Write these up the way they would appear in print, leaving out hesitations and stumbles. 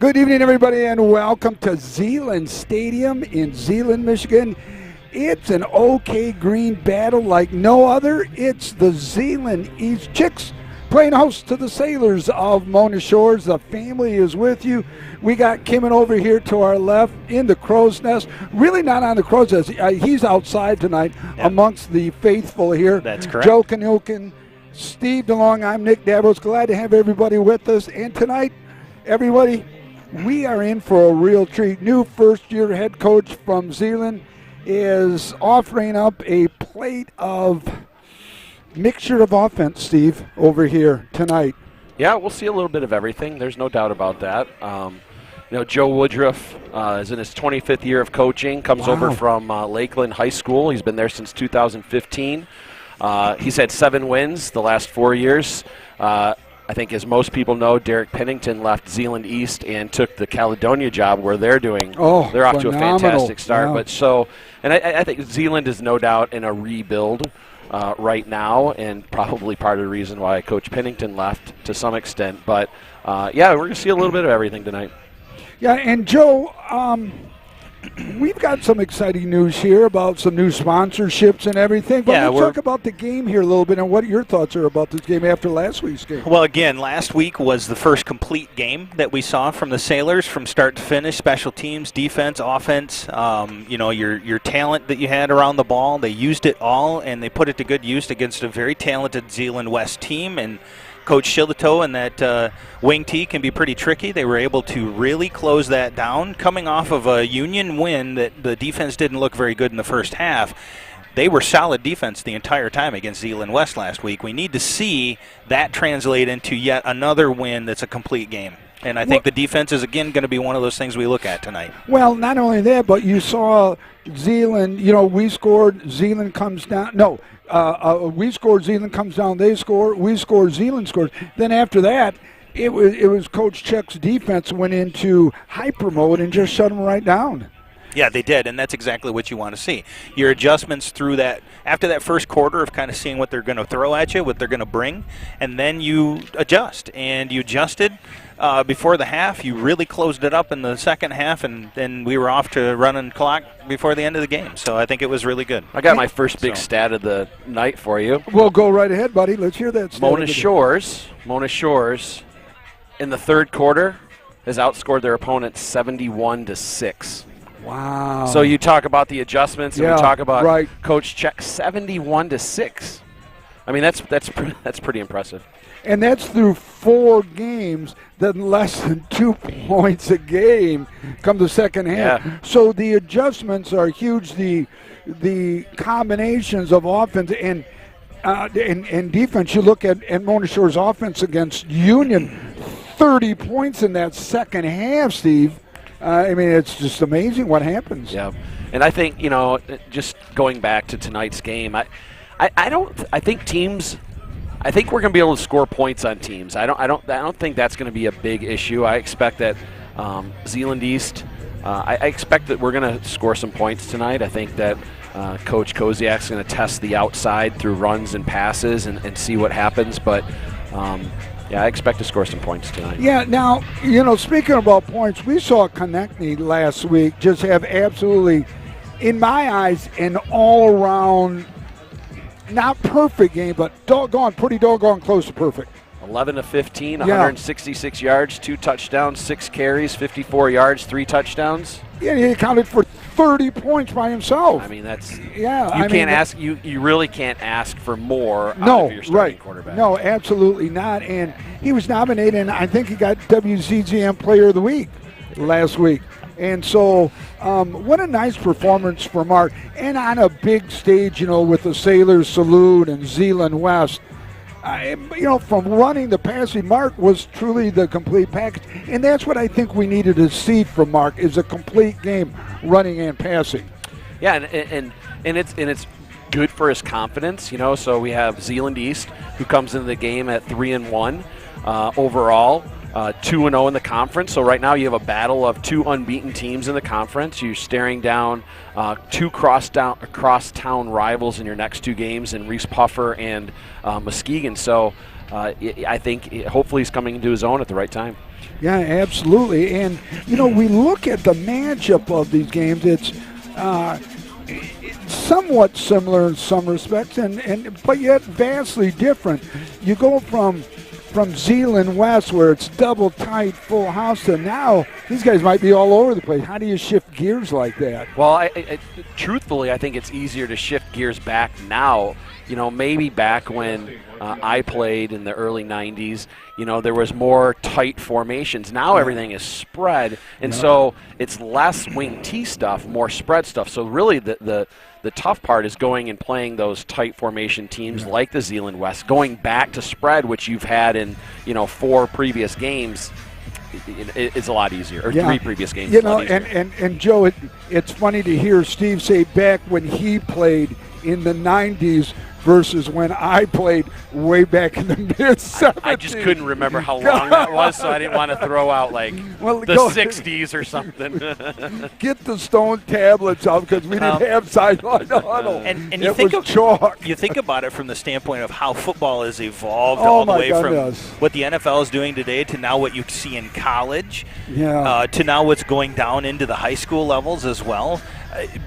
Good evening, everybody, and welcome to Zeeland Stadium in Zeeland, Michigan. It's an OK Green battle like no other. It's the Zeeland East Chix playing host to the Sailors of Mona Shores. The family is with you. We got Kimmon over here to our left in the crow's nest. Really not on the crow's nest. He's outside tonight amongst the faithful here. That's correct. Joe Kanukin, Steve DeLong. I'm Nick Davos. Glad to have everybody with us. And tonight, everybody, we are in for a real treat. New first-year head coach from Zeeland is offering up a plate of mixture of offense, Steve, over here tonight. Yeah, we'll see a little bit of everything. There's no doubt about that. Joe Woodruff is in his 25th year of coaching, comes over from Lakeland High School. He's been there since 2015. He's had 7 wins the last 4 years. I think, as most people know, Derek Pennington left Zeeland East and took the Caledonia job where they're doing. They're off to a fantastic start. Yeah. I think Zeeland is no doubt in a rebuild right now, and probably part of the reason why Coach Pennington left to some extent. But we're going to see a little bit of everything tonight. Yeah, and Joe, we've got some exciting news here about some new sponsorships and everything. But let's talk about the game here a little bit and what your thoughts are about this game after last week's game. Well, again, last week was the first complete game that we saw from the Sailors from start to finish, special teams, defense, offense. Your talent that you had around the ball, they used it all, and they put it to good use against a very talented Zeeland West team. And Coach Shillito and that wing tee can be pretty tricky. They were able to really close that down. Coming off of a Union win that the defense didn't look very good in the first half, they were solid defense the entire time against Zeeland West last week. We need to see that translate into yet another win that's a complete game. And I think the defense is, again, going to be one of those things we look at tonight. Well, not only that, but you saw Zeeland, we scored, Zeeland comes down. We scored, Zeeland comes down, they score, we score, Zeeland scores. Then after that, it was Coach Chuck's defense went into hyper mode and just shut them right down. Yeah, they did, and that's exactly what you want to see. Your adjustments through that, after that first quarter of kind of seeing what they're going to throw at you, what they're going to bring, and then you adjust. And you adjusted before the half. You really closed it up in the second half, and then we were off to running clock before the end of the game. So I think it was really good. I got my first big stat of the night for you. Well, go right ahead, buddy. Let's hear that stat. Mona Shores, in the third quarter, has outscored their opponents 71-6. Wow. So you talk about the adjustments, and we talk about Coach Check, 71-6. I mean, that's pretty impressive. And that's through 4 games, then less than 2 points a game come the second half. Yeah. So the adjustments are huge. The combinations of offense and defense. You look at Mona Shore's offense against Union, 30 points in that second half, Steve. It's just amazing what happens. Yeah, and I think just going back to tonight's game, I think we're going to be able to score points on teams. I don't think that's going to be a big issue. I expect that Zeeland East. I expect that we're going to score some points tonight. I think that Coach Koziak's going to test the outside through runs and passes and see what happens. But I expect to score some points tonight. Yeah, now, speaking about points, we saw Konechny last week just have absolutely, in my eyes, an all-around, not perfect game, but pretty doggone close to perfect. 11-15, 166 yards, 2 touchdowns, 6 carries, 54 yards, 3 touchdowns. Yeah, he accounted for 30 points by himself. I mean, that's you really can't ask for more out of your starting quarterback. No, absolutely not. And he was nominated, and I think he got WZGM Player of the Week last week. And so what a nice performance for Mark. And on a big stage, with the Sailors Salute and Zeeland West, from running the passing, Mark was truly the complete package. And that's what I think we needed to see from Mark, is a complete game running and passing. Yeah, and it's good for his confidence, So we have Zeeland East, who comes into the game at 3-1 overall. 2-0 in the conference. So right now you have a battle of 2 unbeaten teams in the conference. You're staring down 2 cross-town rivals in your next 2 games in Reese Puffer and Muskegon. So I think hopefully he's coming into his own at the right time. Yeah, absolutely. And, we look at the matchup of these games. It's somewhat similar in some respects, but yet vastly different. You go from Zeeland West, where it's double tight, full house, to now these guys might be all over the place. How do you shift gears like that? Well, truthfully, I think it's easier to shift gears back now. Maybe back when I played in the early 90s, there was more tight formations. Now everything is spread, and so it's less wing T stuff, more spread stuff. So really the tough part is going and playing those tight formation teams like the Zeeland West, going back to spread, which you've had in 4 previous games. It's a lot easier, or 3 previous games. And Joe, it's funny to hear Steve say back when he played in the 90s versus when I played way back in the mid-70s. I just couldn't remember how long that was, so I didn't want to throw out the 60s or something. Get the stone tablets out, because we didn't have sideline huddle. And you think about it from the standpoint of how football has evolved all the way from what the NFL is doing today to now what you see in college, to now what's going down into the high school levels as well.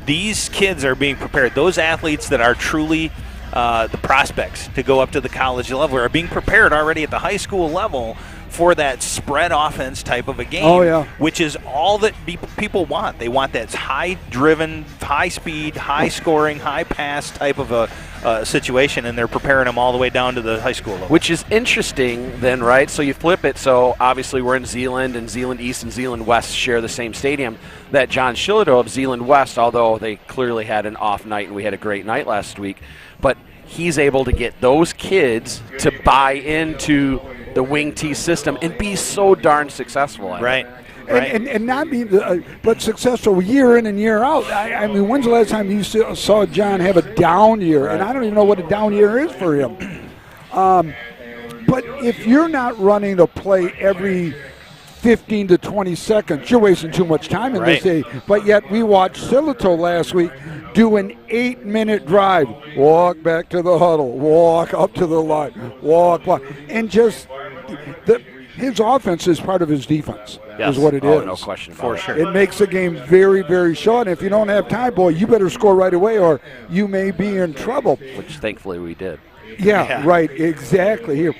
These kids are being prepared. Those athletes that are truly the prospects to go up to the college level are being prepared already at the high school level for that spread offense type of a game, which is all that people want. They want that high-driven, high-speed, high-scoring, high-pass type of a situation, and they're preparing them all the way down to the high school level. Which is interesting then, right? So you flip it. So obviously we're in Zeeland, and Zeeland East and Zeeland West share the same stadium. That John Shillito of Zeeland West, although they clearly had an off night and we had a great night last week, but he's able to get those kids to buy into the wing T system and be so darn successful at it. And not be, but successful year in and year out. I mean, when's the last time you saw John have a down year? And I don't even know what a down year is for him. But if you're not running a play every 15 to 20 seconds, you're wasting too much time in this day. But yet we watched Silito last week do an 8-minute drive, walk back to the huddle, walk up to the line, walk, and just his offense is part of his defense. Is what it is. No question about it. For sure. It makes the game very, very short. And if you don't have time, boy, you better score right away or you may be in trouble. Which thankfully we did. Yeah, right, exactly. Here,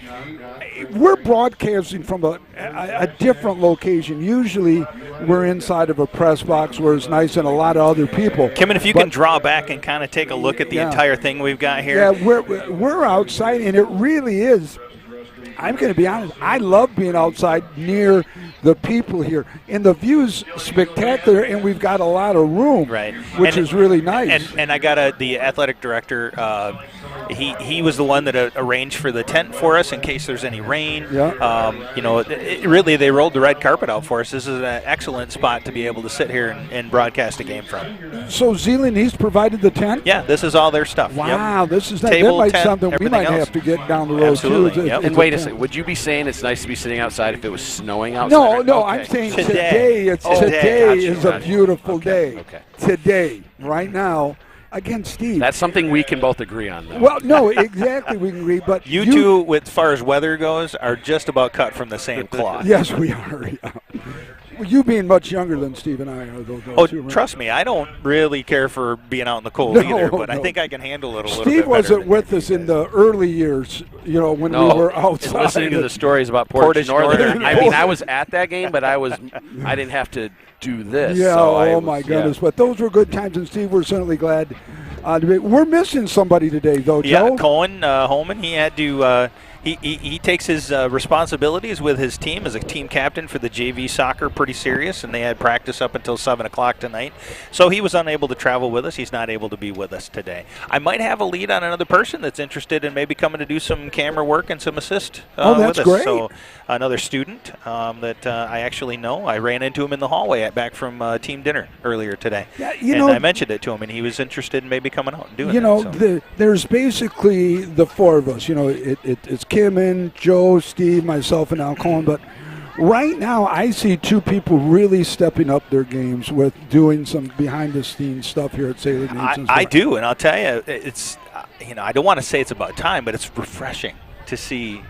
we're broadcasting from a different location. Usually we're inside of a press box where it's nice and a lot of other people. Kim, if you can draw back and kind of take a look at the entire thing we've got here. Yeah, we're outside, and it really is. I'm going to be honest, I love being outside near the people here. And the view's spectacular, and we've got a lot of room, which is really nice. And I got the athletic director, he was the one that arranged for the tent for us in case there's any rain. Really, they rolled the red carpet out for us. This is an excellent spot to be able to sit here and broadcast a game from. So Zeeland East provided the tent? Yeah, this is all their stuff. Wow, this is Table, that might tent, something we might have to get down the road. Absolutely. Too. And wait a second, would you be saying it's nice to be sitting outside if it was snowing outside? No, I'm saying today is a beautiful day. Okay. Today, right now, again, Steve. That's something we can both agree on, though. Well, no, exactly, we can agree. But you two, as far as weather goes, are just about cut from the same cloth. Yes, we are. Yeah. Well, you being much younger than Steve and I are, though. Trust me, I don't really care for being out in the cold either, but I think I can handle it a little bit Steve better. wasn't with us in the early years, when we were outside. Listening to the stories about Portage Northern. I mean, I was at that game, but I didn't have to do this. Yeah, so my goodness. But those were good times, and Steve, we're certainly glad to be. We're missing somebody today, though, Joe. Yeah, Cohen Holman, he had to he takes his responsibilities with his team as a team captain for the JV soccer pretty serious, and they had practice up until 7 o'clock tonight. So he was unable to travel with us. He's not able to be with us today. I might have a lead on another person that's interested in maybe coming to do some camera work and some assist that's with us. Great. So another student that I actually know. I ran into him in the hallway back from team dinner earlier today. Yeah, I mentioned it to him, and he was interested in maybe coming out and doing that. There's basically the four of us. It's Kim and Joe, Steve, myself, and Al Cohen. But right now, I see two people really stepping up their games with doing some behind-the-scenes stuff here at Zeeland. I do, and I'll tell you, it's I don't want to say it's about time, but it's refreshing to see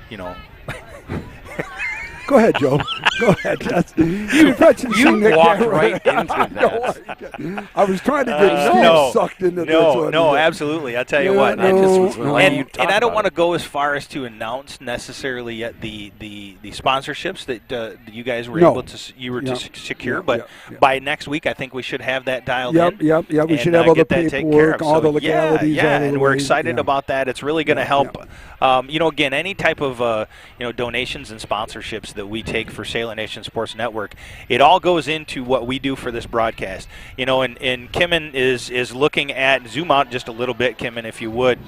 Go ahead, Joe. Go ahead. You walked right into that. I was trying to get Steve sucked into this one. No, absolutely. I'll tell you what. I just was and I don't want to go as far as to announce necessarily yet the sponsorships that you guys were able to secure, but by next week I think we should have that dialed in. Yep. We should have all the paperwork, all the legalities. And we're excited about that. It's really going to help. Again, any type of donations and sponsorships that we take for Sailor Nation Sports Network, it all goes into what we do for this broadcast. And Kimmin is looking at, zoom out just a little bit, Kimmin, if you would.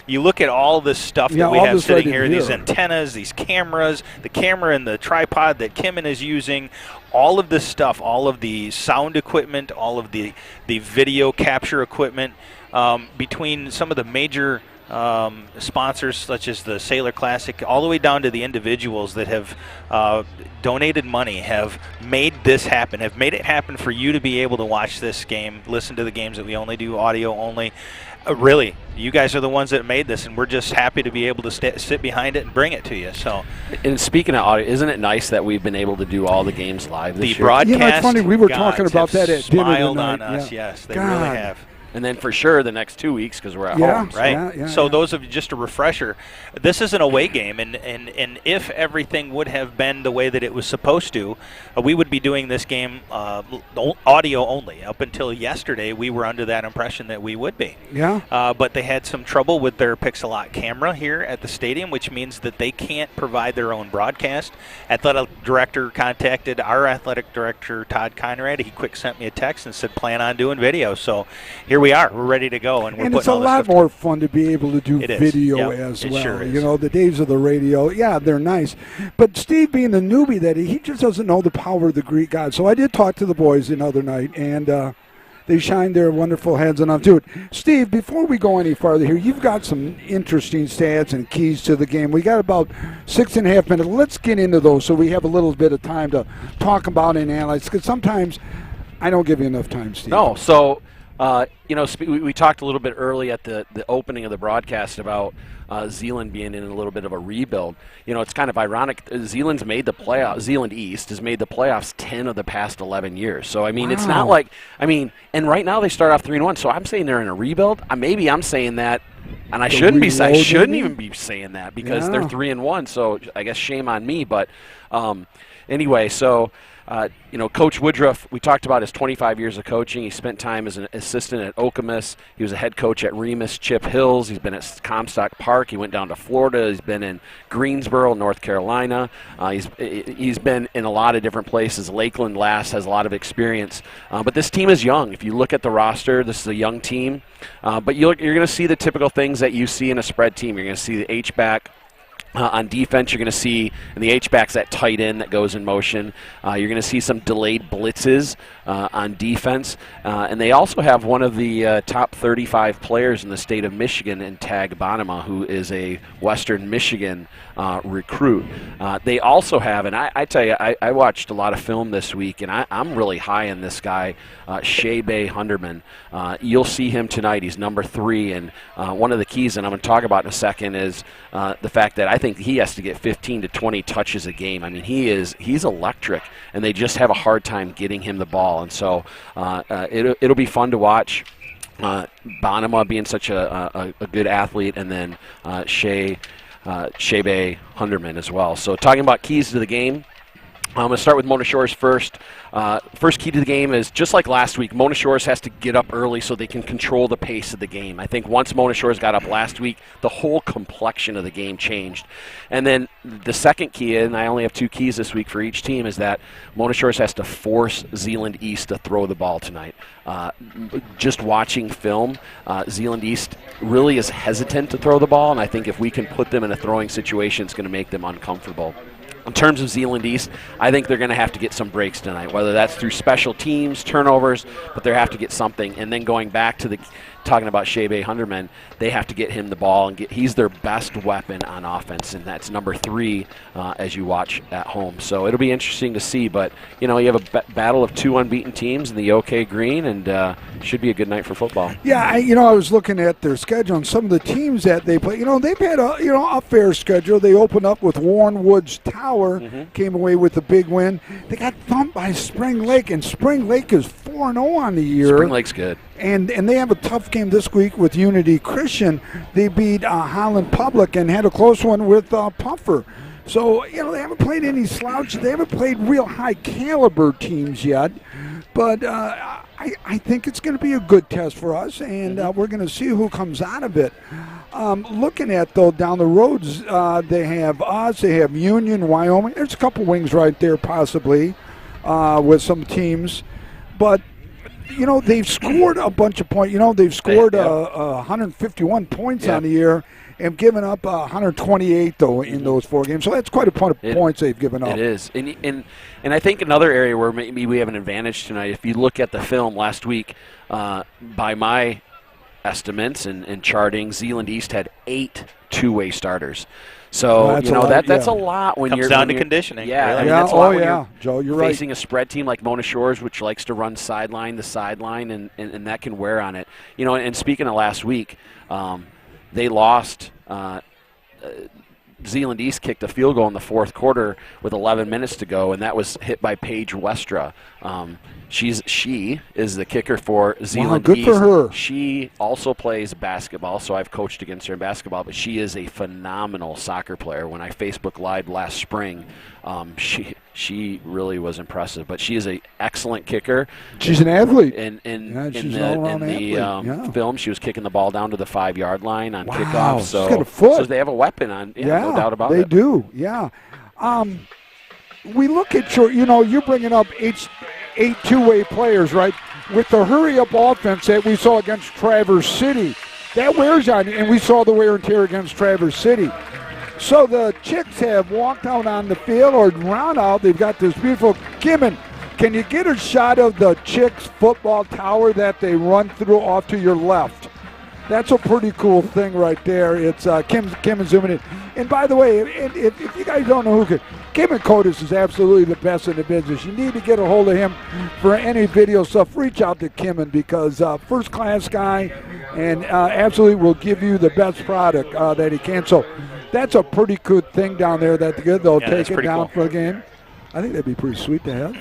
You look at all this stuff that we have sitting here, these antennas, these cameras, the camera and the tripod that Kimmin is using, all of this stuff, all of the sound equipment, all of the video capture equipment, between some of the major sponsors such as the Sailor Classic, all the way down to the individuals that have donated money, have made this happen, have made it happen for you to be able to watch this game, listen to the games that we only do audio only. Really, you guys are the ones that made this, and we're just happy to be able to sit behind it and bring it to you. So, and speaking of audio, isn't it nice that we've been able to do all the games live this year? The broadcast, it's funny. We were talking about that at dinner tonight. Smiled on us, yes, they really have. And then for sure the next 2 weeks because we're at home, right? So those of you, just a refresher, this is an away game, and if everything would have been the way that it was supposed to, we would be doing this game audio only. Up until yesterday, we were under that impression that we would be. But they had some trouble with their Pixelot camera here at the stadium, which means that they can't provide their own broadcast. Athletic director contacted our athletic director, Todd Conrad. He quick sent me a text and said, plan on doing video. So here we are. We're ready to go, and it's a lot more fun to be able to do video as well. Sure is. The days of the radio, they're nice. But Steve, being the newbie that he just doesn't know the power of the Greek God. So I did talk to the boys the other night, and they shined their wonderful heads on to it. Steve, before we go any farther here, you've got some interesting stats and keys to the game. We got about 6.5 minutes. Let's get into those so we have a little bit of time to talk about and analyze, because sometimes I don't give you enough time, Steve. No, so we talked a little bit early at the opening of the broadcast about Zeeland being in a little bit of a rebuild. It's kind of ironic. Zeeland's made the playoffs. Zeeland East has made the playoffs 10 of the past 11 years. So, it's not like, and right now they start off 3-1. So I'm saying they're in a rebuild. Maybe I'm saying that, and I shouldn't even be saying that because they're 3-1. So I guess shame on me. But anyway, so. Coach Woodruff, we talked about his 25 years of coaching. He spent time as an assistant at Okemos. He was a head coach at Remus Chip Hills. He's been at Comstock Park. He went down to Florida. He's been in Greensboro, North Carolina. He's been in a lot of different places. Lakeland last has a lot of experience. But this team is young. If you look at the roster, this is a young team. But you're going to see the typical things that you see in a spread team. You're going to see the H-back. On defense, you're going to see in the H-backs that tight end that goes in motion. You're going to see some delayed blitzes on defense. And they also have one of the top 35 players in the state of Michigan in Tag Bonema, who is a Western Michigan recruit. They also have, and I tell you, I watched a lot of film this week, and I'm really high on this guy, Shea Hunderman. You'll see him tonight. He's number 3, and one of the keys, and I'm going to talk about in a second, is the fact that I think he has to get 15 to 20 touches a game. He's electric, and they just have a hard time getting him the ball. And so it'll be fun to watch. Bonema being such a good athlete, and then Shea Hunderman as well. So talking about keys to the game, I'm going to start with Mona Shores first. First key to the game is, just like last week, Mona Shores has to get up early so they can control the pace of the game. I think once Mona Shores got up last week, the whole complexion of the game changed. And then the second key, and I only have 2 keys this week for each team, is that Mona Shores has to force Zeeland East to throw the ball tonight. Just watching film, Zeeland East really is hesitant to throw the ball, and I think if we can put them in a throwing situation, it's going to make them uncomfortable. In terms of Zeeland East, I think they're going to have to get some breaks tonight, whether that's through special teams, turnovers, but they have to get something. And then going back to talking about Shea Hunterman, they have to get him the ball, and he's their best weapon on offense, and that's number 3 as you watch at home. So it'll be interesting to see, but you have a battle of 2 unbeaten teams in the OK Green, and should be a good night for football. Yeah, I was looking at their schedule, and some of the teams that they play, they've had a fair schedule. They opened up with Warren Woods Tower, came away with a big win. They got thumped by Spring Lake, and Spring Lake is 4-0 on the year. Spring Lake's good. And they have a tough game this week with Unity Christian. They beat Holland Public and had a close one with Puffer. So, they haven't played any slouches. They haven't played real high-caliber teams yet. But I think it's going to be a good test for us, and we're going to see who comes out of it. Looking at, though, down the roads, they have us, they have Union, Wyoming. There's a couple wings right there possibly with some teams. But, they've scored a bunch of points. They've scored 151 points on the year and given up 128, though, in those 4 games. So that's quite a point of points they've given up. It is. And I think another area where maybe we have an advantage tonight, if you look at the film last week, by my estimates and charting, Zeeland East had 8 two-way starters. So, that's a lot when Comes you're down to conditioning. Yeah, really. I mean, that's a lot when you're Joe, you're facing a spread team like Mona Shores, which likes to run sideline to sideline, and that can wear on it. And speaking of last week, they lost. Zeeland East kicked a field goal in the 4th quarter with 11 minutes to go, and that was hit by Paige Westra. She is the kicker for Zeeland good East. for her. She also plays basketball, so I've coached against her in basketball, but she is a phenomenal soccer player. When I Facebook Lived last spring, she really was impressive. But she is an excellent kicker. She's an athlete. In she's the, an all-around in the athlete. film, she was kicking the ball down to the 5-yard line on Wow, kickoff. she's got a foot. So they have a weapon on. Yeah, no doubt about they it. do. Yeah. We look at you're bringing up 8 two-way players, right? With the hurry-up offense that we saw against Traverse City, that wears on you, and we saw the wear and tear against Traverse City. So the Chicks have walked out on the field or round out. They've got this beautiful Kimmin. Can you get a shot of the Chicks football tower that they run through off to your left? That's a pretty cool thing right there. It's Kim zooming in. And by the way, if you guys don't know Kim and Codis is absolutely the best in the business. You need to get a hold of him for any video stuff. Reach out to Kimmin because first-class guy and absolutely will give you the best product that he can. So that's a pretty good thing down there that they'll take it down for the game. I think that'd be pretty sweet to have.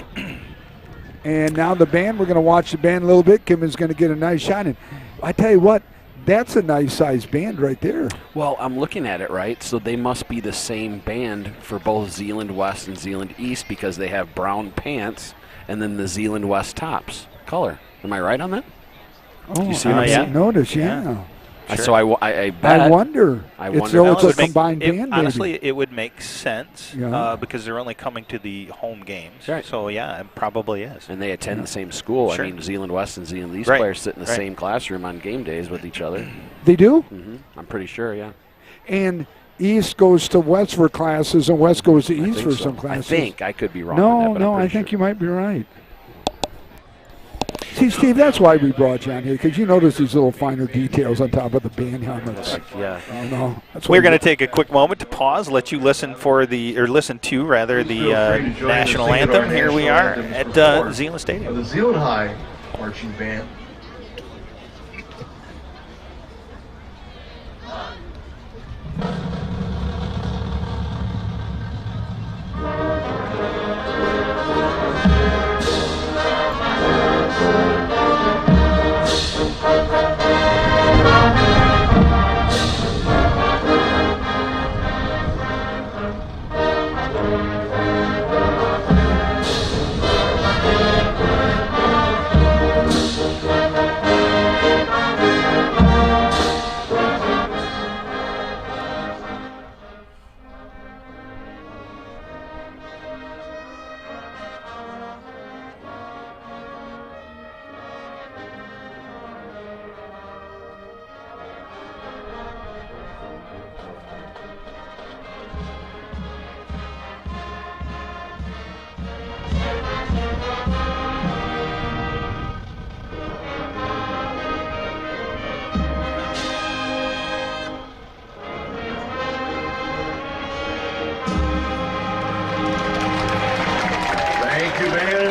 And now the band, we're going to watch the band a little bit. Kimmin's going to get a nice shot. And I tell you what, that's a nice-sized band right there. Well, I'm looking at it, right? So they must be the same band for both Zeeland West and Zeeland East because they have brown pants and then the Zeeland West tops color. Am I right on that? Oh, you see I what didn't notice, yeah. Sure. So I bet. I wonder. It's a combined band, honestly, it would make sense Yeah. because they're only coming to the home games. Right. So, yeah, it probably is. And they attend the same school. Sure. I mean, Zeeland West and Zeeland East Right. players sit in the same classroom on game days with each other. They do? I'm pretty sure, yeah. And East goes to West for classes, and West goes to East for some classes. I think. I could be wrong on that, but I'm pretty think sure. you might be right. See, Steve, that's why we brought you on here, because you notice these little finer details on top of the band helmets. Yeah. We're going to take a quick moment to pause, let you listen to the national anthem. Here we are at Zeeland Stadium. The Zeeland High Marching Band.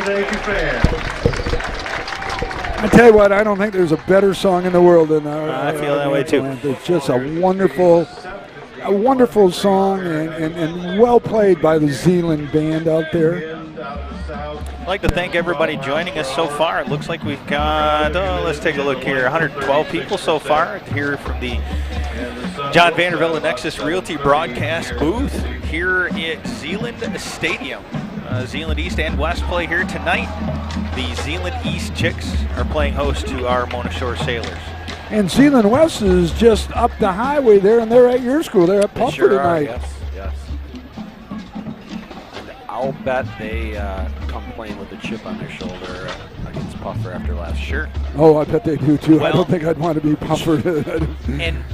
Thank you, fans. I tell you what, I don't think there's a better song in the world than I feel that way too. It's just a wonderful song and well played by the Zeeland band out there. I'd like to thank everybody joining us so far. It looks like we've got, let's take a look here, 112 people so far here from the John Vandervelde Nexus Realty broadcast booth here at Zeeland Stadium. Zeeland East and West play here tonight. The Zeeland East Chicks are playing host to our Mona Shore Sailors. And Zeeland West is just up the highway there, and they're at your school. They're at Puffer sure tonight. Yes. And I'll bet they come playing with a chip on their shoulder against Puffer after last year. Oh, I bet they do too. Well, I don't think I'd want to be Puffer. and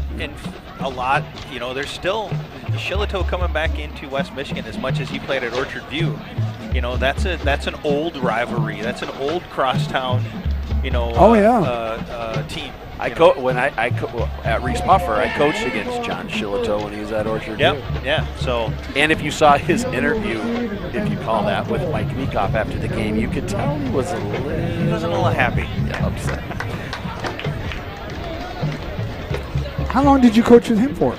a lot, there's still Shillito coming back into West Michigan as much as he played at Orchard View. That's an old rivalry. That's an old crosstown, team. At Reese Puffer, I coached against John Shillito when he was at Orchard View. Yeah. So, and if you saw his interview, if you call that, with Mike Meekoff after the game, you could tell he was a little happy, upset. How long did you coach with him for?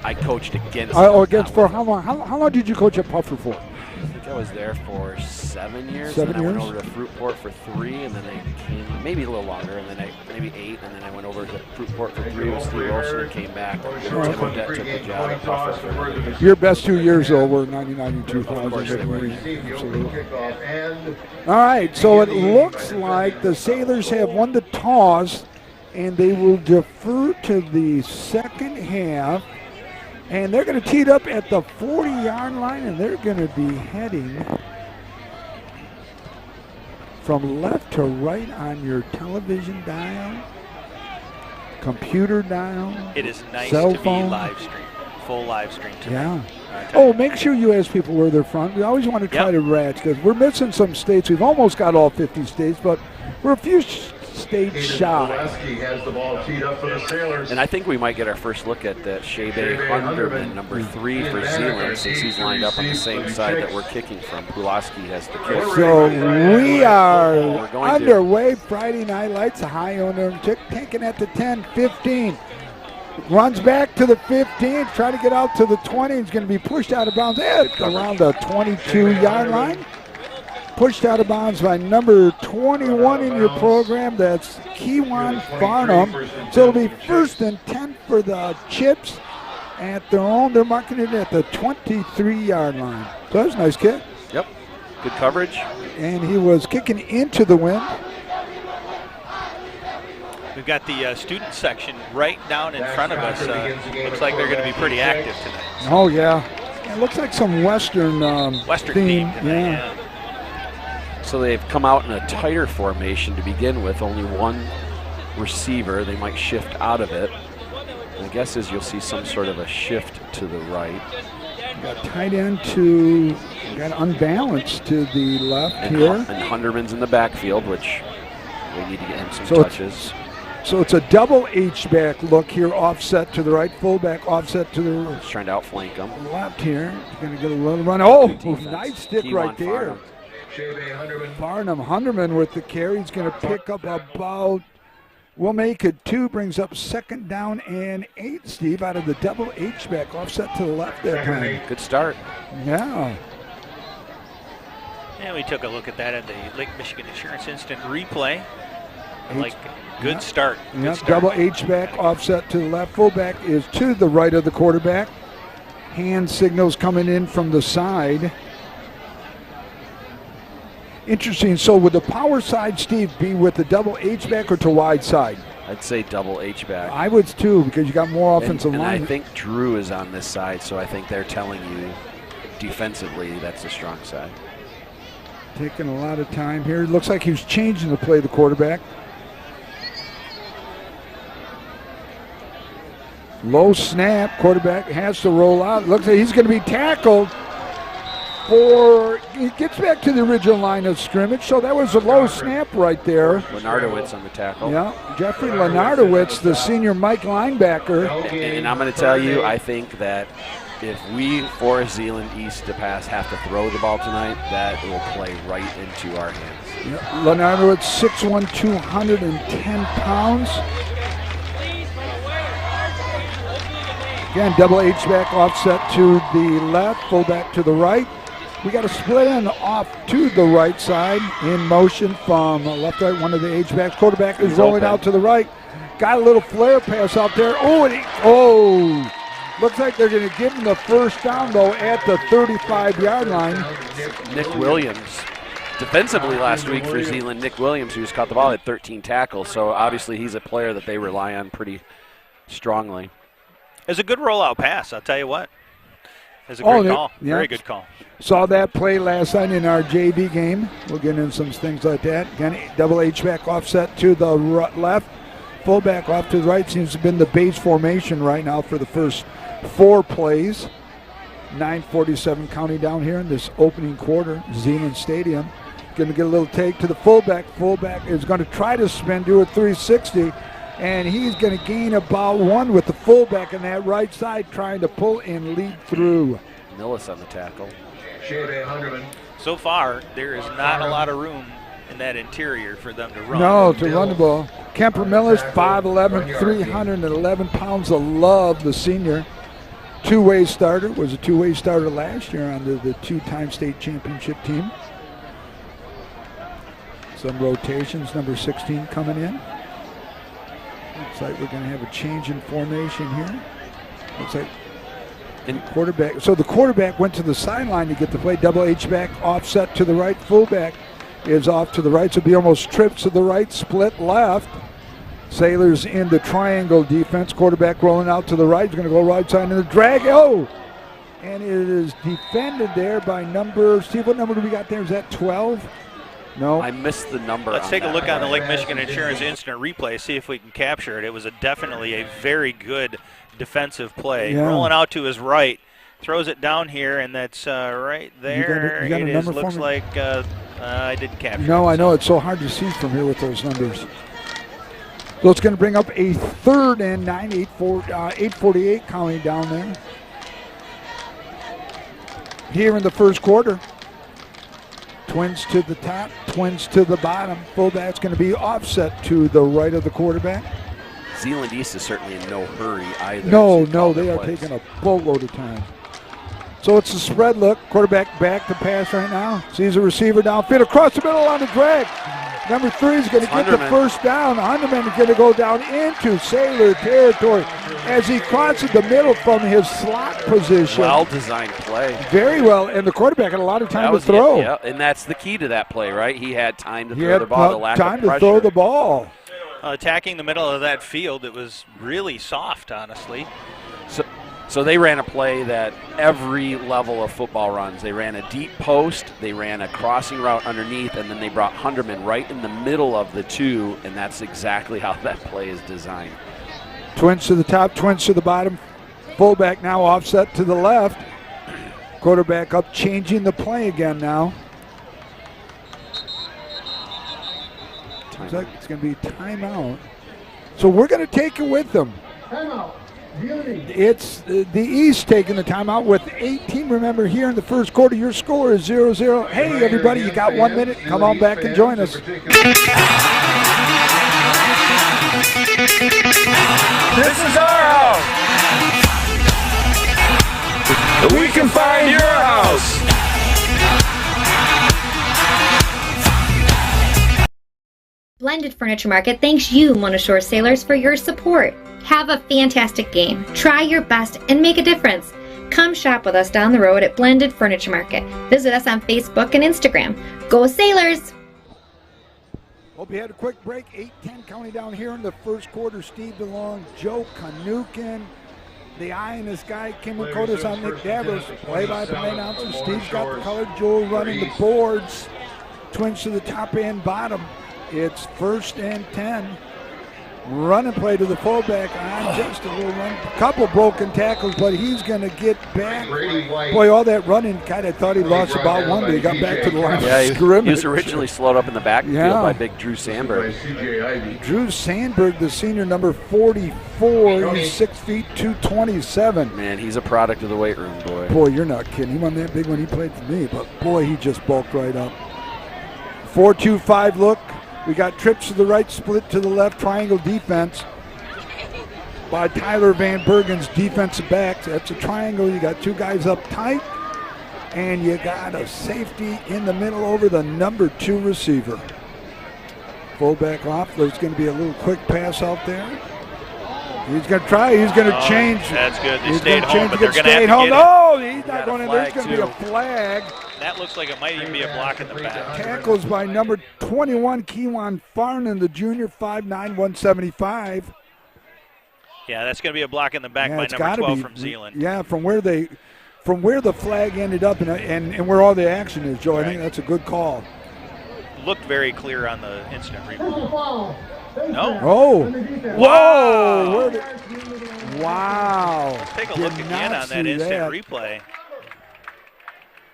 I coached against. For how long? How long did you coach at Puffer for? I think I was there for 7 years. 7 and years? I went over to Fruitport for 3, and then I came, maybe a little longer, and then maybe 8, and then I went over to Fruitport for 3 with Steve Olson and came back. Tim Odette took the job at Puffer for Your best 2 years, though, were 99 and 2000. Absolutely. All right, so it looks like the Sailors have won the toss, and they will defer to the second half. And they're going to tee it up at the 40-yard line, and they're going to be heading from left to right on your television dial, computer dial, it is nice cell to phone. be live stream, full live stream tonight. Yeah. Make sure you ask people where they're from. We always want to try to ratch because we're missing some states. We've almost got all 50 states, but we're a few states shy. Has the ball teed up for the Sailors. And I think we might get our first look at that Shebe Hunderman, number 3 for Zeeland, since he's lined up on the same side that we're kicking from. Pulaski has the kick. So we are underway. Friday Night Lights, a high owner taking at the 10, 15. Runs back to the 15, try to get out to the 20. He's going to be pushed out of bounds around the 22-yard line. Pushed out of bounds by number 21 in your program. That's Kewan Farnham. So it'll be 1st and 10 for the Chips at their own. They're marking it at the 23-yard line. So that's a nice kick. Yep. Good coverage. And he was kicking into the wind. We've got the student section right down in front of us. Looks like they're going to be pretty active tonight. Oh, yeah. It looks like some Western theme. Tonight, yeah. So they've come out in a tighter formation to begin with, only one receiver. They might shift out of it. My guess is you'll see some sort of a shift to the right. Got tight end got unbalanced to the left here. And Hunderman's in the backfield, which we need to get him some touches. So it's a double H-back look here, offset to the right, fullback offset to the He's trying to outflank him. left here. He's going to get a little run. Oh, nice stick right there. Farnham. Farnham Hunderman with the carry. He's going to pick up about, we'll make it 2, brings up 2nd down and 8, Steve, out of the double H-back, offset to the left that time. Good start. Yeah. And we took a look at that at the Lake Michigan Insurance Instant replay. Good start. Yeah, double H-back, offset to the left. Fullback is to the right of the quarterback. Hand signals coming in from the side. Interesting. So would the power side, Steve, be with the double H-back or to wide side? I'd say double H-back. I would too, because you got more offensive line. And I think Drew is on this side, so I think they're telling you defensively that's the strong side. Taking a lot of time here. It looks like he's changing the play, the quarterback. Low snap. Quarterback has to roll out. Looks like he's going to be tackled. He gets back to the original line of scrimmage, so that was a low snap right there. Lenardowitz on the tackle. Yeah, Jeffrey Lenardowitz, the senior Mike linebacker. And I'm going to tell you, I think that if we force Zeeland East to pass, have to throw the ball tonight, that will play right into our hands. Yep. Leonardo at 6'1", 210 pounds. Again, double H-back offset to the left, fullback to the right. We got a split end off to the right side in motion from left to right. One of the H-backs. Quarterback is rolling out to the right. Got a little flare pass out there. Looks like they're going to give him the first down, though, at the 35-yard line. Nick Williams. Defensively last week for Zeeland, Nick Williams, who's caught the ball, had 13 tackles. So obviously he's a player that they rely on pretty strongly. It's a good rollout pass, I'll tell you what. It's a great call. Yeah. Very good call. Saw that play last night in our JV game. We'll get into some things like that. Again, double H-back offset to the left. Fullback off to the right. Seems to have been the base formation right now for the first 4 plays. 9:47 counting down here in this opening quarter. Zeeland Stadium. Going to get a little take to the fullback. Fullback is going to try to spin, do a 360. And he's going to gain about 1 with the fullback on that right side, trying to pull and lead through. Millis on the tackle. So far, there is not a lot of room in that interior for them to run. No, to run the ball. Kemper Millis, 5'11", 311 pounds of love, the senior. Two-way starter, was a two-way starter last year on the 2-time state championship team. Some rotations, number 16 coming in. Looks like we're going to have a change in formation here. Looks like quarterback. So the quarterback went to the sideline to get the play. Double H-back offset to the right. Fullback is off to the right. So be almost trips to the right, split left. Sailors in the triangle defense. Quarterback rolling out to the right. He's going to go right side in the drag. And it is defended there by number. Steve, what number do we got there? Is that 12? No. I missed the number. Let's take a look on the Lake Michigan Insurance instant replay, see if we can capture it. It was definitely a very good defensive play. Yeah. Rolling out to his right, throws it down here, and that's right there. You got a number for looks me? like I didn't capture it. No, I know. It's so hard to see from here with those numbers. So it's going to bring up a 3rd and 9, 8:48 counting down there. Here in the first quarter. Twins to the top, twins to the bottom. Fullback's going to be offset to the right of the quarterback. Zeeland East is certainly in no hurry either. No, they are taking a boatload of time. So it's a spread look. Quarterback back to pass right now. Sees a receiver downfield across the middle on the drag. Number 3 is going to get the first down. Hunderman is going to go down into Sailor territory as he crosses the middle from his slot position. Well-designed play. Very well, and the quarterback had a lot of time to throw. Yeah, and that's the key to that play, right? He had time to throw the ball, the lack of pressure. Time to throw the ball. Attacking the middle of that field, it was really soft, honestly. So they ran a play that every level of football runs. They ran a deep post, they ran a crossing route underneath, and then they brought Hunderman right in the middle of the two, and that's exactly how that play is designed. Twins to the top, twins to the bottom. Fullback now offset to the left. Quarterback up, changing the play again now. Looks like it's going to be timeout. So we're going to take it with them. Timeout. It's the East taking the timeout with 18. Remember, here in the first quarter, your score is 0-0. Hey, everybody, you got 1 minute. Come on back and join us. This is our house. We can find your house. Blended Furniture Market thanks you, Mona Shore Sailors, for your support. Have a fantastic game. Try your best and make a difference. Come shop with us down the road at Blended Furniture Market. Visit us on Facebook and Instagram. Go Sailors! Hope you had a quick break. 8-10 counting down here in the first quarter. Steve DeLong, Joe Kanukin. The eye in the sky. Kim Lakotas on Nick Davos. Play-by-play announcer. Steve's got the color. Joel running the boards. Twins to the top and bottom. It's 1st and 10. Running play to the fullback on just a little run. Couple broken tackles, but he's going to get back. Brady White. Boy, all that running, kind of thought he lost about one, but he got back to the line Yeah, of scrimmage. he was originally slowed up in the backfield Yeah. by big Drew By Sandberg. C.J. Ivey. Drew Sandberg, the senior, number 44. He's 6 feet 227. Man, he's a product of the weight room, boy. Boy, you're not kidding. He wasn't that big when he played for me, but boy, he just bulked right up. 4-2-5 look. We got trips to the right, split to the left, triangle defense by Tyler Van Bergen's defensive backs. That's a triangle. You got two guys up tight, and you got a safety in the middle over the number 2 receiver. Fullback off. There's going to be a little quick pass out there. He's going to try. He's going to change. That's good. They He's stayed gonna home, change but to they're get going to have stayed to home. get it. No, he's not got going a in. There's flag, going to be a too. flag. That looks like it might even be a block in the back. Tackles by number 21, Keewan Farnan, the junior, 5'9", 175. Yeah, that's going to be a block in the back Yeah, by it's number gotta 12 be. from Zeeland. Yeah, from where the flag ended up and where all the action is, Joe. I think Right. that's a good call. Looked very clear on the instant replay. No. Oh, Wow. whoa! Where did, wow! Take a Did look again not on that see instant that. replay.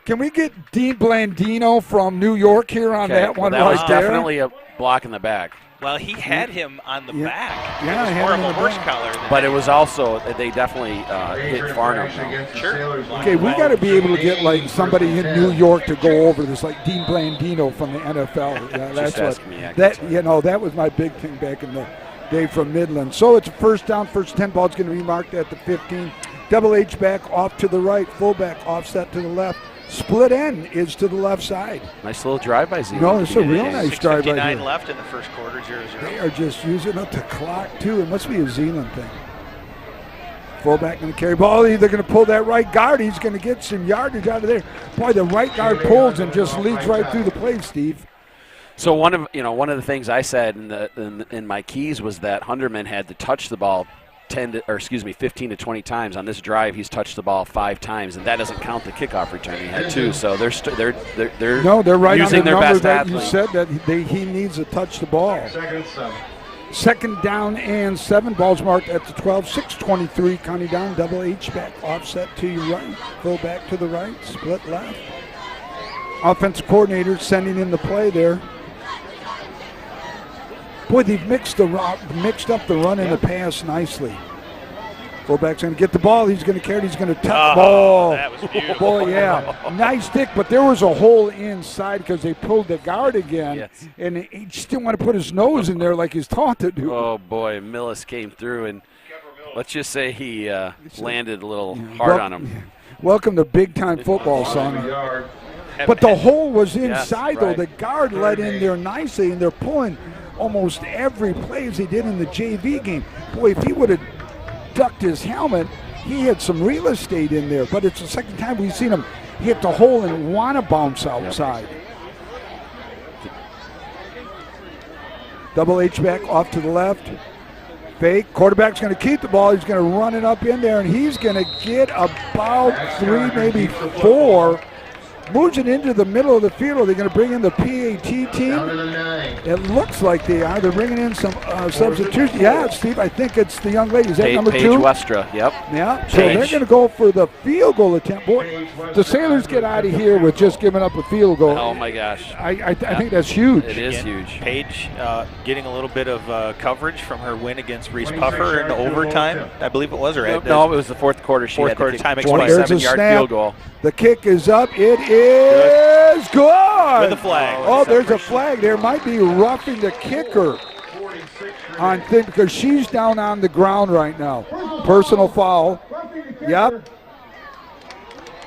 Can we get Dean Blandino from New York here on Okay, that one that right was there? definitely a block in the back. Well, he had him on the Yeah. back. Yeah, it was had more him of on a the horse back. collar than But it anything. was also, they definitely hit Major Farnham. infraction though. against the Sure. Sailors. Okay, we got to be able to get like somebody in New York to go over this, like Dean Blandino from the NFL. Yeah, that's Just ask me, I can that tell you know. That was my big thing back in the day from Midland. So it's a first down, first 10 ball. It's going to be marked at the 15. Double H back off to the right, fullback offset to the left. Split end is to the left side. Nice little drive by Zeeland. No, it's a real Yeah. nice drive right 6:59 here. left in the first quarter, 0-0. They are just using up the clock too. It must be a Zeeland thing. Fullback going to carry ball. They're going to pull that right guard. He's going to get some yardage out of there. Boy, the right guard pulls and just leads right through the play, Steve. So one of the things I said in my keys was that Hunderman had to touch the ball 15 to 20 times on this drive. He's touched the ball 5 times, and that doesn't count the kickoff return he had 2. So they're right using on the their number best that you athlete. said that he needs to touch the ball. Second 7. Second down and 7. Balls marked at the 12. 6:23 counting down. Double H back offset to your right. Fullback to the right. Split left. Offensive coordinator sending in the play there. Boy, they've mixed up the run and the pass nicely. Fullback's going to get the ball. He's going to carry it. He's going to touch the ball. That was beautiful. Boy, yeah. Nice stick, but there was a hole inside because they pulled the guard again. Yes. And he just didn't want to put his nose in there like he's taught to do. Oh boy, Millis came through, and let's just say he landed a little hard on him. Welcome to big-time football, son. Yard. But the hole was inside, though. right. The guard let in there nicely, and they're pulling almost every play as he did in the JV game. Boy, if he would have ducked his helmet, he had some real estate in there. But it's the second time we've seen him hit the hole and want to bounce outside. Double H back off to the left. Fake. Quarterback's going to keep the ball. He's going to run it up in there, and he's going to get about 3, maybe 4. Moves it into the middle of the field. Are they going to bring in the PAT Down to team? the 9. It looks like they are. They're bringing in some substitutions. Yeah, Steve, I think it's the young lady. Is that number Paige 2? Westra, yep. Yeah, so Paige. they're going to go for the field goal attempt. Boy, the Sailors get out of here with just giving up a field goal. Oh my gosh, I think that's huge. it is Again, huge. Paige getting a little bit of coverage from her win against Reese Puffer in overtime, I believe it was, or No, it was the fourth quarter. She Fourth had quarter to time kick expired. There's a 27-yard snap. field goal. The kick is up. It is good. with a flag. Oh, there's a flag. There might be roughing the kicker on thing because she's down on the ground right now. Personal foul. Yep.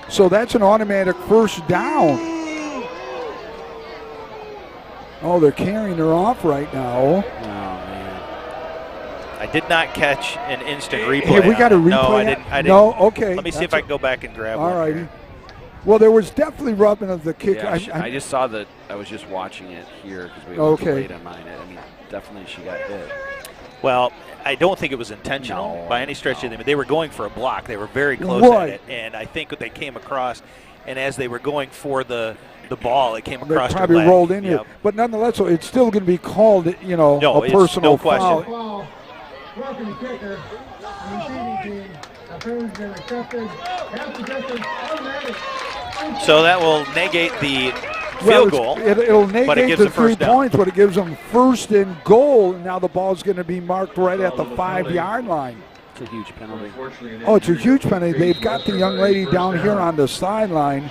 So that's an automatic first down. Oh, they're carrying her off right now. Oh man. I did not catch an instant replay. Hey, we on got a it. replay. No, I didn't. No, okay. Let me see That's if I can go back and grab All one. righty. here. Well, there was definitely rubbing of the kick. Yeah, I just saw that. I was just watching it here because we were Okay. delayed on mine. I mean, definitely she got hit. Well, I don't think it was intentional No, by any stretch of the They were going for a block. They were very close Right. at it, and I think they came across. And as they were going for the ball, it came They across. her probably leg. rolled in Yep. here. But nonetheless, so it's still going to be called, No, a it's personal no question. foul. Welcome to kicker. The receiving team. Appearance been accepted. Half ejected. Automatic. So that will negate the field goal. It'll but it negate gives the the 3 first down. points, but it gives them first and goal. Now the ball's going to be marked right at the 5-yard line. It's a huge penalty. Oh, it's a huge penalty. They've got the young lady down here on the sideline.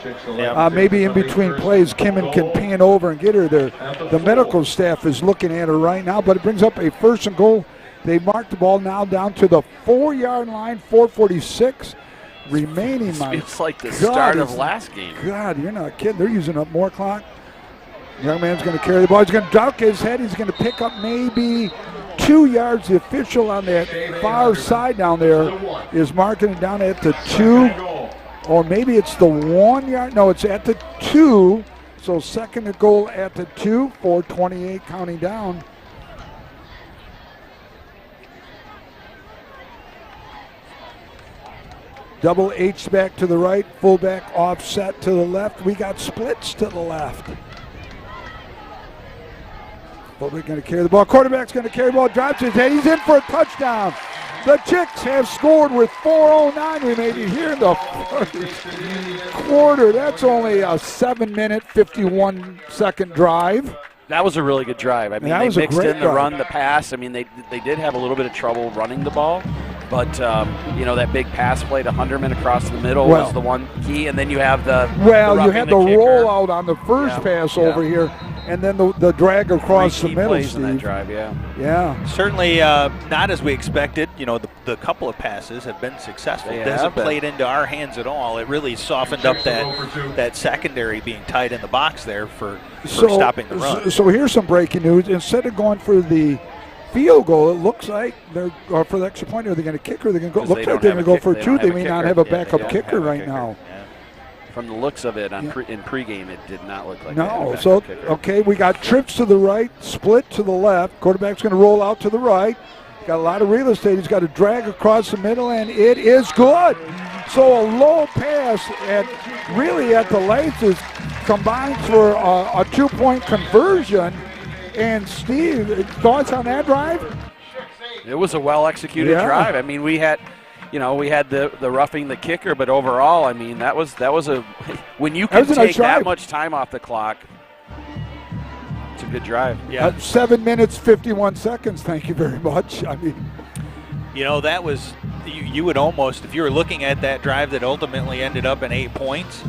Maybe in between plays, Kimmin can pan over and get her there. The medical staff is looking at her right now, but it brings up a first and goal. They marked the ball now down to the 4-yard line, 4:46 remaining. It's like the start of last game. God, you're not kidding. They're using up more clock. Young man's going to carry the ball. He's going to duck his head. He's going to pick up maybe 2 yards. The official on that far side down there is marking it down at the 2. Or maybe it's the 1 yard. No, it's at the 2. So second and goal at the 2. 4:28 counting down. Double H-back to the right, fullback offset to the left. We got splits to the left. Fullback going to carry the ball. Quarterback's going to carry the ball, drops his head. He's in for a touchdown. The Chicks have scored with 4:09 remaining here in the first quarter. That's only a 7-minute, 51-second drive. That was a really good drive. I mean, That they was a mixed great in the drive. run, the pass. I mean, they did have a little bit of trouble running the ball. But, that big pass play to Hunderman across the middle was the one key. And then you have the you had the kicker. rollout on the first pass over here, and then the drag across the Key middle, plays in that Steve. drive, Yeah. Certainly not as we expected. The couple of passes have been successful. They It hasn't have been. played into our hands at all. It really softened up that secondary being tight in the box there for stopping the run. So here's some breaking news. Instead of going for the field goal, it looks like or for the extra point, are they going to kick or are they going to go? Looks like they're going to go for they 2. don't They have may a not kicker. have a Yeah, backup they don't kicker have a right kicker. now. From the looks of it in pregame, it did not look like No, that. so, okay, we got trips to the right, split to the left. Quarterback's going to roll out to the right. Got a lot of real estate. He's got to drag across the middle, and it is good. So a low pass at the length is combined for a 2-point conversion. And Steve, thoughts on that drive? It was a well-executed drive. I mean, we had the roughing the kicker, but overall, I mean, that was a when you can take that much time off the clock. It's a good drive. Yeah. 7 minutes, 51 seconds. Thank you very much. I mean, that was you would almost, if you were looking at that drive that ultimately ended up in 8 points,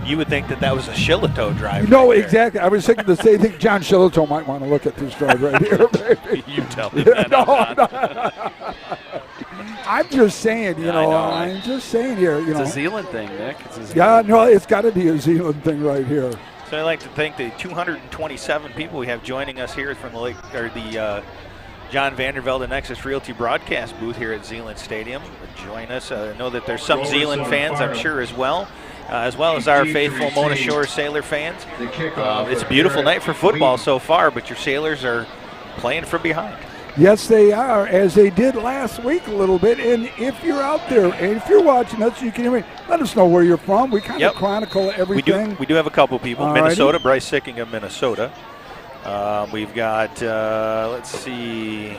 you would think that was a Shillito drive. No, right exactly. I was thinking the same thing. John Shillito might want to look at this drive right here. Maybe. You tell me that. No. I'm just saying, I'm just saying here, It's a Zeeland thing, Nick. It's it's got to be a Zeeland thing right here. So I'd like to thank the 227 people we have joining us here from the John Vandervelde and Nexus Realty broadcast booth here at Zeeland Stadium. Join us. I know that there's some Zeeland fans, I'm sure, as well as our faithful Mona Shore Sailor fans. It's a beautiful night for football so far, but your Sailors are playing from behind. Yes, they are, as they did last week a little bit. And if you're out there, and if you're watching us, you can let us know where you're from. We kind of chronicle everything. We do have a couple people. Alrighty. Minnesota, Bryce Sicking of Minnesota. We've got, let's see,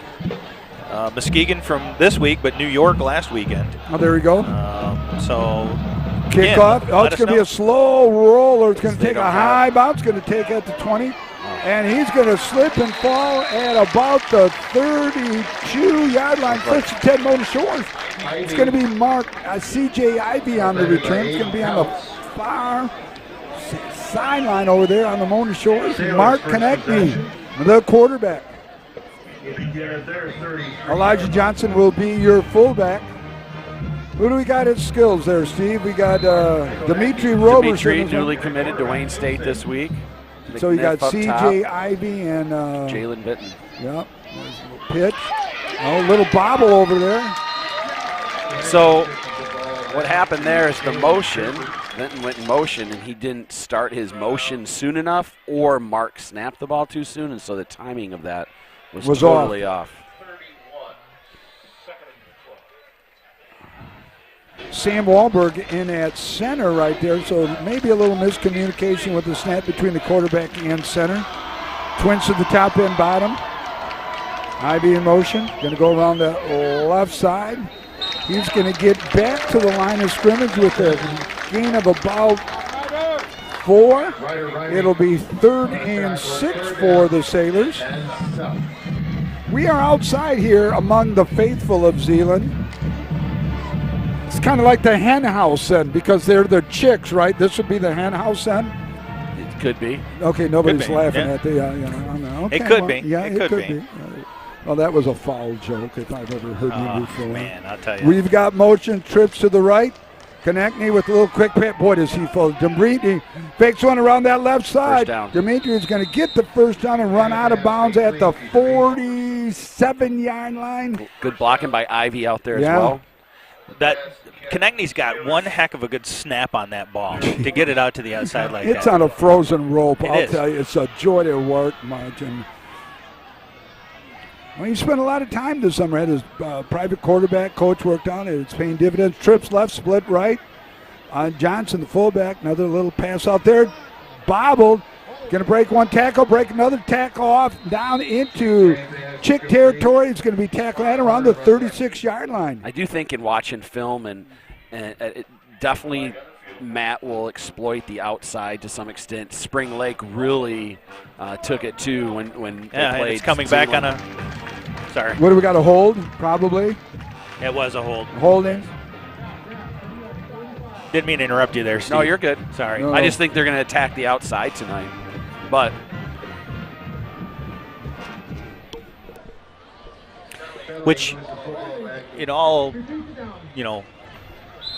Muskegon from this week, but New York last weekend. Oh, there we go. So kickoff. Again, it's going to be a slow roller. It's going to take a high bounce. It's going to take at the 20. And he's going to slip and fall at about the 32-yard line. First and 10, Mona Shores. It's going to be Mark C.J. Ivy on the return. It's going to be on the far sideline over there on the Mona Shores. Mark Konechny, the quarterback. Elijah Johnson will be your fullback. Who do we got at skills there, Steve? We got Dimitri Roberson. Dimitri, newly committed to Wayne State this week. So you got C.J. Ivy and Jalen Vinton. Yep. There's a little pitch. Oh, a little bobble over there. So what happened there is the motion. Vinton went in motion, and he didn't start his motion soon enough, or Mark snapped the ball too soon, and so the timing of that was totally off. Sam Wahlberg in at center right there, so maybe a little miscommunication with the snap between the quarterback and center. Twins to the top and bottom. Ivy in motion. Going to go around the left side. He's going to get back to the line of scrimmage with a gain of about 4. It'll be 3rd and 6 for the Sailors. We are outside here among the faithful of Zeeland. It's kind of like the hen house then, because they're the chicks, right? This would be the hen house then? It could be. Okay, nobody's Could be, laughing yeah. at the. Okay, It could well, be. Yeah, It could be. Well, that was a foul joke if I've ever heard one before. Man, I'll tell you. We've got motion, trips to the right. Konechny with a little quick pit. Boy, does he fall. Dimitri fakes one around that left side. First down. Dimitri is going to get the first down and run out of bounds at the 47-yard line. Good blocking by Ivy out there Yeah. as well. That Konechny's got one heck of a good snap on that ball to get it out to the outside like It's that. on a frozen rope. It I'll is. tell you, it's a joy to work, Martin. Well, he spent a lot of time this summer. Had his private quarterback coach worked on it. It's paying dividends. Trips left, split right. Johnson, the fullback, another little pass out there. Bobbled. Going to break one tackle, break another tackle off, down into Chick territory. It's going to be tackled at around the 36-yard line. I do think in watching film and it definitely Matt will exploit the outside to some extent. Spring Lake really took it too when they played. It's coming back on Zeeland. a. Sorry, What do we got, a hold? Probably. it was a hold. Holding. Didn't mean to interrupt you there, Steve. No, you're good. Sorry. No. I just think they're going to attack the outside tonight. But Which, in all,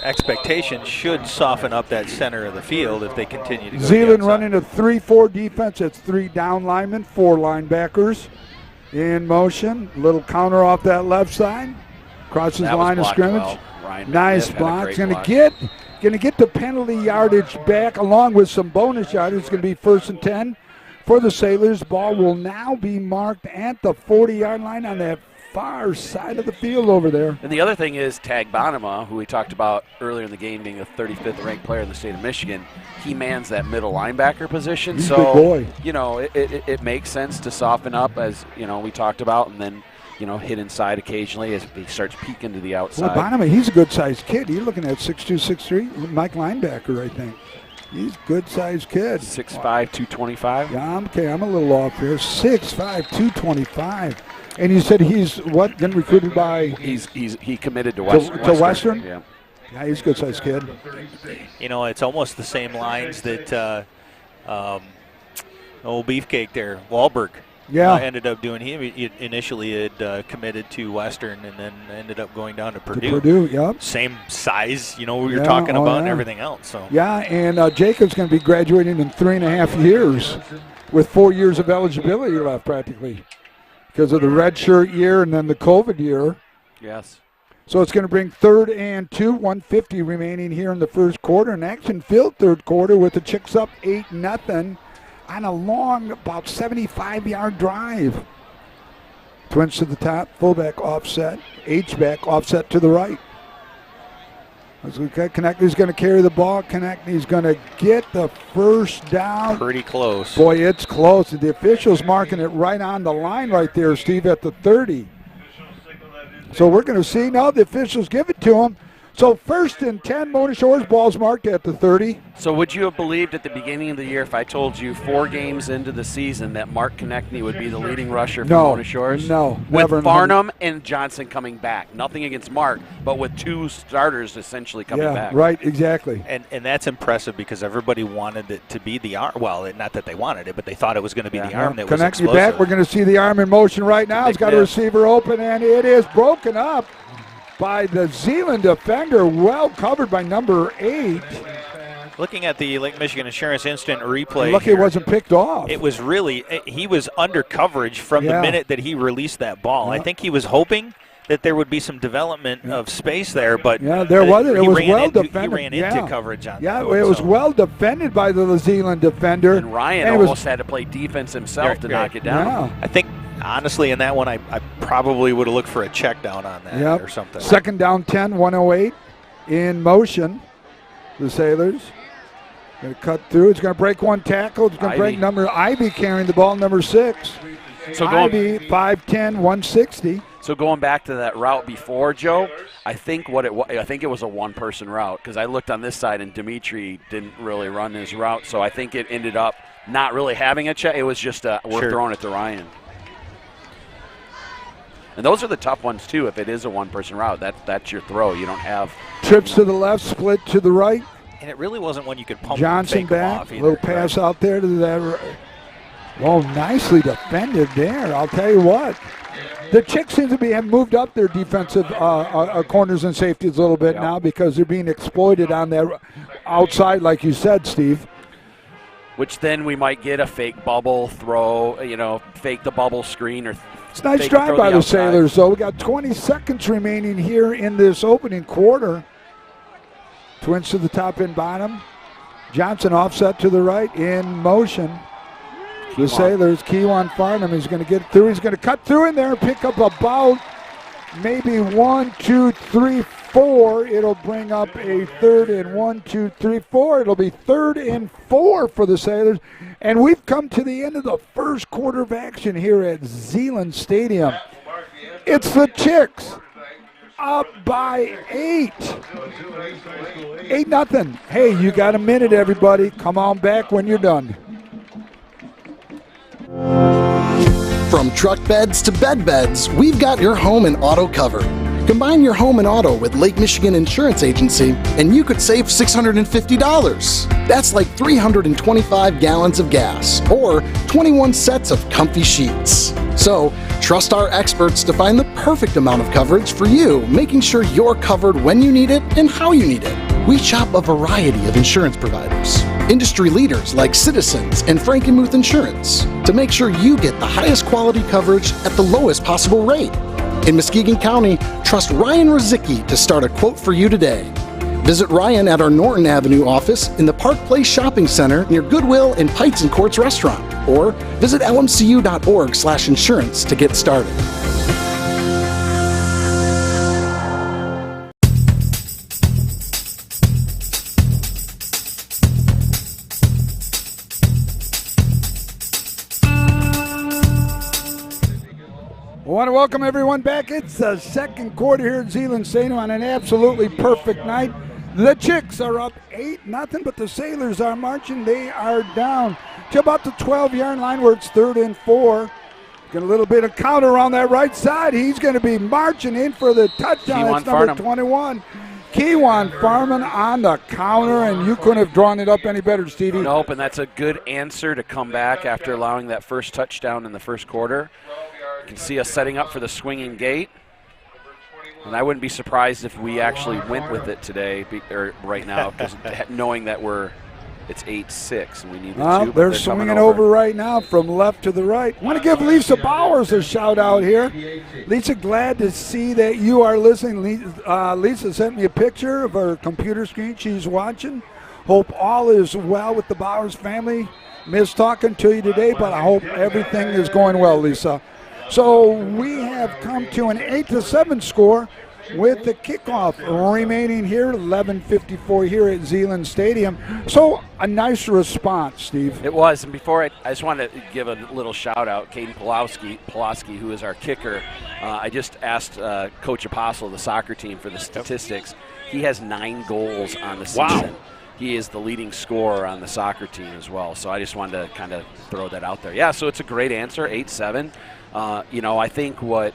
expectation should soften up that center of the field if they continue to go. Zeeland running a 3-4 defense. It's 3 down linemen, 4 linebackers in motion. Little counter off that left side. Crosses that the was line of blocked scrimmage. well. Ryan Nice Smith had a block. great Going block. to get the penalty yardage back along with some bonus yardage. It's going to be 1st and 10 for the Sailors. Ball will now be marked at the 40-yard line on that far side of the field over there. And the other thing is Tag Bonema, who we talked about earlier in the game being a 35th ranked player in the state of Michigan. He mans that middle linebacker position. He's a so, big boy. It makes sense to soften up as, we talked about, and then, hit inside occasionally as he starts peeking to the outside. Well, Bonham, he's a good-sized kid. You're looking at 6'2", 6'3", Mike linebacker, I think. He's a good-sized kid. 6'5", 225. Yeah, I'm a little off here. 6'5", 225. And you said he's what? Getting recruited by? He committed to Western. To Western? Yeah. Yeah, he's a good-sized kid. It's almost the same lines that old Beefcake there, Wahlberg. Yeah. Ended up doing. He initially had committed to Western and then ended up going down to Purdue. To Purdue, yep. Same size, you're Yeah, talking about and yeah. everything else. So Yeah, and Jacob's going to be graduating in 3.5 years with 4 years of eligibility left practically because of the redshirt year and then the COVID year. Yes. So it's going to bring 3rd and 2, 150 remaining here in the first quarter. An action-filled third quarter with the Chicks up 8-0 on a long, about 75-yard drive. Twins to the top, fullback offset, H-back offset to the right. Konechny's going to carry the ball. Konechny's going to get the first down. pretty close. Boy, it's close. The official's marking it right on the line right there, Steve, at the 30. So we're going to see. No, the officials give it to him. So 1st and 10, Mona Shores, ball's marked at the 30. So would you have believed at the beginning of the year if I told you 4 games into the season that Mark Konechny would be the leading rusher for Mona Shores? No, With never. Farnham and Johnson coming back. Nothing against Mark, but with 2 starters essentially coming Yeah, back. right, exactly. And that's impressive because everybody wanted it to be the arm. Well, not that they wanted it, but they thought it was going to be the arm that was Konechny explosive. back. We're going to see the arm in motion right now. Big It's got a miss. receiver open, and it is broken up by the Zeeland defender, well covered by number 8. Looking at the Lake Michigan Insurance Instant replay, Lucky it wasn't picked off. it was really he was under coverage from Yeah. the minute that he released that ball. Yeah. I think he was hoping that there would be some development of space there, but Yeah, there wasn't. It he was ran well into, defended. He ran Yeah. into coverage on Yeah, that one, it was so. well defended by the Zeeland defender. And Ryan And it was- almost had to play defense himself Right, to right. knock it down. Yeah. I think, honestly, in that one, I probably would have looked for a check down on that Yep. or something. 2nd down 10, 108 in motion. The Sailors going to cut through. It's going to break one tackle. It's going to break Ivy. number Ivy carrying the ball, number 6. So Ivy, 5'10", 160. So going back to that route before, Joe, I think it was a one-person route because I looked on this side and Dimitri didn't really run his route, so I think it ended up not really having a check. It was just we're throwing it to Ryan. And those are the tough ones too. If it is a one-person route, that's your throw. You don't have trips to the left, split to the right. And it really wasn't one you could pump Johnson and fake back, off either. little pass out there to that. Well, nicely defended there. I'll tell you what. The Chicks seem to have moved up their defensive corners and safeties a little bit now because they're being exploited on that outside, like you said, Steve. Which then we might get a fake bubble throw, fake the bubble screen or. It's a nice drive by the Sailors, though. We got 20 seconds remaining here in this opening quarter. Twins to the top and bottom. Johnson offset to the right in motion. The Sailors, Keewan Farnham is going to get through. He's going to cut through in there and pick up about maybe 1, 2, 3, 4. It'll bring up a third and 1, 2, 3, 4. It'll be 3rd and 4 for the Sailors. And we've come to the end of the first quarter of action here at Zeeland Stadium. It's the Chicks up by 8. 8-0. Hey, you got a minute, everybody. Come on back when you're done. From truck beds to bed beds, we've got your home and auto covered. Combine your home and auto with Lake Michigan Insurance Agency, and you could save $650. That's like 325 gallons of gas, or 21 sets of comfy sheets. So, trust our experts to find the perfect amount of coverage for you, making sure you're covered when you need it and how you need it. We shop a variety of insurance providers, industry leaders like Citizens and Frankenmuth Insurance, to make sure you get the highest quality coverage at the lowest possible rate. In Muskegon County, trust Ryan Rozicki to start a quote for you today. Visit Ryan at our Norton Avenue office in the Park Place Shopping Center near Goodwill and Pites and Courts Restaurant, or visit lmcu.org/insurance to get started. I want to welcome everyone back. It's the second quarter here at Zeeland Stadium on an absolutely perfect night. The Chicks are up 8-0, but the Sailors are marching. They are down to about the 12-yard line where it's 3rd and 4. Get a little bit of counter on that right side. He's going to be marching in for the touchdown. That's number 21. Keewan Farman on the counter, and you couldn't have drawn it up any better, Stevie. Nope, and that's a good answer to come back after allowing that first touchdown in the first quarter. You can see us setting up for the swinging gate. And I wouldn't be surprised if we actually went with it today, or right now, because knowing that it's 8-6 and we need the 2. They're swinging over right now from left to the right. I want to give Lisa Bowers a shout out here. Lisa, glad to see that you are listening. Lisa sent me a picture of her computer screen she's watching. Hope all is well with the Bowers family. Miss talking to you today, but I hope everything is going well, Lisa. So we have come to an 8-7 score with the kickoff remaining here, 11:54 here at Zeeland Stadium. So a nice response, Steve. It was, and before I just wanted to give a little shout out, Caden Pulaski, who is our kicker. I just asked Coach Apostle, the soccer team, for the statistics. He has 9 goals on the season. Wow. He is the leading scorer on the soccer team as well. So I just wanted to kind of throw that out there. Yeah, so it's a great answer, 8-7. I think what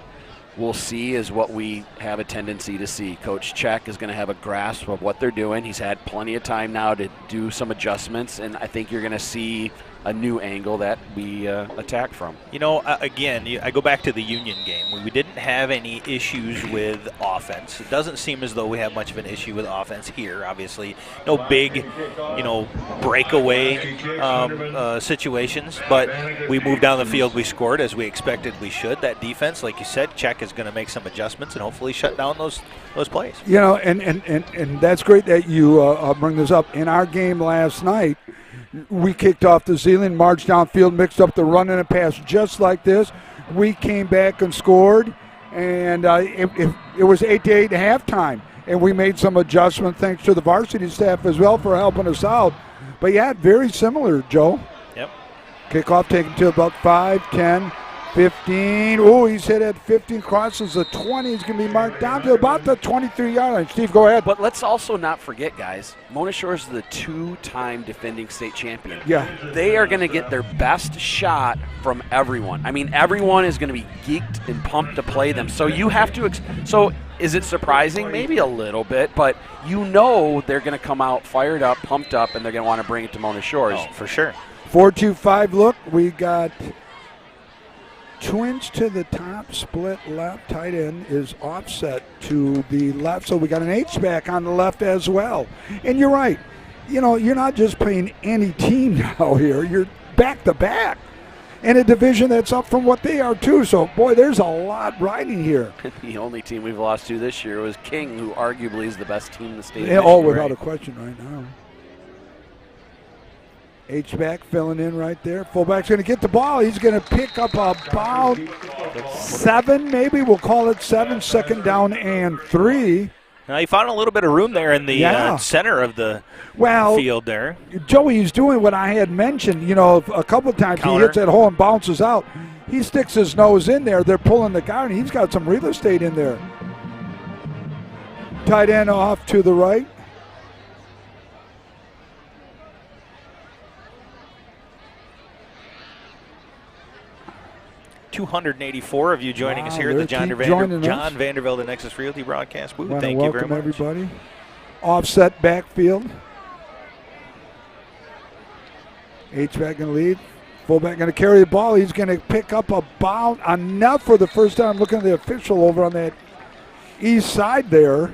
we'll see is what we have a tendency to see. Coach Czech is going to have a grasp of what they're doing. He's had plenty of time now to do some adjustments, and I think you're going to see a new angle that we attack from. I go back to the Union game where we didn't have any issues with offense. It doesn't seem as though we have much of an issue with offense here, obviously. No big, breakaway situations, but we moved down the field. We scored as we expected we should. That defense, like you said, Czech is going to make some adjustments and hopefully shut down those plays. And that's great that you bring this up. In our game last night, we kicked off the Zeeland, marched downfield, mixed up the run and a pass just like this. We came back and scored, and it was 8-8 at halftime. And we made some adjustments thanks to the varsity staff as well for helping us out. But, yeah, very similar, Joe. Yep. Kickoff taken to about 5, 10, 15. Oh, he's hit at 15, crosses the 20. He's going to be marked down to about the 23-yard line. Steve, go ahead. But let's also not forget, guys, Mona Shores is the 2-time defending state champion. Yeah. They are going to get their best shot from everyone. I mean, everyone is going to be geeked and pumped to play them. So you have to so is it surprising? Maybe a little bit, but you know they're going to come out fired up, pumped up, and they're going to want to bring it to Mona Shores. Oh, for sure. 4-2-5 look. We got twins to the top, split left. Tight end is offset to the left. So we got an H-back on the left as well. And you're right. You know, you're not just playing any team now here. You're back-to-back in a division that's up from what they are, too. So, boy, there's a lot riding here. The only team we've lost to this year was King, who arguably is the best team in the state. Yeah, oh, without a question right now. H-back filling in right there. Fullback's going to get the ball. He's going to pick up about 7, maybe. We'll call it 7. Second down and 3. Now he found a little bit of room there in the center of the field there. Joey's doing what I had mentioned. You know, a couple of times he hits that hole and bounces out. He sticks his nose in there. They're pulling the guard, and he's got some real estate in there. Tight end off to the right. $284 of you joining us here at the John Vandervelde and Nexus Realty broadcast booth. Thank you very much. Everybody. Offset backfield. H-back going to lead. Fullback going to carry the ball. He's going to pick up about enough for the first time. Looking at the official over on that east side there.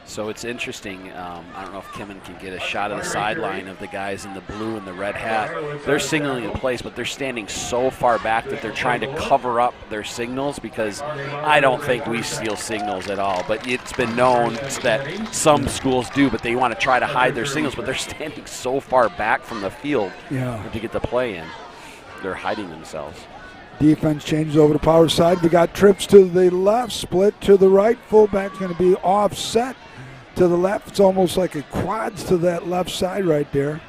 So it's interesting. I don't know if Kimmin can get a shot of the sideline of the guys in the blue and the red hat. They're signaling in place, but they're standing so far back that they're trying to cover up their signals, because I don't think we steal signals at all. But it's been known that some schools do, but they want to try to hide their signals, but they're standing so far back from the field to get the play in. They're hiding themselves. Defense changes over to power side. We got trips to the left, split to the right. Fullback's going to be offset to the left. It's almost like it quads to that left side right there.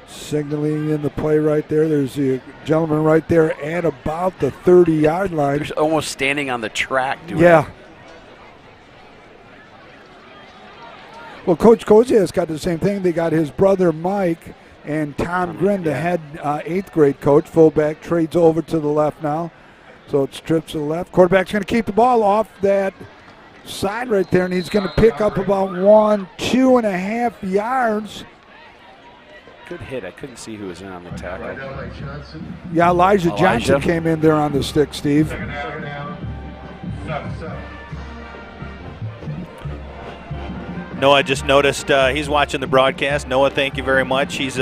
Signaling in the play right there. There's the gentleman right there at about the 30-yard line. They're almost standing on the track doing it. Well, Coach Kozia's got the same thing. They got his brother Mike and Tom Grin, the head 8th grade coach. Fullback trades over to the left now. So it's trips to the left. Quarterback's going to keep the ball off that side right there, and he's going to pick up about 2.5 yards. Good hit. I couldn't see who was in on the tackle. Yeah, Elijah Johnson came in there on the stick, Steve. Noah just noticed he's watching the broadcast. Noah, thank you very much. He's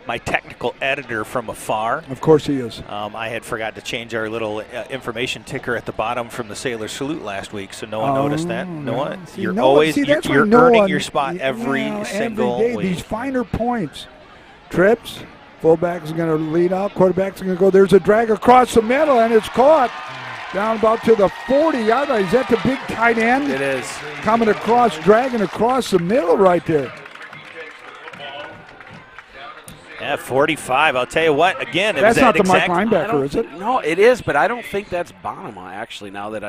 my technical editor from afar. Of course he is. I had forgot to change our little information ticker at the bottom from the Sailor Salute last week, so Noah noticed that. Noah, you're earning your spot every single day. week. These finer points. Trips. Fullback's going to lead out. Quarterback's going to go. There's a drag across the middle, and it's caught. Down about to the 40-yard line. Is that the big tight end? It is. Coming across, dragging across the middle right there. Yeah, 45. I'll tell you what, again, it that's was not the Mike linebacker, is it? No, it is, but I don't think that's Bonema, actually, now that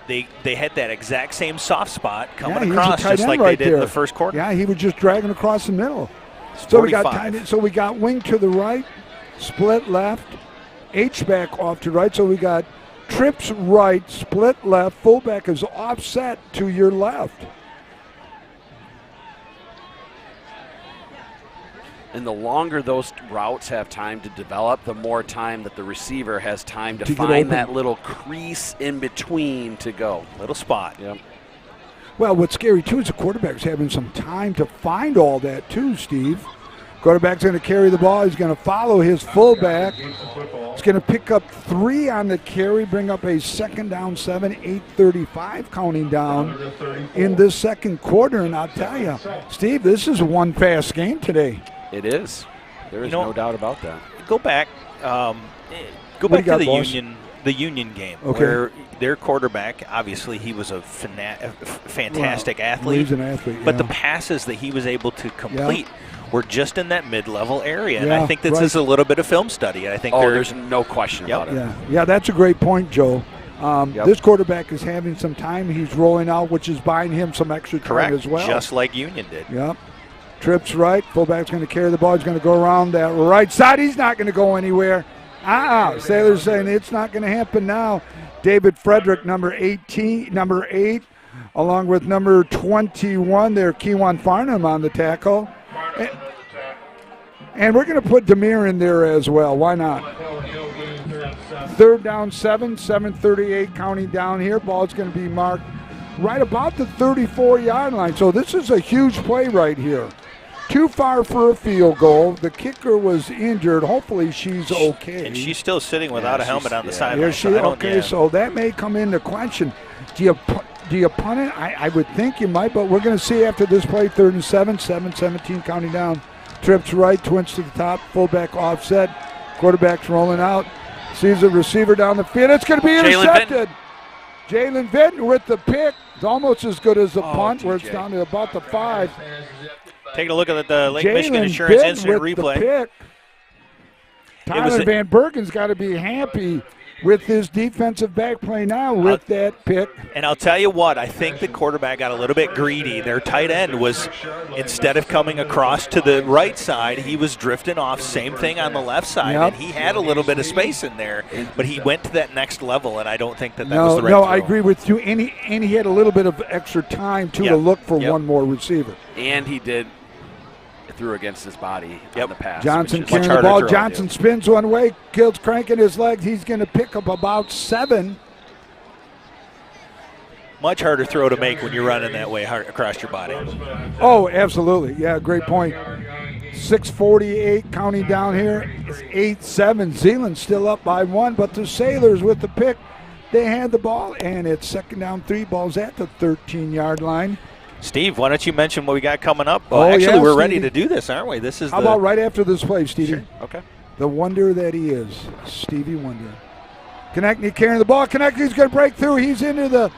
They had that exact same soft spot coming he across just like right they did there. in the first quarter. Yeah, he was just dragging across the middle. So we got we got wing to the right, split left, H-back off to right. So we got trips right, split left, fullback is offset to your left. And the longer those routes have time to develop, the more time that the receiver has time to find that little crease in between to go. Little spot. Yep. Well, what's scary, too, is the quarterback's having some time to find all that, too, Steve. Quarterback's going to carry the ball. He's going to follow his fullback. He's going to pick up 3 on the carry, bring up a second down 7, 8:35 counting down in this second quarter. And I'll tell you, Steve, this is one fast game today. It is. There is no doubt about that. Go back. Go back to the Union game, where their quarterback, obviously he was a fantastic athlete. He's an athlete, but the passes that he was able to complete were just in that mid-level area. And Yeah, I think this right. is a little bit of film study. I think there's no question Yep. about it. Yeah, that's a great point, Joe. Yep. This quarterback is having some time. He's rolling out, which is buying him some extra time correct, as well. just like Union did. Yep. Trips right. Fullback's going to carry the ball. He's going to go around that right side. He's not going to go anywhere. Sailors saying it's not going to happen now. David Frederick, number 8, along with number 21 there, Kewan Farnham on the tackle. And we're going to put Demir in there as well. Why not? 3rd down 7:38 counting down here. Ball's going to be marked right about the 34-yard line. So this is a huge play right here. Too far for a field goal. The kicker was injured. Hopefully she's okay. And she's still sitting without a helmet on the sideline. Is she? Okay, so that may come into question. Do you punt it? I would think you might, but we're going to see after this play. 3rd and 7:17 counting down. Trips right, twins to the top, fullback offset. Quarterback's rolling out. Sees a receiver down the field. It's going to be intercepted. Jalen Vinton with the pick. It's almost as good as the punt, where it's down to about the 5. Taking a look at the Lake Michigan Insurance Incident replay. The pick. Tyler Van Bergen's got to be happy with his defensive back play now with that pick. And I'll tell you what, I think the quarterback got a little bit greedy. Their tight end was, instead of coming across to the right side, he was drifting off. Same thing on the left side. Yep. And he had a little bit of space in there, but he went to that next level, and I don't think that was the right throw. I agree with you. And he had a little bit of extra time, too, to look for one more receiver. And he threw against his body on the pass. Johnson carrying the ball. Johnson spins one way. Gilt's cranking his legs. He's going to pick up about 7. Much harder throw to make when you're running that way across your body. Oh, absolutely. Yeah, great point. 6:48 counting down here. It's 8-7. Zeeland still up by 1, but the Sailors with the pick, they had the ball, and it's 2nd down 3. Ball's at the 13-yard line. Steve, why don't you mention what we got coming up? Actually, we're ready to do this, aren't we? This is How about right after this play, Stevie? Sure. Okay. The wonder that he is, Stevie Wonder. Konechny carrying the ball. Konechny's going to break through. He's into the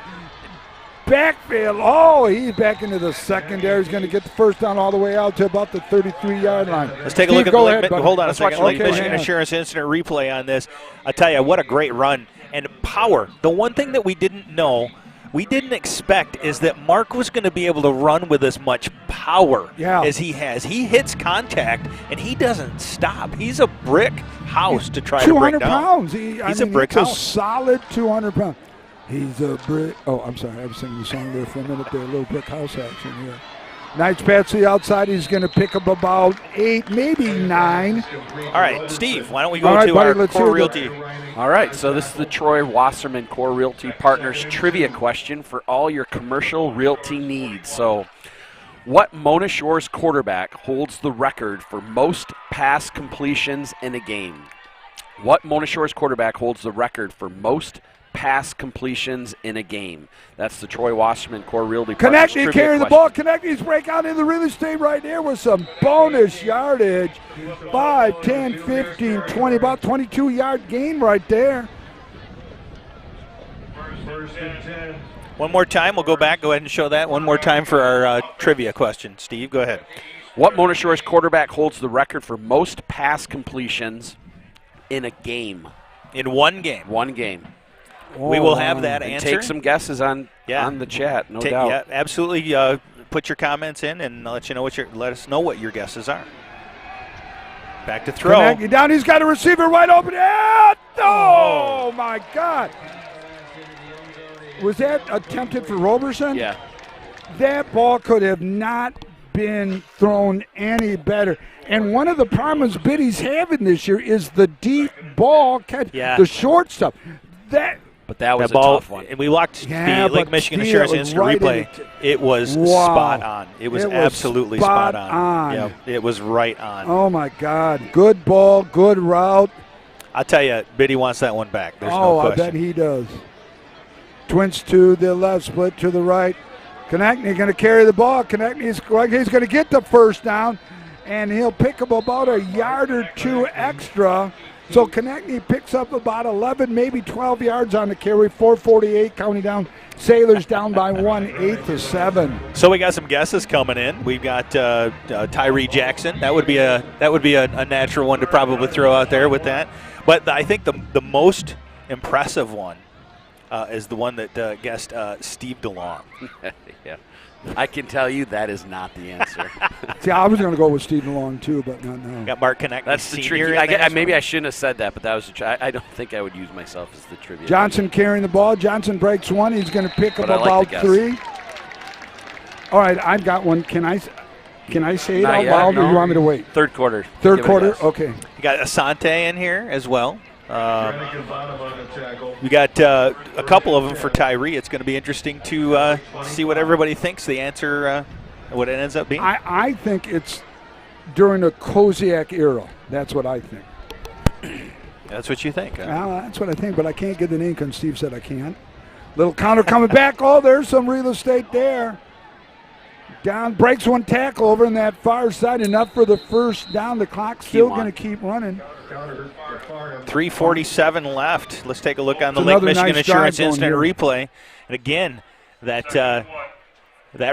backfield. Oh, he's back into the secondary. He's going to get the first down all the way out to about the 33-yard line. Let's take a look at hold on a second. Lake Michigan Insurance Incident replay on this. I tell you, what a great run and power. The one thing that we didn't know, we didn't expect, is that Mark was going to be able to run with as much power as he has. He hits contact, and he doesn't stop. He's a brick house to try to break down. 200 pounds. He's a brick house. A solid 200 pounds. He's a brick. Oh, I'm sorry. I was singing the song there for a minute there. A little brick house action here. Nice pass to the outside. He's going to pick up about 8, maybe 9. All right, Steve, why don't we go to our Core Realty. All right, so this is the Troy Wasserman Core Realty Partners trivia question for all your commercial realty needs. So, what Mona Shores quarterback holds the record for most pass completions in a game? What Mona Shores quarterback holds the record for most pass completions in a game? That's the Troy Wasserman Core Realty Partners Konechny carrying the ball. Konechny's break out in the real estate right there with some bonus yardage. 5, 10, 15, 20, about 22-yard gain right there. One more time, we'll go back. Go ahead and show that one more time for our trivia question. Steve, go ahead. What Mona Shores quarterback holds the record for most pass completions in a game? In one game. One game. We will have that and answer. take some guesses on the chat, no doubt. Yeah, absolutely. Put your comments in, and let us know what your guesses are. Back to throw. Konechny down. He's got a receiver wide open. Oh my God! Was that attempted for Roberson? Yeah. That ball could have not been thrown any better. And one of the problems Biddy's having this year is the deep ball catch, the short stuff. But that was a tough one. And we watched the Lake Michigan Insurance Instant replay. It was spot on. It was absolutely spot on. Yeah, it was right on. Oh, my God. Good ball, good route. I'll tell you, Biddy wants that one back. There's no question. I bet he does. Twins to the left, split to the right. Konechny going to carry the ball. Konechny's going to get the first down, and he'll pick up about a yard or 2 extra. So Konechny picks up about 11, maybe 12 yards on the carry. 4:48 counting down. Sailors down by 1, 8-7. So we got some guesses coming in. We've got Tyree Jackson. That would be a natural one to probably throw out there with that. But I think the most impressive one is the one that guessed Steve DeLong. Yeah. I can tell you that is not the answer. See, I was going to go with Steve Long too, but not now. Got Mark Connect. That's the senior tricky. Maybe I shouldn't have said that, but that was. I don't think I would use myself as the trivia. Johnson carrying the ball. Johnson breaks one. He's going to pick up But I like about the guess. 3. All right, I've got one. Can I say it Not out yet, loud, or no. you want me to wait? Third quarter. Third Give it a quarter. guess. Okay. You got Asante in here as well. Brannigan bottom on the tackle. We got a couple of them for Tyree. It's going to be interesting to see what everybody thinks the answer, what it ends up being. I think it's during the Koziak era. That's what I think. That's what you think. Huh? Well, that's what I think, but I can't get the name because Steve said I can't. Little counter coming back. Oh, there's some real estate there. Down, breaks one tackle over in that far side. Enough for the first down. The clock's still going to keep running. 3:47 left. Let's take a look on the It's Lake another Michigan nice Insurance drive Instant going here. Replay. And again, that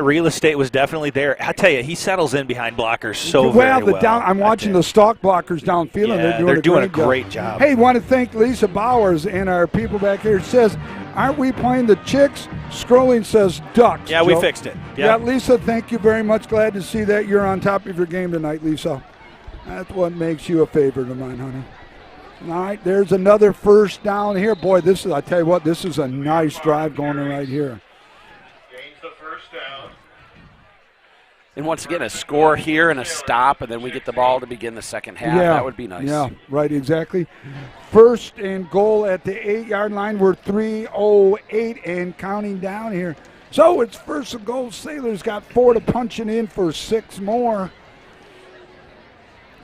real estate was definitely there. I tell you, he settles in behind blockers so very well. I'm watching the stalk blockers downfield, and they're doing a great great job. Hey, want to thank Lisa Bowers and our people back here. It says, aren't we playing the Chicks? Scrolling says Ducks. Yeah, we Joe. fixed it. Yeah, Lisa, thank you very much. Glad to see that you're on top of your game tonight, Lisa. That's what makes you a favorite of mine, honey. All right, there's another first down here. Boy, I tell you what, this is a nice drive going on right here. Gains the first down. And once again, a score here and a stop, and then we get the ball to begin the second half. Yeah, That would be nice. Yeah, right, exactly. First and goal at the 8-yard line. We're 3:08 and counting down here. So it's first and goal. Sailors got 4 to punch it in for 6 more.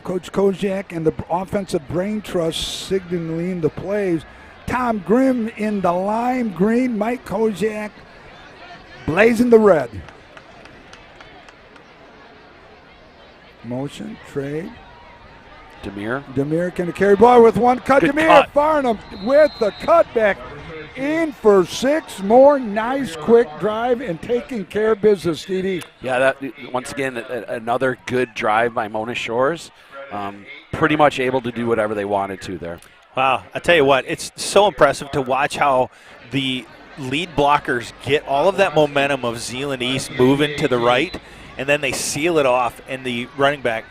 Coach Koziak and the offensive brain trust signaling the plays. Tom Grimm in the lime green. Mike Koziak blazing the red. Motion, trade. Demir. Demir can carry ball with one cut. Good Demir cut. Farnham with the cutback in for 6 more. Nice quick drive and taking care of business, Stevie. Yeah, that once again another good drive by Mona Shores. Pretty much able to do whatever they wanted to there. Wow, I tell you what, it's so impressive to watch how the lead blockers get all of that momentum of Zeeland East moving to the right, and then they seal it off, and the running back,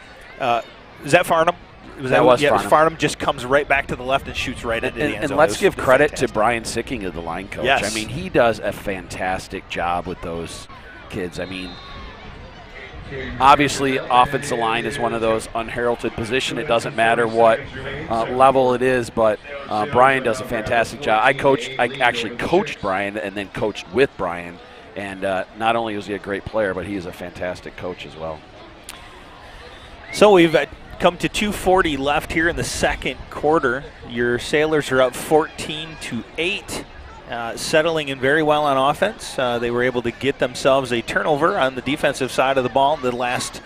is that Farnham? That was Farnham. Farnham just comes right back to the left and shoots right into the end zone. And let's It give was credit fantastic. to Brian Sicking, the line coach. Yes. I mean, he does a fantastic job with those kids. I mean, obviously, offensive line is one of those unheralded positions. It doesn't matter what level it is, but Brian does a fantastic job. I actually coached Brian and then coached with Brian, and not only was he a great player, but he is a fantastic coach as well. So we've come to 2:40 left here in the second quarter. Your Sailors are up 14-8. Settling in very well on offense. They were able to get themselves a turnover on the defensive side of the ball, the last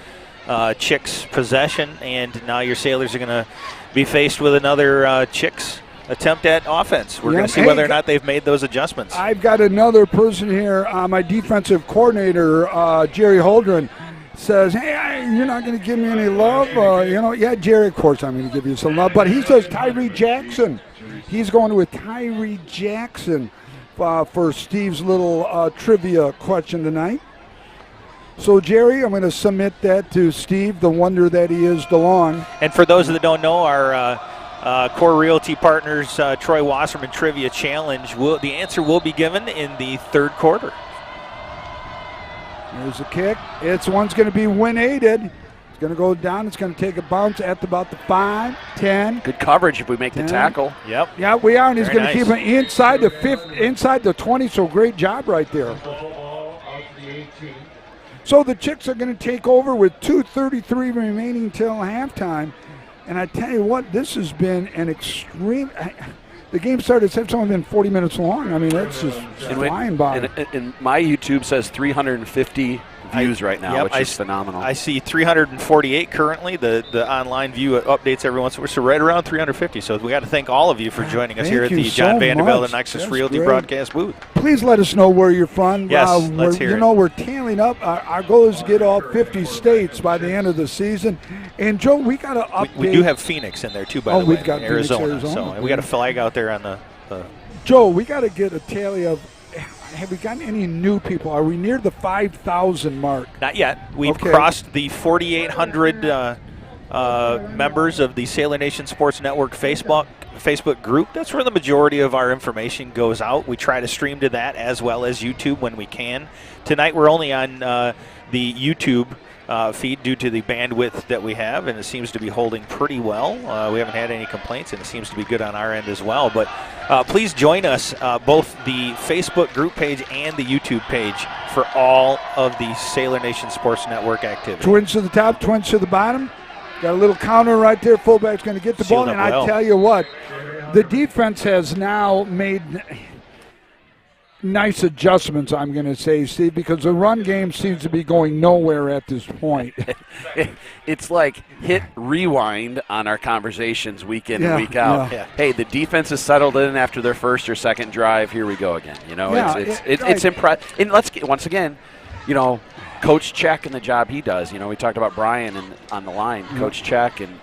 Chix possession, and now your Sailors are going to be faced with another Chix attempt at offense. We're going to see whether or not they've made those adjustments. I've got another person here. My defensive coordinator, Jerry Holdren, says, hey, you're not going to give me any love. Yeah, Jerry, of course I'm going to give you some love. But he says Tyree Jackson. He's going with Tyree Jackson for Steve's little trivia question tonight. So, Jerry, I'm going to submit that to Steve, the wonder that he is DeLong. And for those that don't know, our Core Realty Partners Troy Wasserman Trivia Challenge, the answer will be given in the third quarter. There's a kick. One's going to be win-aided. It's going to go down. It's going to take a bounce at about the 5, 10. Good coverage if we make the 10. tackle. Yep. Yeah, we are, and he's Very going to nice. keep it inside the 5, inside the 20. So great job right there. Ball out to the 18. So the Chicks are going to take over with 2:33 remaining till halftime. And I tell you what, this has been an extreme. The game started. It's only been 40 minutes long. I mean, it's just flying by. And my YouTube says 350 views right now, which is phenomenal. I see 348 currently. The online view updates every once in a while, so right around 350. So we got to thank all of you for joining us here at the John Vanderbilt and Nexus Realty broadcast booth. Please let us know where you're from. Yes, let's hear it. We're tailing up. Our goal is to get all 50 states by the end of the season. And, Joe, we got to update. We do have Phoenix in there, too, by the way. We've got Arizona. Phoenix, So, and we got a flag out there on the Joe, we got to get a tally of, have we gotten any new people? Are we near the 5,000 mark? Not yet. We've crossed the 4,800 members of the Sailor Nation Sports Network Facebook group. That's where the majority of our information goes out. We try to stream to that as well as YouTube when we can. Tonight we're only on the YouTube feed due to the bandwidth that we have, and it seems to be holding pretty well. We haven't had any complaints, and it seems to be good on our end as well. But please join us, both the Facebook group page and the YouTube page, for all of the Sailor Nation Sports Network activity. Twins to the top, twins to the bottom. Got a little counter right there. Fullback's going to get the ball. And I tell you what, the defense has now made nice adjustments, I'm going to say, Steve, because the run game seems to be going nowhere at this point. It's like hit rewind on our conversations week in and week out. Yeah. Hey, the defense is settled in after their first or second drive. Here we go again. You know, it's impressive. And let's get, once again, you know, Coach Check and the job he does. You know, we talked about Brian on the line, Coach Check and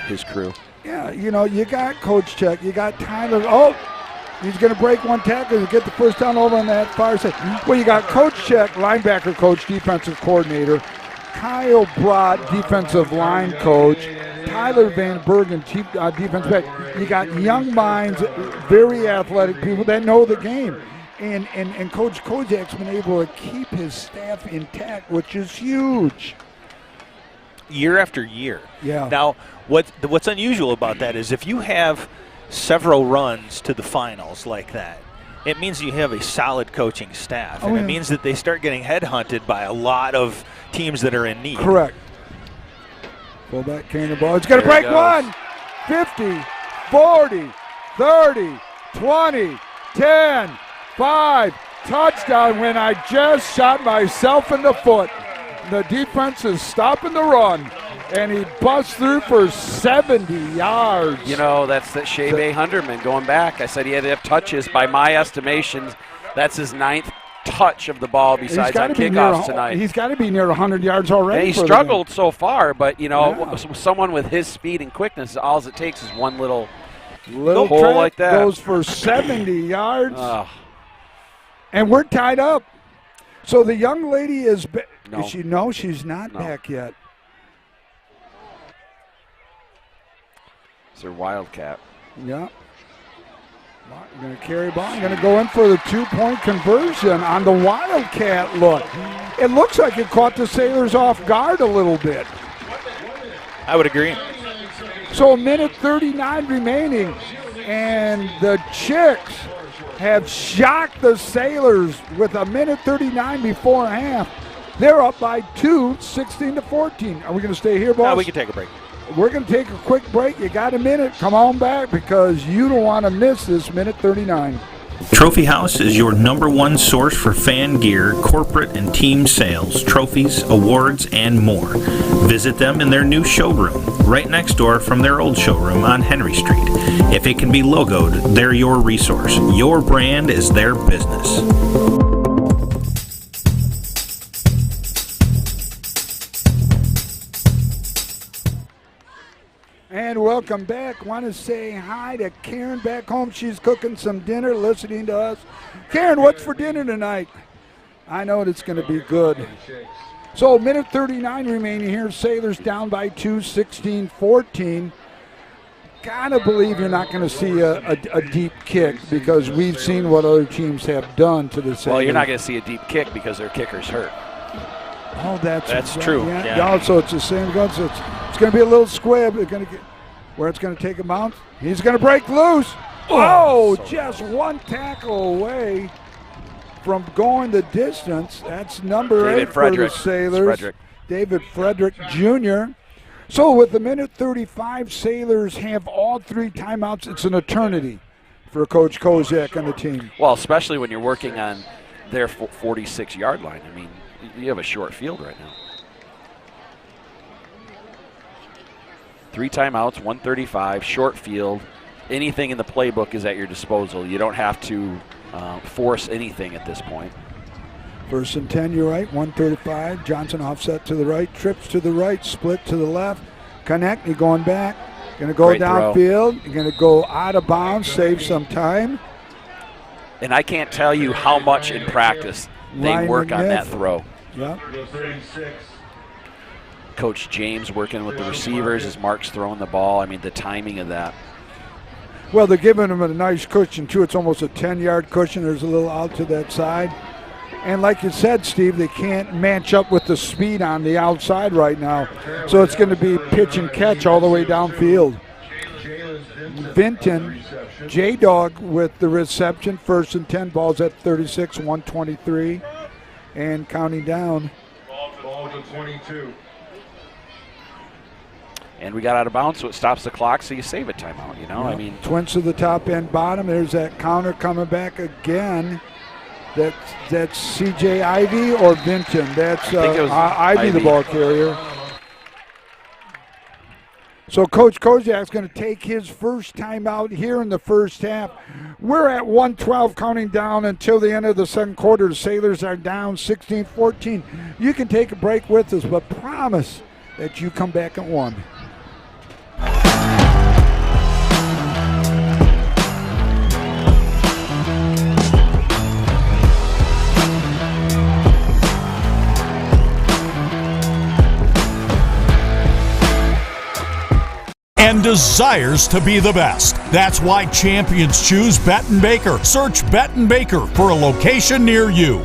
his crew. Yeah, you know, you got Coach Check, you got Tyler. Oh, he's going to break one tackle to get the first down over on that far side. Well, you got Coach Check, linebacker coach, defensive coordinator, Kyle Brott, defensive line coach, Tyler Van Bergen, defensive back. You got young minds, very athletic people that know the game. And Coach Kojak's been able to keep his staff intact, which is huge. Year after year. Yeah. Now, what's unusual about that is if you have several runs to the finals like that, it means you have a solid coaching staff. And it means that they start getting headhunted by a lot of teams that are in need. Correct. Fullback carrying the ball. It's going to break one. 50, 40, 30, 20, 10, 5. Touchdown when I just shot myself in the foot. The defense is stopping the run. And he busts through for 70 yards. You know, that's that Shea Bay Hunterman going back. I said he had to have touches. By my estimations, that's his 9th touch of the ball besides on kickoffs tonight. He's got to be near 100 yards already. And he struggled so far, but, you know, someone with his speed and quickness, all it takes is one little hole like that. Goes for 70 yards. And we're tied up. So the young lady is she's not back yet. It's their Wildcat. Yeah. Going to carry ball. I'm going to go in for the 2-point conversion on the Wildcat look. It looks like it caught the Sailors off guard a little bit. I would agree. So a minute 39 remaining, and the Chix have shocked the Sailors with a minute 39 before half. They're up by 2, 16-14. Are we going to stay here, boss? No, we can take a break. We're going to take a quick break. You got a minute. Come on back because you don't want to miss this minute 39. Trophy House is your #1 source for fan gear, corporate and team sales, trophies, awards, and more. Visit them in their new showroom, right next door from their old showroom on Henry Street. If it can be logoed, they're your resource. Your brand is their business. And welcome back. Want to say hi to Karen back home. She's cooking some dinner, listening to us. Karen, what's for dinner tonight? I know it's going to be good. So minute 39 remaining here. Sailors down by 2, 16-14. Gotta believe you're not going to see a deep kick because we've seen what other teams have done to the Sailors. Well, you're not going to see a deep kick because their kicker's hurt. Oh, that's true. Yeah. So it's the same gun. So it's going to be a little squib. They're going to get where it's going to take a bounce. He's going to break loose. Just one tackle away from going the distance. That's number 8 for the Sailors. David Frederick Jr. So with the minute 35, Sailors have all 3 timeouts. It's an eternity for Coach Kozak and the team. Well, especially when you're working on their 46-yard line. I mean, you have a short field right now. 3 timeouts, 135, short field. Anything in the playbook is at your disposal. You don't have to force anything at this point. 1st and 10, you're right, 135. Johnson offset to the right, trips to the right, split to the left. Connect, you're going back. Going to go Great downfield. You're going to go out of bounds, save some time. And I can't tell you how much in practice they Ryan work on McNiff. that throw. Yep. Number 36. Coach James working with the receivers as Mark's throwing the ball. I mean, the timing of that. Well, they're giving him a nice cushion, too. It's almost a 10-yard cushion. There's a little out to that side. And like you said, Steve, they can't match up with the speed on the outside right now. So it's going to be pitch and catch all the way downfield. Vinton, J-Dog with the reception. 1st and 10, ball's at 36, 123. And counting down. Ball to 22. And we got out of bounds, so it stops the clock, so you save a timeout, you know? I mean, Twins to the top end bottom. There's that counter coming back again. That's C.J. Ivy or Vinton? That's Ivy, the ball carrier. So Coach Koziak's going to take his first timeout here in the first half. We're at 1:12 counting down until the end of the second quarter. The Sailors are down 16-14. You can take a break with us, but promise that you come back at 1. And desires to be the best. That's why champions choose Betten Baker. Search Betten Baker for a location near you.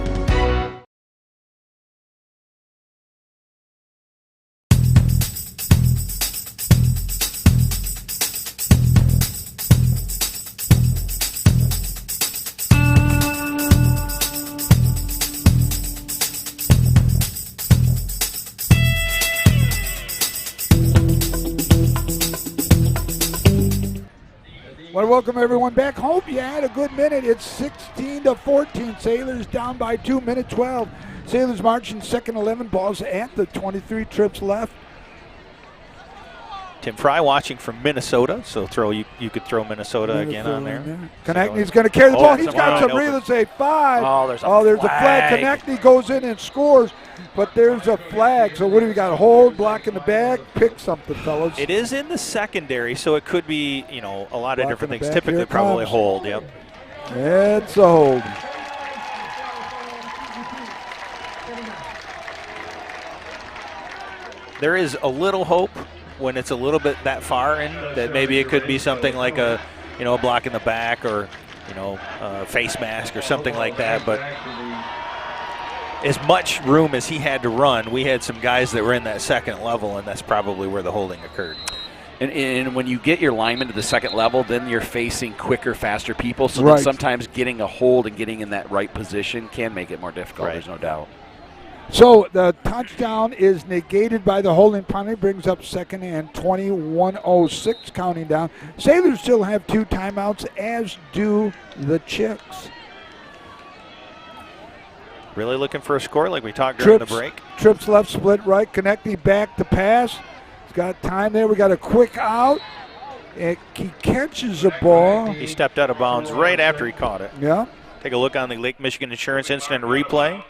Want to welcome everyone back. Hope you had a good minute. It's 16-14. Sailors down by 2, minute 12. Sailors marching second 11, balls at the 23, trips left. Tim Fry watching from Minnesota, so you could throw Minnesota again on there. Konechny's going to carry the ball. He's that's got wide some real open. estate. 5. Oh, there's a flag. Konechny goes in and scores, but there's a flag. So what do we got? Hold, block in the back. Pick something, fellas. It is in the secondary, so it could be, a lot of Block different in the things. back. Typically Here it probably comes. hold, yep. It's a hold. There is a little hope when it's a little bit that far in that maybe it could be something like a block in the back or, a face mask or something like that. But as much room as he had to run, we had some guys that were in that second level, and that's probably where the holding occurred. And when you get your lineman to the second level, then you're facing quicker, faster people. So Right. then sometimes getting a hold and getting in that right position can make it more difficult, Right. there's no doubt. So the touchdown is negated by the holding penalty, brings up second and 21:06 counting down. Sailors still have 2 timeouts, as do the Chicks. Really looking for a score like we talked during the break. Trips left, split right, connecting back to pass. He's got time there. We got a quick out. He catches the ball. He stepped out of bounds right after he caught it. Yeah. Take a look on the Lake Michigan Insurance Incident replay.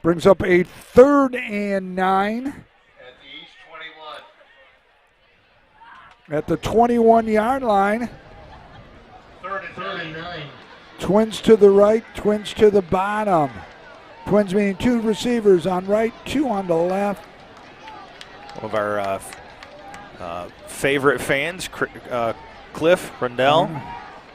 Brings up a 3rd and 9 At the East 21. at the 21-yard line. 39. Twins to the right, twins to the bottom. Twins meaning 2 receivers on right, 2 on the left. One of our favorite fans, Cliff Rundell.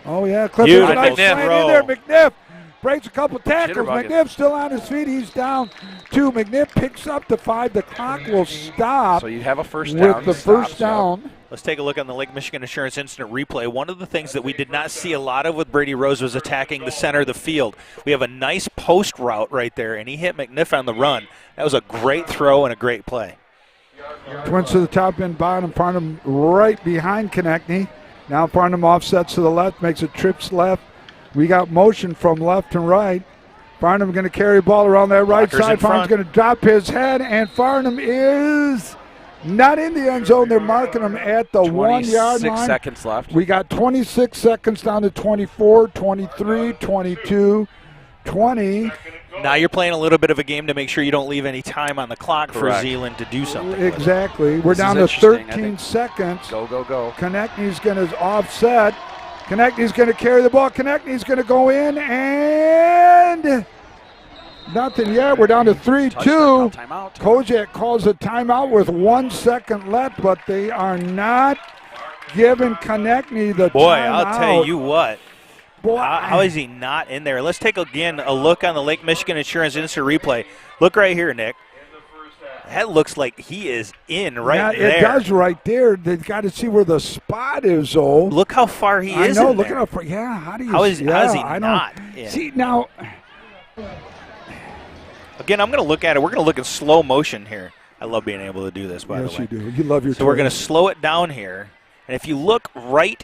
Oh, yeah. Cliff has a nice Beautiful slant throw. in there. McNiff breaks a couple tackles. Jitterbugging. McNiff still on his feet. He's down 2. McNiff picks up the 5. The clock will stop So you have a first down. with the Stops, first down. Let's take a look on the Lake Michigan Insurance Incident replay. One of the things that we did not see a lot of with Brady Rose was attacking the center of the field. We have a nice post route right there, and he hit McNiff on the run. That was a great throw and a great play. Twins to the top and bottom. Farnham right behind Konechny. Now Farnham offsets to the left, makes a trips left. We got motion from left to right. Farnham going to carry the ball around that right Blockers side. in Farnham's front. going to drop his head, and Farnham is not in the end zone. They're marking him at the 1-yard 26 line. seconds left. We got 26 seconds down to 24, 23, 22, 20. Now you're playing a little bit of a game to make sure you don't leave any time on the clock Correct. for Zeeland to do something with it. Exactly. We're This down is to interesting. I 13 think- seconds. Go, go, go. Konechny's going to offset. Konechny's going to carry the ball. Konechny's going to go in, and nothing yet. We're down to 3-2. Timeout. Kojak calls a timeout with 1 second left, but they are not giving Konechny the Boy, timeout. I'll tell you what. Boy, How is he not in there? Let's take again a look on the Lake Michigan Insurance instant replay. Look right here, Nick. That looks like he is in right yeah, there. it does right there. They've got to see where the spot is, though. Look how far he is. I know. in Look there. at how far. Yeah, how do you? How is he I don't- not in? See now. Again, I'm going to look at it. We're going to look in slow motion here. I love being able to do this, by Yes, the way. you do. You love your. So we're going to toys. slow it down here. And if you look right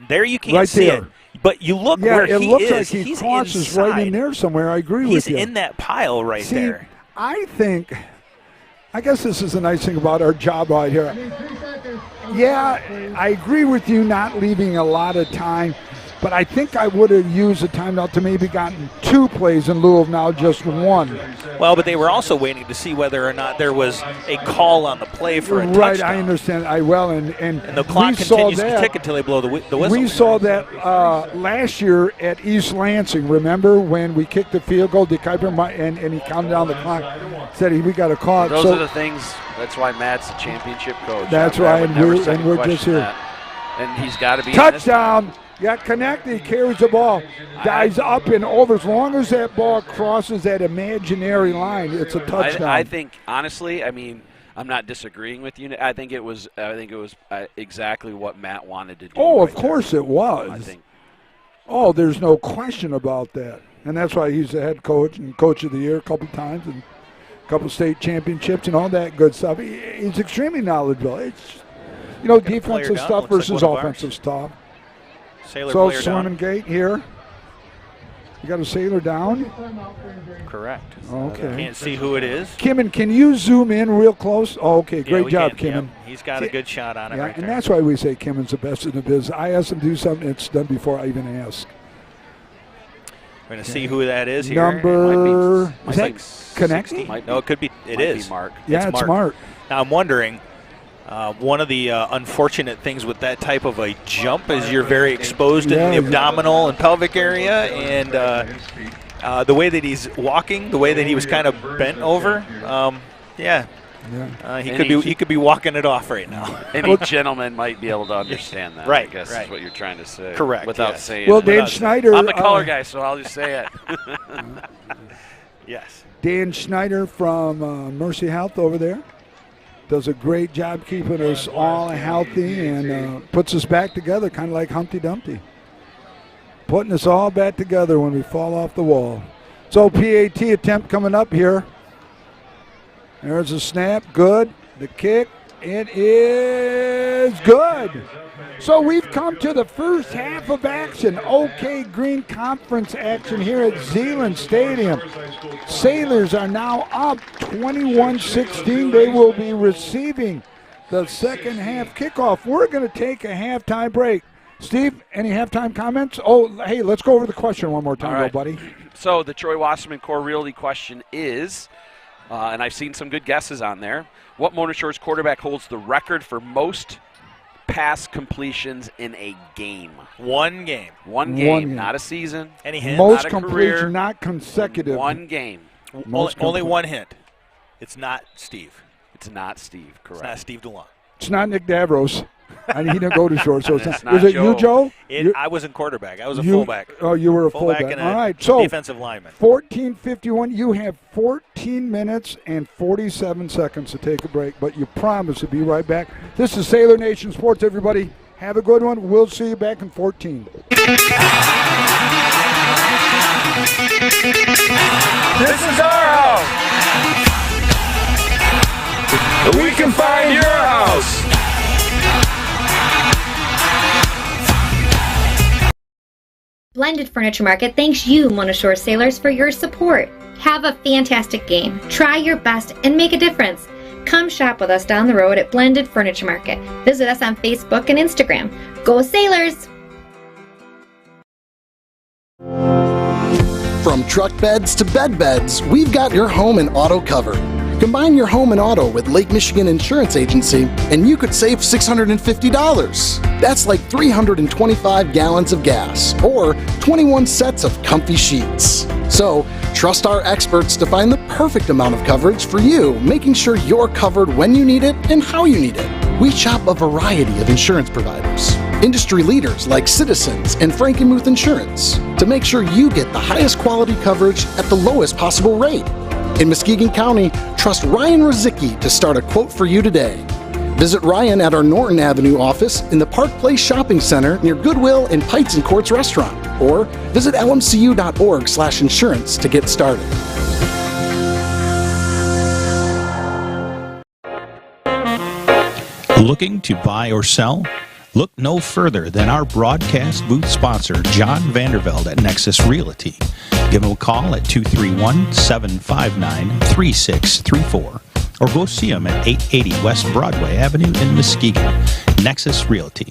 there, you can't Right see there. it. But you look Yeah, where it he looks is. like he he's crosses inside. right in there somewhere. I agree He's with you. in that pile right See, there. I think. I guess this is a nice thing about our job right here. 3 seconds. Yeah, I agree with you not leaving a lot of time, but I think I would have used the timeout to maybe gotten 2 plays in lieu of now just 1. Well, but they were also waiting to see whether or not there was a call on the play for a Right, touchdown. I understand. And And the clock we saw continues to that. tick until they blow the whistle. We saw that last year at East Lansing. Remember when we kicked the field goal? Dick Kuiper and he counted down the clock. Said we got a call. Those So are the things. That's why Matt's the championship coach. That's I right, would and never we're- second and we're question just here. that. And he's got to be touchdown. Got connected. Carries the ball. Guys up and over. As long as that ball crosses that imaginary line, it's a touchdown. I think honestly, I mean, I'm not disagreeing with you. I think it was exactly what Matt wanted to do. Oh, of right course there. it was. I think. Oh, there's no question about that. And that's why he's the head coach and coach of the year a couple times and a couple state championships and all that good stuff. He's extremely knowledgeable. It's, defensive down, stuff looks like versus one of ours. offensive stuff. Sailor So player down. Swimming Gate here. You got a sailor down. Timeout for injury. Correct. Okay. Can't see who it is. Kimmin, can you zoom in real close? Oh, okay, Yeah, great we job, can, Kimmin. yep. He's got a good shot on it Yeah, right and there. that's why we say Kimmin's the best in the biz. I asked him to do something that's done before I even ask. We're going to see who that is here. Number Might is be that Konechny? Might No, it could be. It might is. be Mark. Yeah, it's Mark. Now I'm wondering, one of the unfortunate things with that type of a jump is you're very exposed in the abdominal and pelvic area, and the way that he's walking, the way that he was kind of bent over, he could be walking it off right now. Any gentleman might be able to understand that. Right, I guess right. is what you're trying to say. Correct, Without yes. saying. Well, it. Dan Schneider. I'm the color guy, so I'll just say it. Yes. Dan Schneider from Mercy Health over there does a great job keeping us all healthy and puts us back together, kind of like Humpty Dumpty. Putting us all back together when we fall off the wall. So PAT attempt coming up here. There's a snap, good. The kick, it is good. So we've come to the first half of action. OK Green Conference action here at Zeeland Stadium. Sailors are now up 21-16. They will be receiving the second half kickoff. We're going to take a halftime break. Steve, any halftime comments? Oh, hey, let's go over the question one more time, All right. buddy. So the Troy Wasserman Core Realty question is, and I've seen some good guesses on there, what Mona Shores quarterback holds the record for most pass completions in a game? One game. One game, not a season. Any hint? Most not a completion, career. not consecutive. One game. Only one hint. It's not Steve. It's not Steve, correct. It's not Steve DeLong. It's not Nick Davros. He didn't go to short, so it's It's not. not Was it you, Joe? I wasn't quarterback. I was a You- fullback. Oh, you were a Fullback fullback. and All a right, so defensive lineman. 14:51. You have 14 minutes and 47 seconds to take a break, but you promise to be right back. This is Sailor Nation Sports, everybody. Have a good one. We'll see you back in 14. This is our house. We can find your house. Blended Furniture Market thanks you, Mona Shore Sailors, for your support. Have a fantastic game. Try your best and make a difference. Come shop with us down the road at Blended Furniture Market. Visit us on Facebook and Instagram. Go Sailors! From truck beds to bed beds, we've got your home and auto covered. Combine your home and auto with Lake Michigan Insurance Agency, and you could save $650. That's like 325 gallons of gas, or 21 sets of comfy sheets. So, trust our experts to find the perfect amount of coverage for you, making sure you're covered when you need it and how you need it. We shop a variety of insurance providers, industry leaders like Citizens and Frankenmuth Insurance, to make sure you get the highest quality coverage at the lowest possible rate. In Muskegon County, trust Ryan Rozicki to start a quote for you today. Visit Ryan at our Norton Avenue office in the Park Place Shopping Center near Goodwill and Pites and Courts Restaurant, or visit lmcu.org/insurance to get started. Looking to buy or sell? Look no further than our broadcast booth sponsor, John Vandervelde at Nexus Realty. Give him a call at 231-759-3634 or go see him at 880 West Broadway Avenue in Muskegon. Nexus Realty,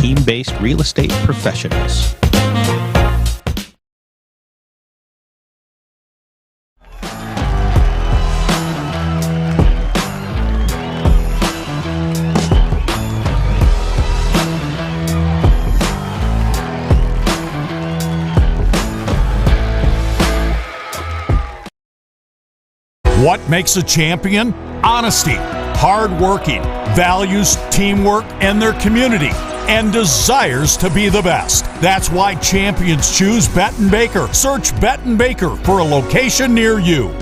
team-based real estate professionals. What makes a champion? Honesty, hard working, values teamwork and their community, and desires to be the best. That's why champions choose Benton Baker. Search Benton Baker for a location near you.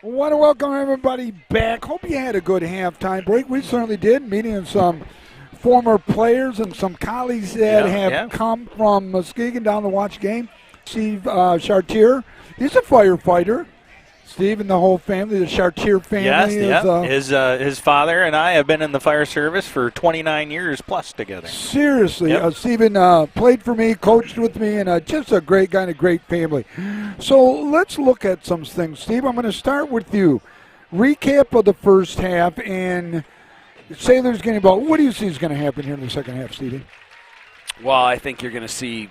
Want to welcome everybody back. Hope you had a good halftime break. We certainly did, meeting some former players and some colleagues that have come from Muskegon down to watch the game. Steve Chartier, he's a firefighter. Steve and the whole family, the Chartier family. Yes, his father and I have been in the fire service for 29 years plus together. Seriously, Stephen played for me, coached with me, and just a great guy and a great family. So let's look at some things. Steve, I'm going to start with you. Recap of the first half, and Sailors getting ball. What do you see is going to happen here in the second half, Stephen? Well, I think you're going to see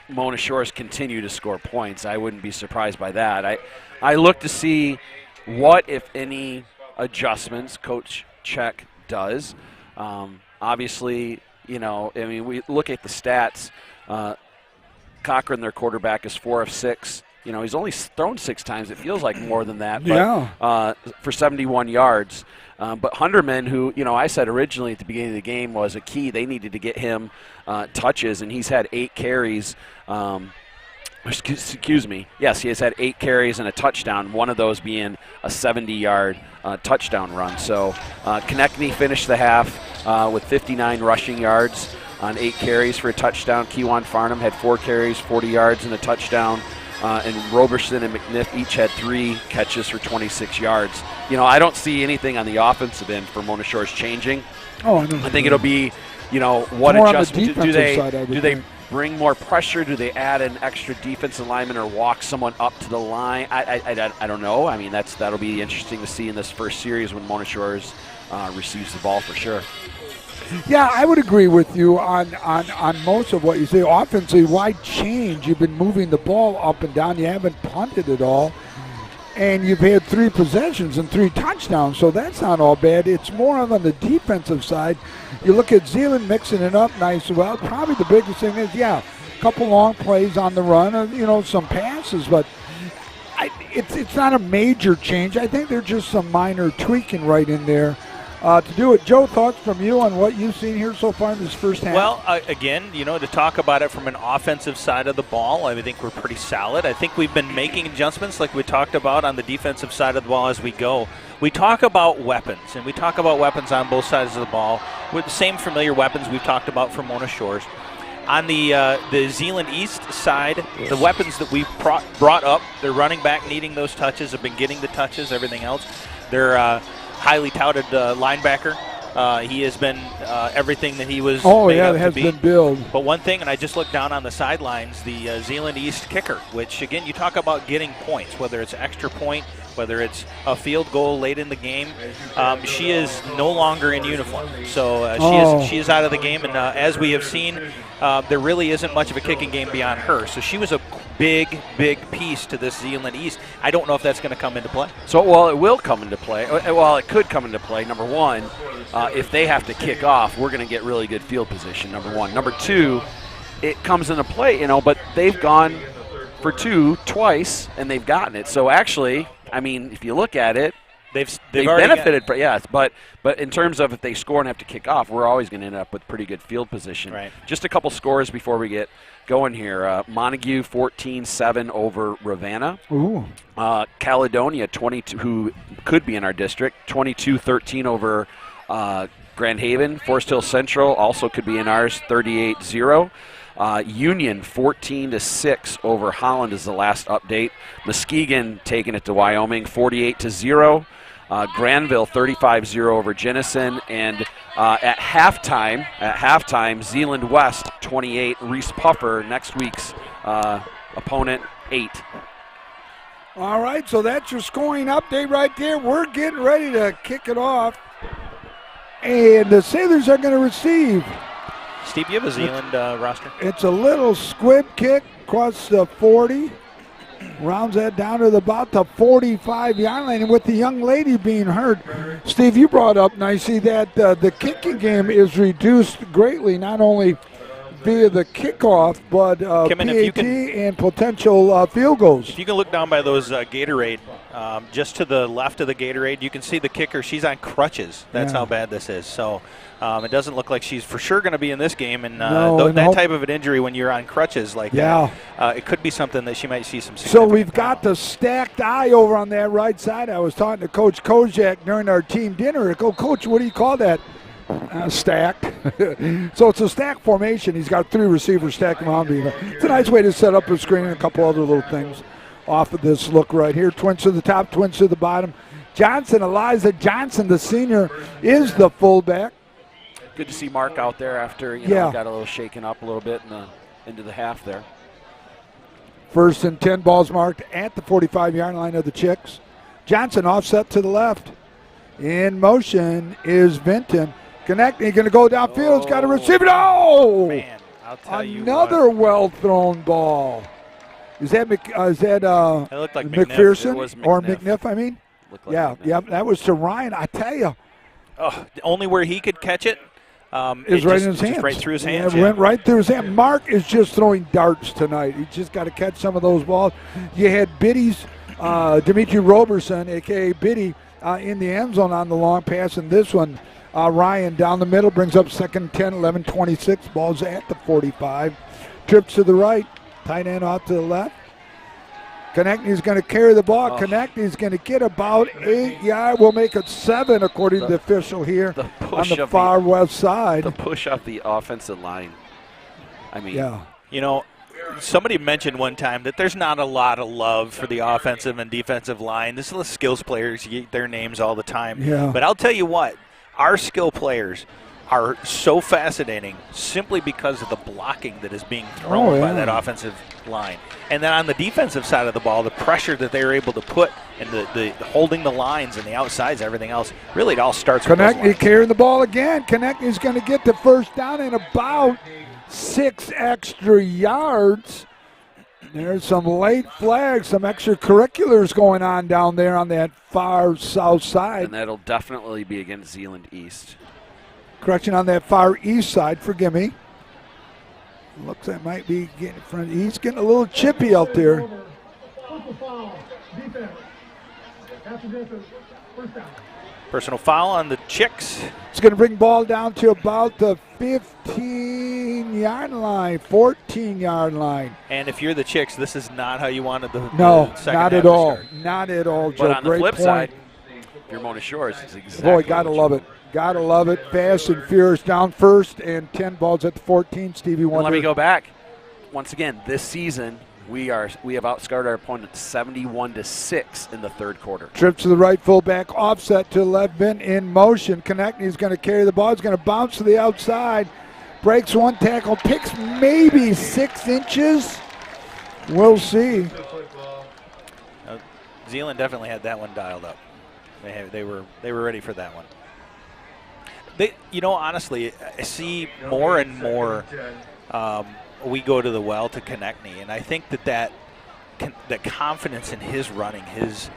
Mona Shores continue to score points. I wouldn't be surprised by that. I look to see what, if any, adjustments Coach Check does. Obviously, we look at the stats. Cochran, their quarterback, is 4 of 6. He's only thrown 6 times. It feels like more than that. But, for 71 yards. But Hunderman, who, I said originally at the beginning of the game was a key. They needed to get him touches, and he's had 8 carries. Excuse me. Yes, he has had 8 carries and a touchdown, one of those being a 70-yard touchdown run. So Konechny finished the half with 59 rushing yards on 8 carries for a touchdown. Kewan Farnham had 4 carries, 40 yards and a touchdown. And Roberson and McNiff each had 3 catches for 26 yards. I don't see anything on the offensive end for Mona Shores changing. I think it'll be, what adjustment do they bring more pressure? Do they add an extra defensive lineman or walk someone up to the line? I don't know. I mean, that'll be interesting to see in this first series when Mona Shores receives the ball for sure. Yeah, I would agree with you on most of what you say. Offensively, why change? You've been moving the ball up and down. You haven't punted at all. And you've had 3 possessions and 3 touchdowns, so that's not all bad. It's more on the defensive side. You look at Zeeland mixing it up nice. Well, probably the biggest thing is, a couple long plays on the run, some passes, but it's not a major change. I think there's just some minor tweaking right in there to do it. Joe, thoughts from you on what you've seen here so far in this first half? Well, again, to talk about it from an offensive side of the ball, I think we're pretty solid. I think we've been making adjustments like we talked about on the defensive side of the ball as we go. We talk about weapons, and we talk about weapons on both sides of the ball with the same familiar weapons we've talked about for Mona Shores. On the Zeeland East side, the weapons that we've brought up, their running back needing those touches, have been getting the touches, everything else. They're highly touted linebacker. He has been everything that he was made up to be. Been billed. But one thing, and I just looked down on the sidelines, the Zeeland East kicker, which, again, you talk about getting points, whether it's extra point, whether it's a field goal late in the game. She is no longer in uniform. So she is out of the game, and as we have seen, there really isn't much of a kicking game beyond her. So she was a big piece to this Zeeland East. I don't know if that's going to come into play. So, it will come into play. Well, it could come into play. Number one, if they have to kick off, we're going to get really good field position, number one. Number two, it comes into play, but they've gone for 2 twice, and they've gotten it. So, actually, I mean, if you look at it, they've benefited. But in terms of if they score and have to kick off, we're always going to end up with pretty good field position. Right. Just a couple scores before we get going here. Montague 14-7 over Ravenna. Ooh. Caledonia 22, who could be in our district, 22-13 over Grand Haven. Forest Hill Central also could be in ours, 38-0. Union 14-6 over Holland is the last update. Muskegon taking it to Wyoming 48-0. Granville 35-0 over Jenison, and at halftime, Zeeland West 28. Reese Puffer, next week's opponent, 8. All right, so that's your scoring update right there. We're getting ready to kick it off, and the Sailors are going to receive. Steve, you have a Zeeland roster? It's a little squib kick across the 40. Rounds that down to about the 45-yard line. And with the young lady being hurt, Steve, you brought up nicely that the kicking game is reduced greatly. Not only via the kickoff, but Kim, PAT and potential field goals. If you can look down by those Gatorade, just to the left of the Gatorade, you can see the kicker. She's on crutches. That's how bad this is. So it doesn't look like she's for sure going to be in this game. And that type of an injury when you're on crutches like that, it could be something that she might see some. So we've got the stacked eye over on that right side. I was talking to Coach Kozak during our team dinner. I go, Coach, what do you call that? Stacked. So it's a stack formation. He's got 3 receivers stacked around him. It's a nice way to set up a screen and a couple other little things off of this look right here. Twins to the top, twins to the bottom. Johnson, Eliza Johnson, the senior, is the fullback. Good to see Mark out there after got a little shaken up a little bit into the half there. 1st and 10, balls marked at the 45-yard line of the Chicks. Johnson offset to the left. In motion is Vinton. Connecting, going to go downfield. He's got to receive it. Oh! Man, I'll tell another well-thrown ball. Is that it looked like McPherson or McNiff. McNiff? I mean, Like that was to Ryan. I tell you, only where he could catch it. Is right in his hands. Just right through his hands. It went right through his hand. Mark is just throwing darts tonight. He just got to catch some of those balls. You had Biddy's Dimitri Roberson, a.k.a. Biddy, in the end zone on the long pass, and this one, Ryan down the middle brings up 2nd 10, 11-26. Ball's at the 45. Trips to the right. Tight end off to the left. Konechny's going to carry the ball. Konechny's going to get about 8 yards. We'll make it 7 according to the official here on the far west side. The push off the offensive line. I mean, somebody mentioned one time that there's not a lot of love for the offensive and defensive line. This is the skills players. You get their names all the time. Yeah. But I'll tell you what, our skill players are so fascinating simply because of the blocking that is being thrown by that offensive line. And then on the defensive side of the ball, the pressure that they're able to put and the holding the lines and the outsides, everything else, really it all starts with Konechny carrying the ball again. Konechny's going to get the first down in about 6 extra yards. There's some late flags, some extracurriculars going on down there on that far south side. And that'll definitely be against Zeeland East. Correction on that far east side, forgive me. Looks like might be getting in front. He's getting a little chippy out there. Personal foul on the Chicks. It's going to bring ball down to about the 15-yard line, 14-yard line. And if you're the Chicks, this is not how you wanted the second not half at to all. start. Not at all, Joe. But on the Great flip point. side, if you're Mona Shores, it's exactly Boy, gotta love it. Gotta love it. Fast and furious down 1st and 10, balls at the 14. Stevie Wonder. Let me go back. Once again, this season, we have outscored our opponent 71-6 in the 3rd quarter. Trip to the right, fullback, offset to the left, Vin in motion. Konechny's going to carry the ball. He's going to bounce to the outside. Breaks one tackle, picks maybe 6 inches. We'll see. Zeeland definitely had that one dialed up. They were ready for that one. Honestly, I see more and more we go to the well to Konechny, and I think that confidence in his running, his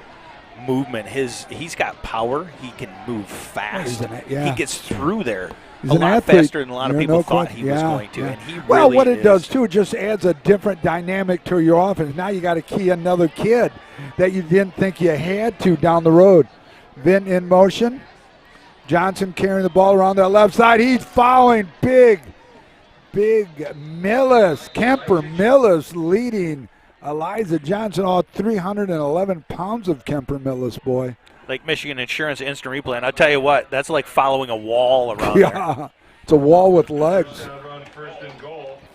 movement, he's got power. He can move fast. He gets through there He's a an lot athlete. faster than a lot of people thought he was going to. And he well, really what it is. does, too, it just adds a different dynamic to your offense. Now you got to key another kid that you didn't think you had to down the road. Vin in motion. Johnson carrying the ball around that left side. He's fouling big Millis. Kemper Millis leading Eliza Johnson. All 311 pounds of Kemper Millis, boy. Lake Michigan Insurance Instant Replay. And I'll tell you what, that's like following a wall around there. It's a wall with legs.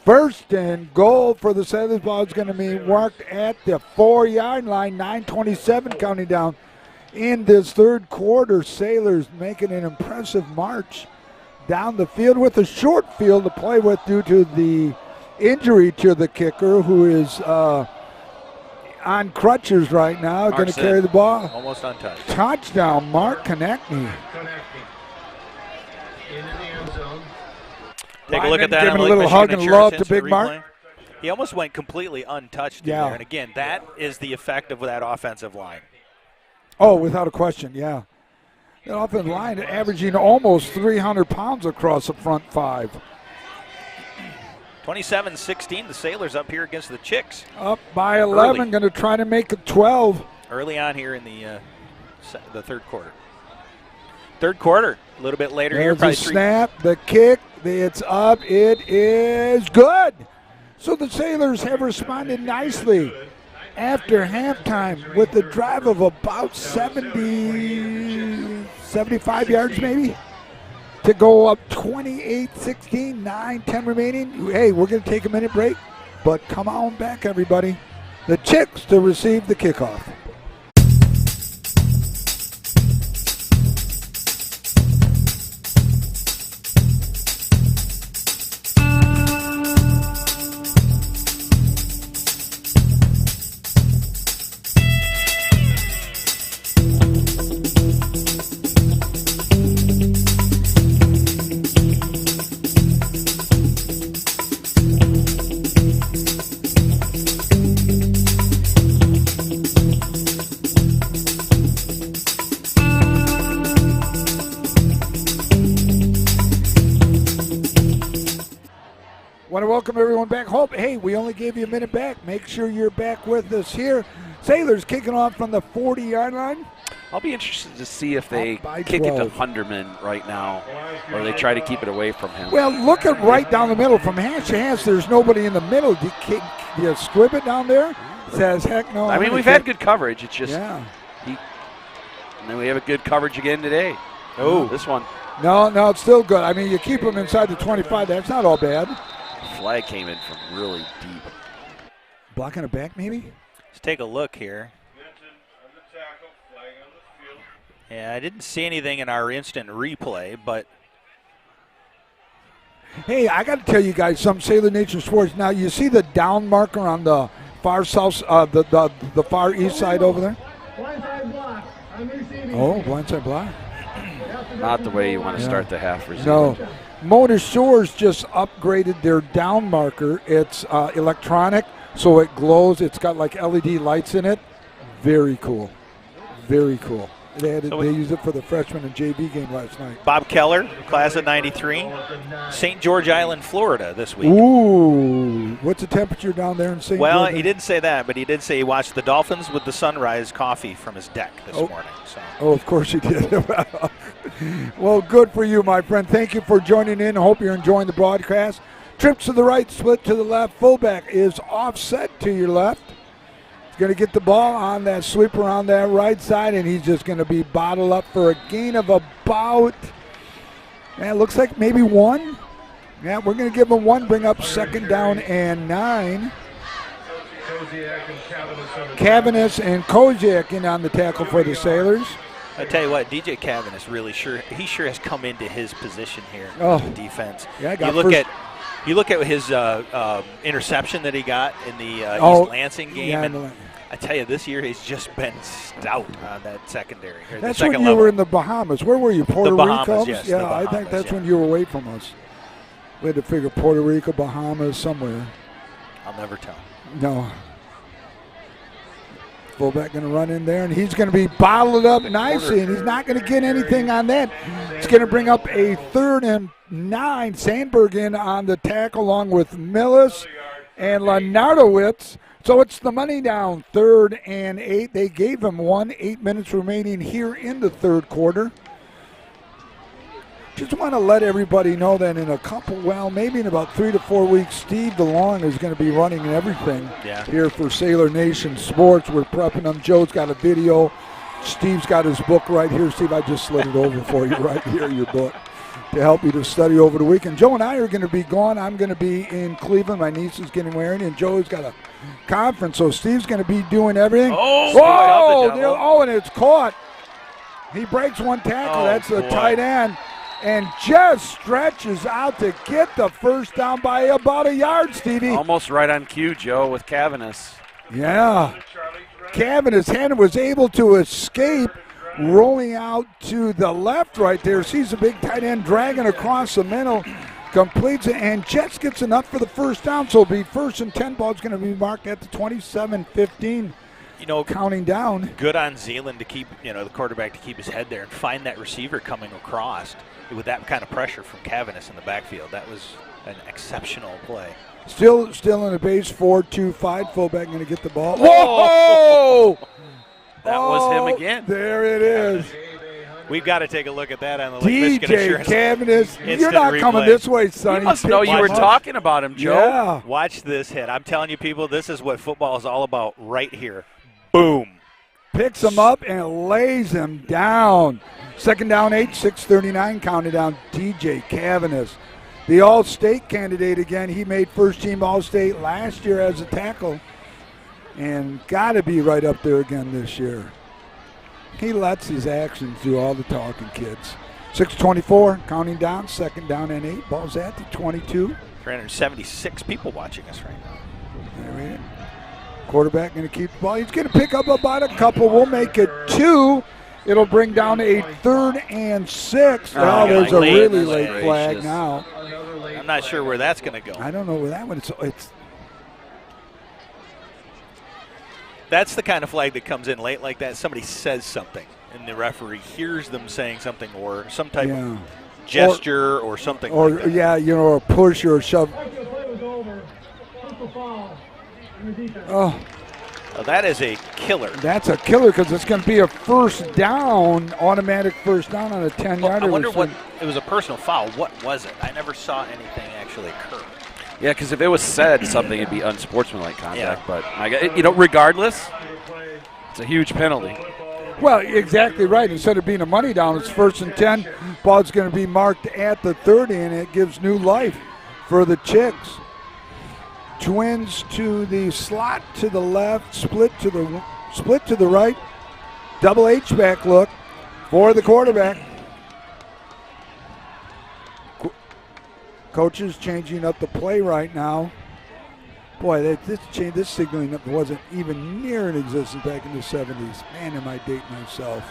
1st and goal for the Sailors. Ball is going to be marked at the 4-yard line. 9:27 counting down. In this 3rd quarter, Sailors making an impressive march down the field with a short field to play with due to the injury to the kicker, who is on crutches right now, going to carry the ball. Almost untouched. Touchdown, Mark Konechny. Take a look at that. Giving on a Lake little Michigan hug and Insurance love to Instant Big Mark. Replay. He almost went completely untouched in there. And again, that is the effect of that offensive line. Oh, without a question, yeah. That offensive line averaging almost 300 pounds across the front 5. 27-16, the Sailors up here against the Chix. Up by 11, going to try to make it 12. Early on here in the third quarter. Third quarter, a little bit later here. There's the snap, the kick, it's up, it is good. So the Sailors have responded nicely after halftime with a drive of about 75 yards maybe to go up 28-16, 9-10 remaining. Hey, we're going to take a minute break, but come on back, everybody. The Chix to receive the kickoff. Want to welcome everyone back home. Hey, we only gave you a minute back. Make sure you're back with us here. Sailors kicking off from the 40-yard line. I'll be interested to see if they kick it to Hunderman right now, or they try to keep it away from him. Well, look at right down the middle. From hash to hash, there's nobody in the middle. Do you squib it down there? Says, heck no. I mean, we've had good coverage. It's just, yeah. And then we have a good coverage again today. Oh, this one. No, it's still good. I mean, you keep them inside the 25. That's not all bad. Flag came in from really deep. Blocking it back, maybe? Let's take a look here. Yeah, I didn't see anything in our instant replay, but. Hey, I got to tell you guys some Sailor Nation sports. Now, you see the down marker on the far south, the far east side over there? Blindside block. Oh, blindside block. Not the way you want to start the half receiver. No. Mona Shores just upgraded their down marker. It's electronic, so it glows. It's got like LED lights in it. Very cool. Very cool. They used it for the freshman and JV game last night. Bob Keller, class of 93, St. George Island, Florida this week. Ooh, what's the temperature down there in St. George? Well, he didn't say that, but he did say he watched the Dolphins with the sunrise coffee from his deck this morning. So. Oh, of course he did. Well, good for you, my friend. Thank you for joining in. I hope you're enjoying the broadcast. Trips to the right, split to the left. Fullback is offset to your left. He's going to get the ball on that sweeper on that right side, and he's just going to be bottled up for a gain of about, it looks like maybe 1. Yeah, we're going to give him 1, bring up second down and 9. Cavanis and Koziak in on the tackle for the Sailors. I tell you what, DJ Cavanis really sure has come into his position here in defense. Yeah, you look at his interception that he got in the East Lansing game, and I tell you, this year he's just been stout on that secondary. That's when you were in the Bahamas. Where were you, Puerto Rico? Yes, yeah, I think that's when you were away from us. We had to figure Puerto Rico, Bahamas, somewhere. I'll never tell. No. Fullback going to run in there, and he's going to be bottled up nicely, and he's not going to get anything on that. It's going to bring up a 3rd and 9. Sandberg in on the tackle along with Millis and Lenardowitz. So it's the money down, 3rd and 8. They gave him 8 minutes remaining here in the third quarter. Just want to let everybody know that in maybe in about 3 to 4 weeks, Steve DeLong is going to be running everything here for Sailor Nation Sports. We're prepping them. Joe's got a video. Steve's got his book right here. Steve, I just slid it over for you right here, your book, to help you to study over the weekend. Joe and I are going to be gone. I'm going to be in Cleveland. My niece is getting married, and Joe's got a conference, so Steve's going to be doing everything. And it's caught. He breaks one tackle. That's the tight end. And just stretches out to get the first down by about a yard, Stevie. Almost right on cue, Joe, with Cavanis. Yeah. Cavanis hand was able to escape, rolling out to the left right there. Sees a big tight end dragging across the middle. Completes it, and Jets gets enough for the first down. So it'll be 1st and 10. Ball's going to be marked at the 27-15. Counting down. Good on Zeeland to keep, the quarterback to keep his head there and find that receiver coming across with that kind of pressure from Cavanis in the backfield. That was an exceptional play. Still in the base, 4-2-5. Fullback going to get the ball. Whoa! That was Oh, him again. There it is. We've got to take a look at that on the Lake Michigan DJ Insurance Cavendish. You're Instant not coming replay. this way, You Sonny. must know you were talking about him, Joe. Yeah. Watch this hit. I'm telling you, people, this is what football is all about right here. Boom. Picks him up and lays him down. Second down, 8, 6:39 counted down. DJ Cavendish, the All-State candidate again. He made first-team All-State last year as a tackle, and got to be right up there again this year. He lets his actions do all the talking, kids. 6:24 counting down. Second down and 8. Ball's at the 22. 376 people watching us right now. There we go. Quarterback going to keep the ball. He's going to pick up about a couple. We'll make it 2. It'll bring down a 3rd and 6. Oh, there's a really late flag now. I'm not sure where that's going to go. I don't know where that one is. That's the kind of flag that comes in late like that. Somebody says something, and the referee hears them saying something or some type of gesture or something like that. Yeah, a push or a shove. Oh, that is a killer. That's a killer because it's going to be a first down, automatic first down on a 10-yarder. I wonder what – it was a personal foul. What was it? I never saw anything actually occur. Yeah, because if it was said something, it'd be unsportsmanlike contact. Yeah. But, regardless, it's a huge penalty. Well, exactly right. Instead of being a money down, it's 1st and 10. Ball's going to be marked at the 30, and it gives new life for the Chicks. Twins to the slot to the left, split to the right. Double H-back look for the quarterback. Coaches changing up the play right now. Boy, this signaling wasn't even near in existence back in the 70s. Man, am I dating myself.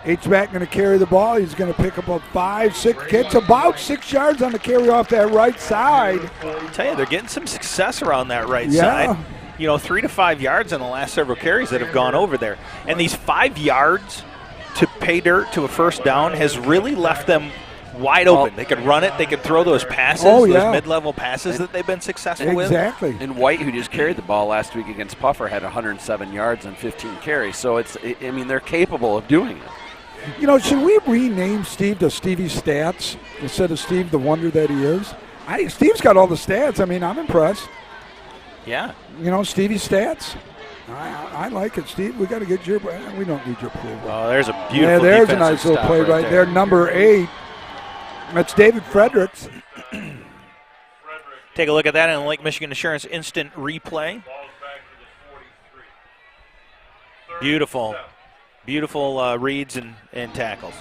H-back going to carry the ball. He's going to pick up a 5-6. Gets about 6 yards on the carry off that right side. I tell you, they're getting some success around that right side. 3 to 5 yards in the last several carries that have gone over there. And these 5 yards to pay dirt to a first down has really left them wide open. They could run it. They could throw those passes, those mid-level passes that they've been successful with. Exactly. And White, who just carried the ball last week against Puffer, had 107 yards and 15 carries. So they're capable of doing it. Should we rename Steve to Stevie Stats instead of Steve the Wonder that he is? Steve's got all the stats. I'm impressed. Yeah. Stevie Stats. I like it, Steve. We got to get your. We don't need your approval. Oh, there's a beautiful. Yeah, there's a nice little stop play right there. Number 8. That's David Fredericks. Take a look at that in the Lake Michigan Insurance instant replay. Beautiful reads and tackles.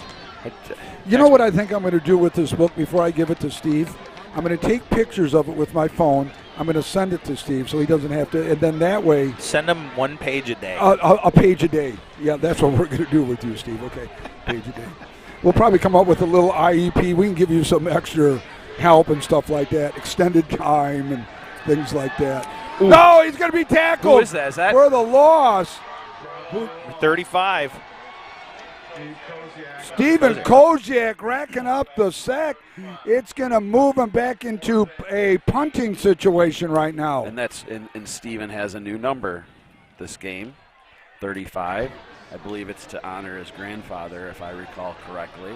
You know what I think I'm going to do with this book before I give it to Steve? I'm going to take pictures of it with my phone. I'm going to send it to Steve so he doesn't have to, and then that way. Send him 1 page a day. A page a day. Yeah, that's what we're going to do with you, Steve. Okay, page a day. We'll probably come up with a little IEP. We can give you some extra help and stuff like that, extended time and things like that. Ooh. No, he's going to be tackled. Who is that? Is that for the loss? 35. Steven Koziak racking up the sack. It's going to move him back into a punting situation right now. And and Steven has a new number this game, 35. I believe it's to honor his grandfather, if I recall correctly.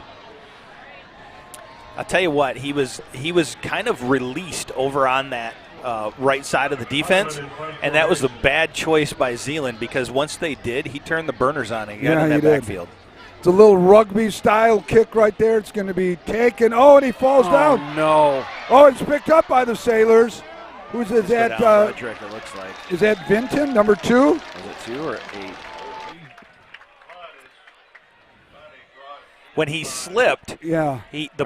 I'll tell you what, he was kind of released over on that right side of the defense, and that was the bad choice by Zeeland because once they did, he turned the burners on again in that backfield. It's a little rugby-style kick right there. It's going to be taken. Oh, and he falls down. No. Oh, it's picked up by the Sailors. Who's is that? Roderick, it looks like. Is that Vinton, number 2? Is it 2 or 8? When he slipped, the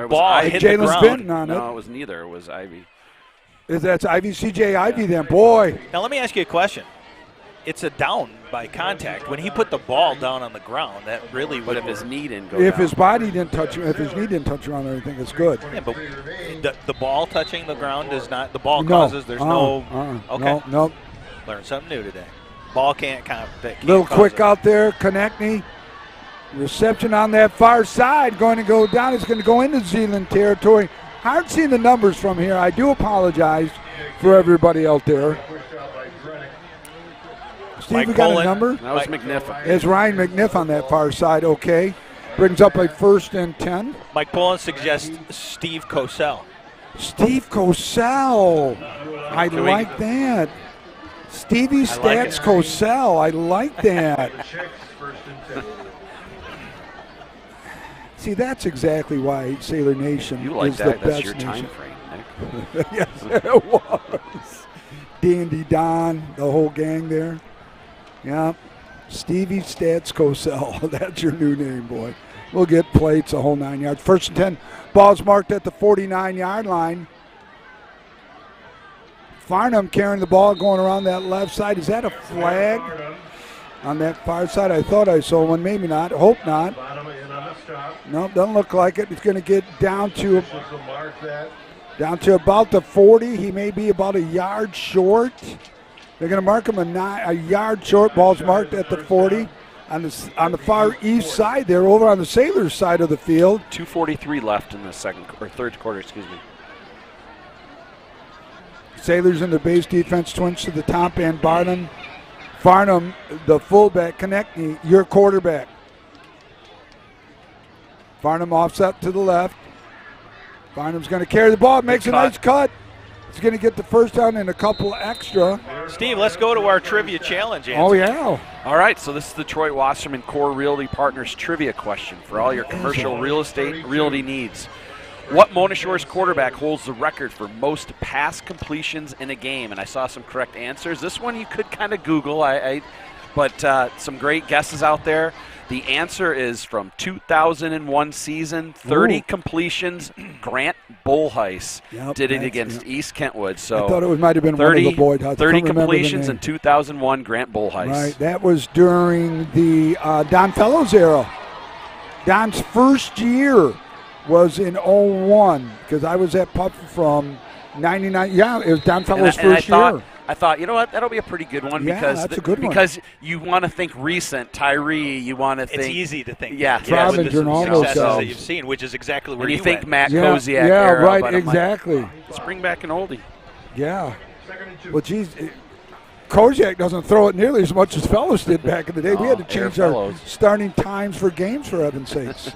ball hit the ground. Vinton on it. No, it was neither. It was Ivy. That's Ivy, CJ Ivy then. Boy. Now let me ask you a question. It's a down by contact. When he put the ball down on the ground, that really would have. But if his knee didn't go If down. his body didn't touch him, if his knee didn't touch around or anything, it's good. Yeah, but the ball touching the ground is not. The ball causes. There's no. Okay. No. Learned something new today. Ball can't Little quick out there, Konechny. Reception on that far side going to go down. It's going to go into Zeeland territory. hard seeing the numbers from here. I do apologize for everybody out there. Steve, Mike we got Pullen. a number? That was McNiff. It's Ryan McNiff on that far side. Okay. Brings up a 1st and 10. Mike Pullen suggests Steve Cosell. Steve Cosell. I Can we- like that. Stevie I like Stats it. Cosell. I like that. Chix, 1st and 10. See, that's exactly why Sailor Nation You like is that? the That's best your nation. time frame, Nick. Yes, it was. Dandy Don, the whole gang there. Yeah. Stevie Stats Cosell. That's your new name, boy. We'll get plates, a whole 9 yards. 1st and 10. Ball's marked at the 49-yard line. Farnham carrying the ball, going around that left side. Is that a flag on that far side? I thought I saw one. Maybe not. Hope not. Bottom in on the stop. No, doesn't look like it. It's going to get down to This will mark that. about the 40. He may be about a yard short. They're going to mark him a yard short. Ball's marked at the 40. On the far east side there, over on the Sailors side of the field. 2:43 left in the third quarter, excuse me. Sailors in the base defense, twins to the top end. Farnham, the fullback. Konechny, your quarterback. Farnham offset to the left. Farnham's going to carry the ball. Makes a nice cut. He's going to get the first down and a couple extra. Steve, let's go to our trivia challenge answer. Oh, yeah. All right, so this is the Troy Wasserman Core Realty Partners trivia question for all your commercial real estate realty needs. What Mona Shores quarterback holds the record for most pass completions in a game? And I saw some correct answers. This one you could kind of Google, but some great guesses out there. The answer is from 2001 season, 30 completions. Grant Bullheis did it against East Kentwood. So I thought it might have been 30, one of the Boyd Huts. 30 completions in 2001, Grant Bullheis. Right, that was during the Don Fellows era. Don's first year was in 01 because I was at Puff from 99. Yeah, it was Don Fellows' first year. I thought, you know what, that'll be a pretty good one that's a good one. because you want to think recent. Tyree, you want to think. It's easy to think. Yeah, Travinger with the and all those successes guys. that you've seen, which is exactly where When you think went. Matt Yeah, Koziak yeah, era, right, but I'm like, exactly. let's bring back an oldie. Yeah. Well, geez, Koziak doesn't throw it nearly as much as Fellows did back in the day. We had to change our Fellows. starting times for games, for heaven's sakes.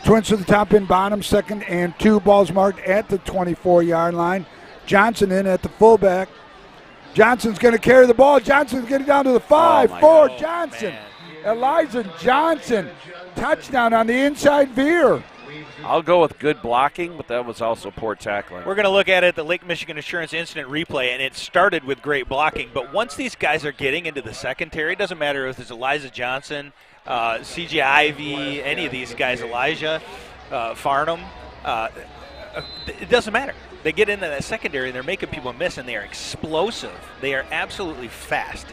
Twins to the top and bottom, 2nd and 2. Balls marked at the 24-yard line. Johnson in at the fullback. Johnson's going to carry the ball. Johnson's getting down to the 5. 4, Johnson. Elijah Johnson. Touchdown on the inside veer. I'll go with good blocking, but that was also poor tackling. We're going to look at it, the Lake Michigan Insurance Incident Replay, and it started with great blocking. But once these guys are getting into the secondary, it doesn't matter if it's Elijah Johnson, C.J. Ivey, any of these guys, Elijah, Farnham, it doesn't matter. They get into that secondary, and they're making people miss, and they are explosive. They are absolutely fast.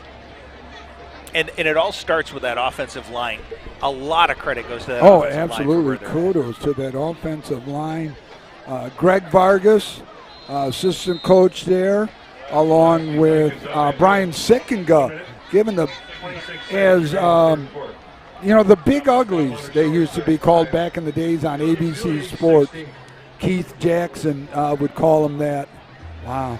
And it all starts with that offensive line. A lot of credit goes to that offensive line. Absolutely. Kudos to that offensive line. Greg Vargas, assistant coach there, along with Brian Sickinga, given the, as the big uglies, they used to be called back in the days on ABC Sports. Keith Jackson would call them that. Wow.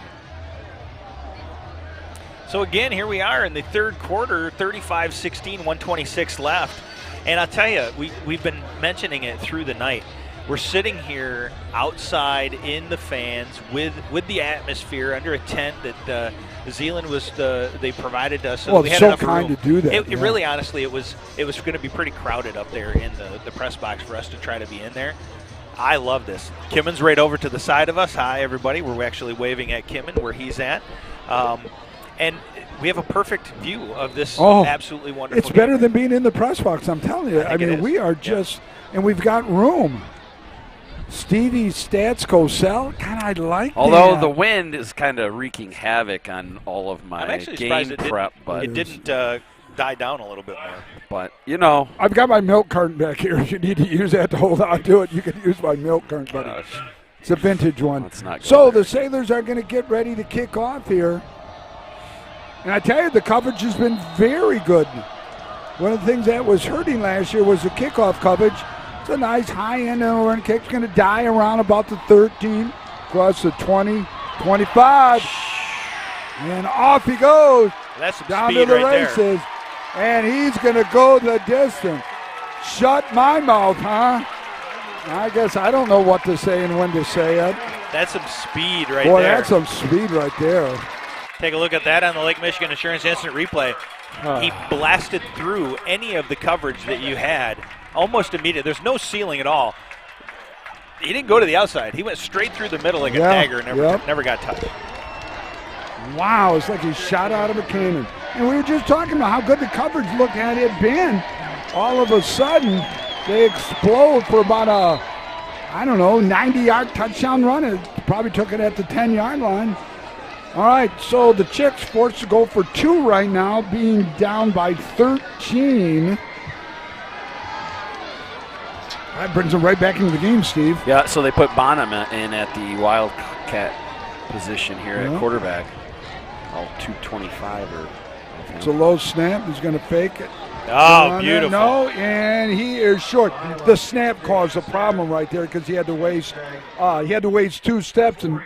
So again, here we are in the third quarter, 35-16, 126 left. And I'll tell you, we've been mentioning it through the night. We're sitting here outside in the fans with the atmosphere under a tent that Zeeland they provided us. Well, we it's had so enough kind room. to do that. It really, honestly, it was going to be pretty crowded up there in the press box for us to try to be in there. I love this. Kimmon's right over to the side of us. Hi, everybody. We're actually waving at Kimmon where he's at. And we have a perfect view of this absolutely wonderful It's better than being in the press box, I'm telling you. I mean, we are just, and we've got room. Stevie Stats Cosell, kind of I like that. Although the wind is kind of wreaking havoc on all of my I'm actually game surprised prep. But it didn't die down a little bit more. But, you know. I've got my milk carton back here. If you need to use that to hold on to it, you can use my milk carton, buddy. Gosh. It's a vintage one. Let's not go So there. the Sailors are going to get ready to kick off here. And I tell you, the coverage has been very good. One of the things that was hurting last year was the kickoff coverage. It's a nice high end overhand kick. It's going to die around about the 13, across the 20, 25. And off he goes. That's some down speed to the right races. there. And he's going to go the distance. Shut my mouth, huh? I guess I don't know what to say and when to say it. That's some speed right Boy, there. that's some speed right there. Take a look at that on the Lake Michigan Insurance Instant Replay. He blasted through any of the coverage that you had almost immediately. There's no ceiling at all. He didn't go to the outside. He went straight through the middle like a dagger and never got touched. Wow, it's like he shot out of a cannon. And we were just talking about how good the coverage looked had it been. All of a sudden, they explode for about a, 90-yard touchdown run. It probably took it at the 10-yard line. All right, so the Chicks forced to go for 2 right now, being down by 13. That brings them right back into the game, Steve. Yeah, so they put Bonham in at the Wildcat position here at quarterback. 225 or. It's a low snap. He's going to fake it. Oh, beautiful. No, and he is short. The snap caused a problem right there because he had to waste 2 steps and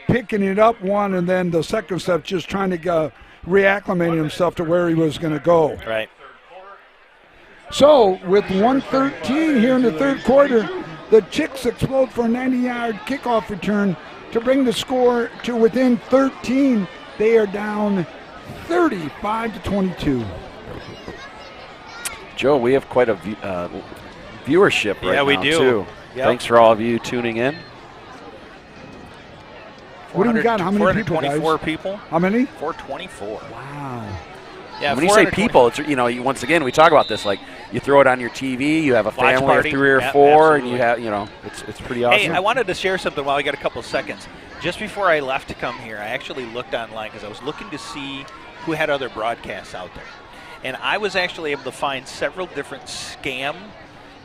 picking it up one, and then the second step just trying to reacclimate himself to where he was going to go. Right. So with 1:13 here in the third quarter, the Chicks explode for a 90-yard kickoff return to bring the score to within 13. They are down 35-22. Joe, we have quite a viewership right now, we do. Too. Yep. Thanks for all of you tuning in. What do we got? How many people, guys? 424 people. How many? 424. Wow. Yeah, when you say people, it's, once again, we talk about this, like you throw it on your TV, you have a Watch family party. of 3 or 4, and you have, it's pretty awesome. Hey, I wanted to share something while I got a couple of seconds. Just before I left to come here, I actually looked online because I was looking to see who had other broadcasts out there. And I was actually able to find several different scam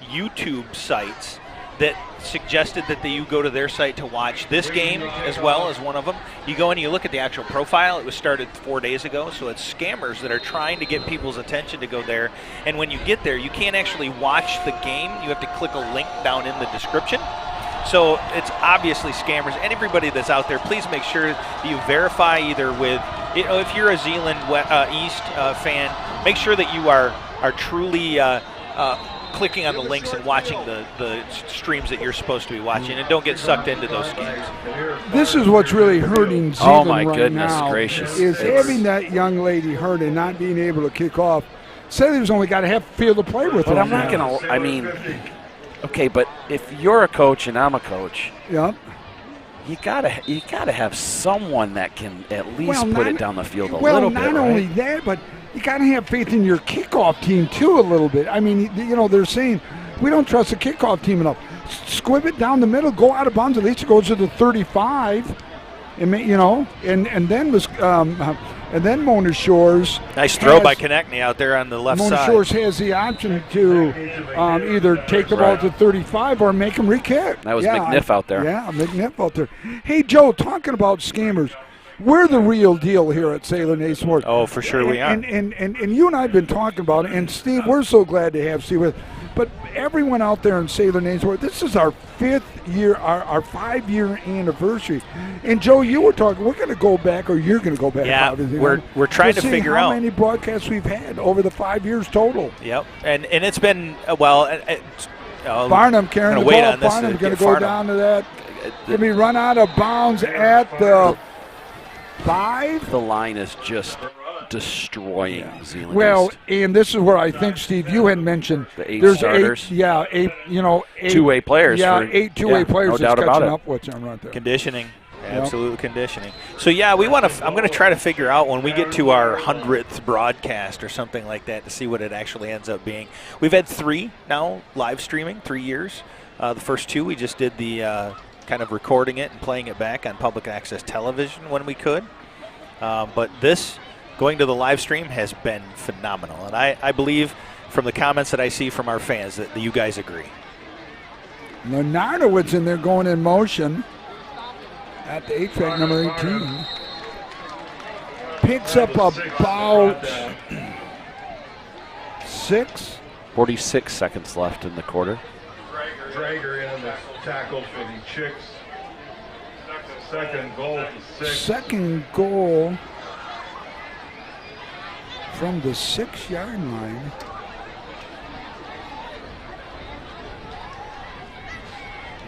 YouTube sites that suggested that you go to their site to watch this game as well as one of them. You go in and you look at the actual profile. It was started 4 days ago, so it's scammers that are trying to get people's attention to go there. And when you get there, you can't actually watch the game. You have to click a link down in the description. So it's obviously scammers. And everybody that's out there, please make sure that you verify either with, if you're a Zeeland East fan, make sure that you are truly clicking on the links and watching the streams that you're supposed to be watching, and don't get sucked into those scams. This is what's really hurting Zeeland right goodness now. gracious. Is having that young lady hurt and not being able to kick off. Sailors only got a half field to play with. But I'm not going to, okay, but if you're a coach and I'm a coach, you gotta have someone that can at least put it down the field a little bit. Well, not only that, but you got to have faith in your kickoff team, too, a little bit. I mean, they're saying we don't trust the kickoff team enough. Squib it down the middle, go out of bounds. At least it goes to the 35, and then Mona Shores. Nice throw by Konechny out there on the left Mona side. Shores has the option to either take the ball to 35 or make him re-kick. That was McNiff out there. Yeah, McNiff out there. Hey, Joe, talking about scammers, we're the real deal here at Sailor Nation Sports. Oh, for sure we are. And you and I have been talking about it, and Steve, we're so glad to have Steve with us. But everyone out there in Sailor Nation Sports, this is our 5th year, our 5-year anniversary. And Joe, you were talking, we're going to go back, or you're going to go back. Yeah, we're trying to figure out how many broadcasts we've had over the 5 years total. Yep, and it's been, Barnum carrying the ball. Barnum going to go down to that. Going to be run out of bounds at the 5. The line is just destroying Zeeland. Well, East. and this is where I think, Steve, you had mentioned the 8 there's starters. 8 two-way players. Yeah, 8 two-way players no that's doubt about catching it. up with them right there. Conditioning. Absolute conditioning. So yeah, I'm going to try to figure out when we get to our 100th broadcast or something like that to see what it actually ends up being. We've had 3 now live streaming, 3 years. The first 2 we just did the kind of recording it and playing it back on public access television when we could. But this going to the live stream has been phenomenal, and I believe from the comments that I see from our fans that you guys agree. Lenardowitz in there going in motion at the 8-track, number 18. Picks up about 6 46 seconds left in the quarter. Drager in the tackle for the Chix. Second goal to 6. Second goal from the 6-yard line.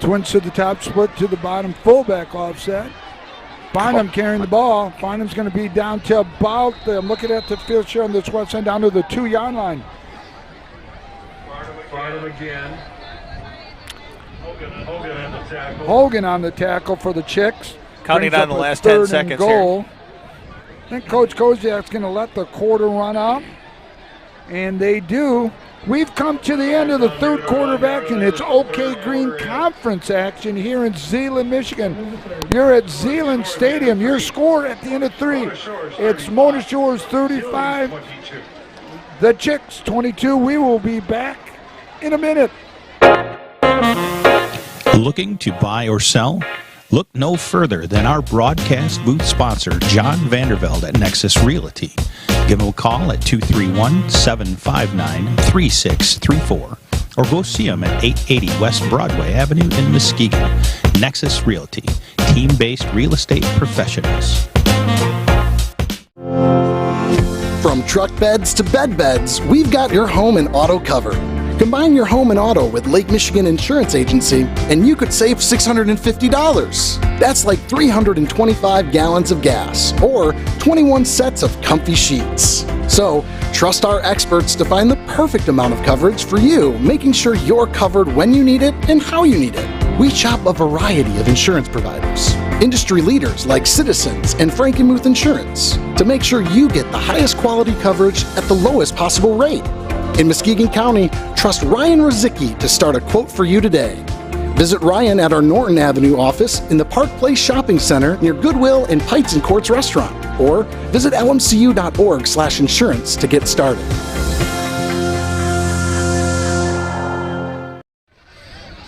Twins to the top, split to the bottom, fullback offset. Farnham carrying the ball. Farnham's going to be down to about, I'm looking at the field share on this website, down to the 2-yard line. Farnham again. Hogan on the tackle. Hogan on the tackle for the Chix. Counting Brings down up the a last 10 third and seconds goal. here. I think Coach Koziak's going to let the quarter run out. And they do. We've come to the end of the third quarter of action. It's OK Green Conference action here in Zeeland, Michigan. You're at Zeeland Stadium. Your score at the end of 3. It's Mona Shores 35, the Chix 22. We will be back in a minute. Looking to buy or sell? Look no further than our broadcast booth sponsor, John Vandervelde at Nexus Realty. Give him a call at 231-759-3634 or go see him at 880 West Broadway Avenue in Muskegon. Nexus Realty, team-based real estate professionals. From truck beds to bed beds, we've got your home and auto covered. Combine your home and auto with Lake Michigan Insurance Agency, and you could save $650. That's like 325 gallons of gas, or 21 sets of comfy sheets. So, trust our experts to find the perfect amount of coverage for you, making sure you're covered when you need it and how you need it. We shop a variety of insurance providers, industry leaders like Citizens and Frankenmuth Insurance, to make sure you get the highest quality coverage at the lowest possible rate. In Muskegon County, trust Ryan Rozicki to start a quote for you today. Visit Ryan at our Norton Avenue office in the Park Place Shopping Center near Goodwill and Pites and Courts Restaurant, or visit lmcu.org/insurance to get started.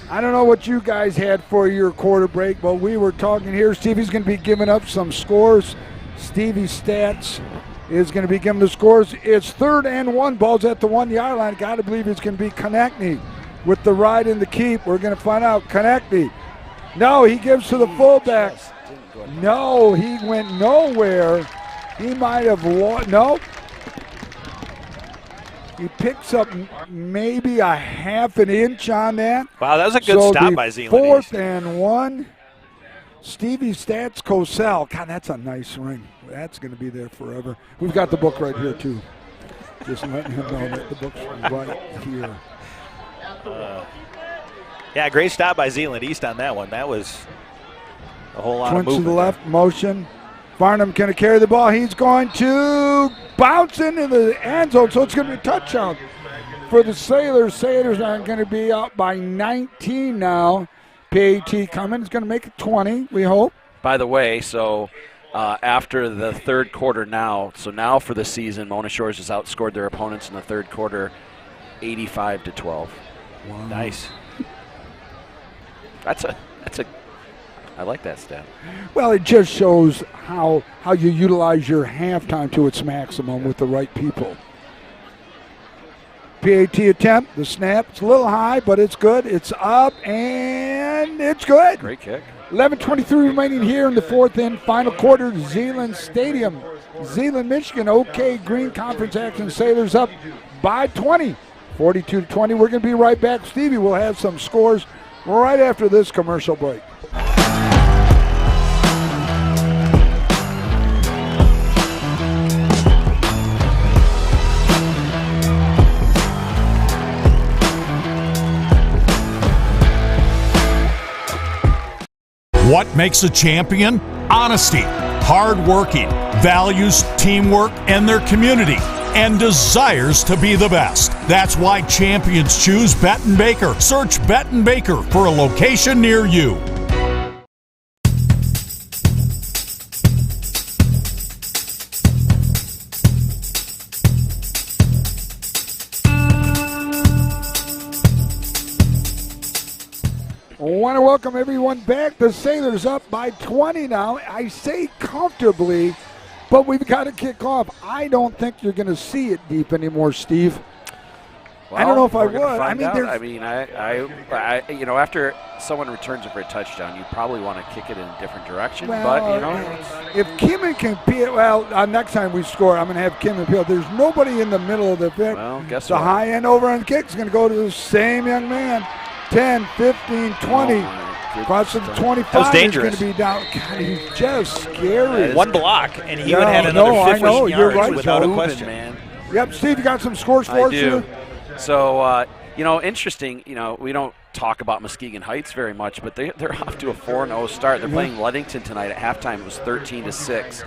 I don't know what you guys had for your quarter break, but we were talking here. Stevie's going to be giving up some scores. Stevie's stats is going to be giving the scores. It's 3rd and 1. Ball's at the 1-yard line. Got to believe it's going to be Konechny with the ride and the keep. We're going to find out. Konechny. No, he gives to the fullback. No, he went nowhere. He might have no. He picks up maybe a half an inch on that. Wow, that was a good stop by Zeeland. 4th and 1. Stevie Stats Cosell. God, that's a nice ring. That's going to be there forever. We've got the book right here, too. Just letting him know that the book's right here. Yeah, great stop by Zeeland East on that one. That was a whole lot of Twins movement. to the left, motion. Farnham going to carry the ball. He's going to bounce into the end zone, so it's going to be a touchdown for the Sailors. Sailors are going to be up by 19 now. PAT coming. It's going to make it 20, we hope. By the way, so after the third quarter now for the season, Mona Shores has outscored their opponents in the third quarter 85-12. Wow. Nice. That's a I like that stat. Well, it just shows how you utilize your halftime to its maximum with the right people. PAT attempt, the snap, it's a little high, but it's good. It's up, and it's good. Great kick. 11:23 remaining here in the 4th and final quarter, Zeeland Stadium. Zeeland, Michigan, OK Green Conference action. Sailors up by 20, 42-20. We're going to be right back. Stevie will have some scores right after this commercial break. What makes a champion? Honesty, hard working, values teamwork and their community, and desires to be the best. That's why champions choose Benton Baker. Search Benton Baker for a location near you. I want to welcome everyone back. The Sailors up by 20 now. I say comfortably, but we've got to kick off. I don't think you're going to see it deep anymore, Steve. I don't know if I we're gonna would. find I mean, out. there's. I mean, I you know, after someone returns it for a touchdown, you probably want to kick it in a different direction. Well, but, you know. if Kimmin can peel, next time we score, I'm going to have Kimmin peel. There's nobody in the middle of the field. Well, guess the what? high end over on the kick is going to go to the same young man. 10, 15, 20. Across to the 25. That was dangerous. He's going to be down. God, he's just scary. One block, and he would have had another 15 yards right, without Joe. a question. Man. Yep, Steve, you got some scores for us? I do. So, you know, interesting, you know, we don't talk about Muskegon Heights very much, but they're off to a 4-0 start. They're playing Ludington tonight. At halftime, it was 13-6.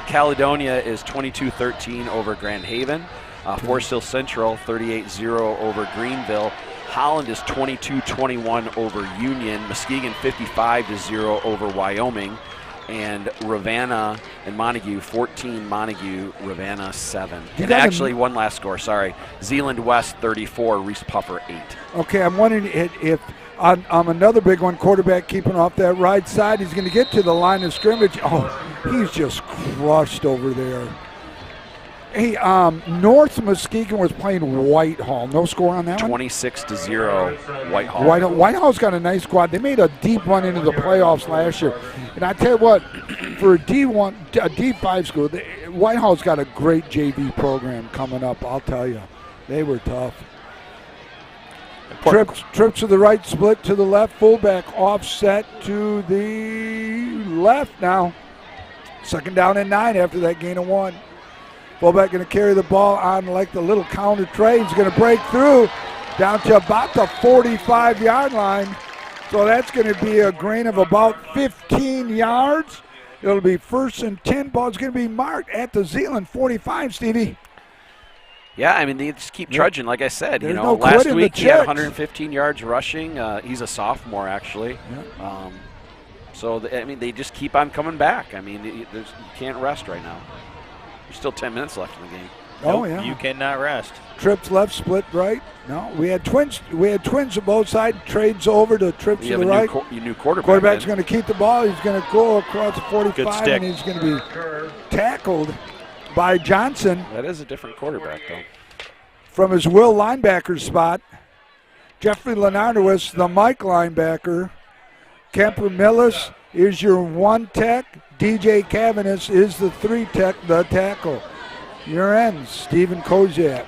Caledonia is 22-13 over Grand Haven. Forest Hill Central, 38-0 over Greenville. Holland is 22-21 over Union. Muskegon 55-0 over Wyoming. And Ravenna and Montague, 14 Montague, Ravenna 7. And actually, one last score, sorry. Zeeland West 34, Reese Puffer 8. Okay, I'm wondering if on another big one, quarterback keeping off that right side, he's going to get to the line of scrimmage. Oh, he's just crushed over there. Hey, North Muskegon was playing Whitehall. No score on that one? 26-0 Whitehall. Whitehall's got a nice squad. They made a deep run into the playoffs last year. And I tell you what, for a D5 school, Whitehall's got a great JV program coming up, I'll tell you. They were tough. Trips to the right, split to the left, fullback offset to the left now. 2nd down and 9 after that gain of 1. Fullback going to carry the ball on like the little counter trade. He's going to break through down to about the 45-yard line. So that's going to be a gain of about 15 yards. It'll be 1st and 10. Ball's going to be marked at the Zeeland 45, Stevie. Yeah, I mean, they just keep trudging. Like I said, There's you know, no last quit in week the he had Chix. 115 yards rushing. He's a sophomore, actually. Yeah. I mean, they just keep on coming back. I mean, you can't rest right now. There's still 10 minutes left in the game. Oh, Nope, yeah. You cannot rest. Trips left, split right. No, we had twins. We had twins on both sides. Trades over to trips You to have the a right. new quarterback. Quarterback's going to keep the ball. He's going to go across the 45, stick. and he's going to be tackled by Johnson That is a different quarterback, though. from his Will linebacker spot. Jeffrey Lenardowitz, the Mike linebacker. Kemper Millis is your 1 tech. DJ Cavanis is the 3 tech, the tackle. Your ends, Stephen Koziak.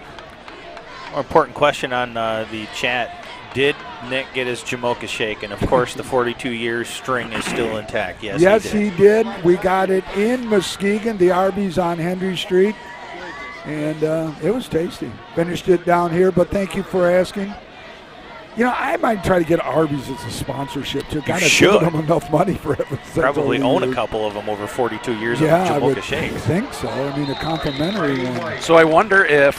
More important question on the chat. Did Nick get his Jamocha shake? And, of course, the 42-year string is still intact. Yes, he did. We got it in Muskegon, the Arby's on Henry Street. And it was tasty. Finished it down here, but thank you for asking. You know, I might try to get Arby's as a sponsorship too. Got to give them enough money for it. Probably own a couple of them over 42 years of I would Jamocha shakes. think so. I mean, a complimentary one. So I wonder if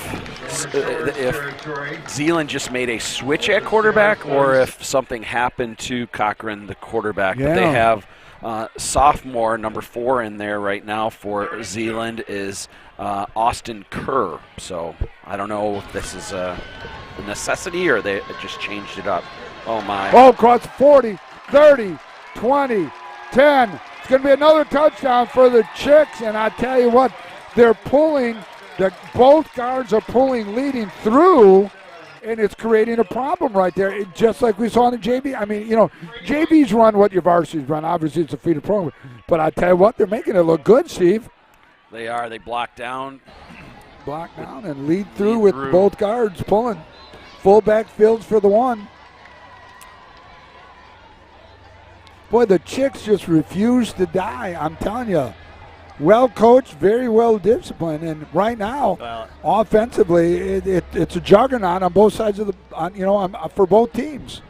Zeeland just made a switch at quarterback, or if something happened to Cochran, the quarterback. But they have sophomore number 4 in there right now for Zeeland is Austin Kerr. So I don't know if this is a necessity or they just changed it up. Oh, my. Oh, across 40, 30, 20, 10. It's going to be another touchdown for the Chix. And I tell you what, they're pulling. Both guards are pulling, leading through, and it's creating a problem right there, just like we saw in the JV. I mean, you know, JVs run what your varsities run. Obviously, it's a feeder program. But I tell you what, they're making it look good, Steve. They are. They block down. Block down and lead through with both guards pulling. Fullback fields for the 1. Boy, the Chix just refuse to die. I'm telling you. Well coached, very well disciplined, and right now, offensively, it's a juggernaut on both sides of the, for both teams.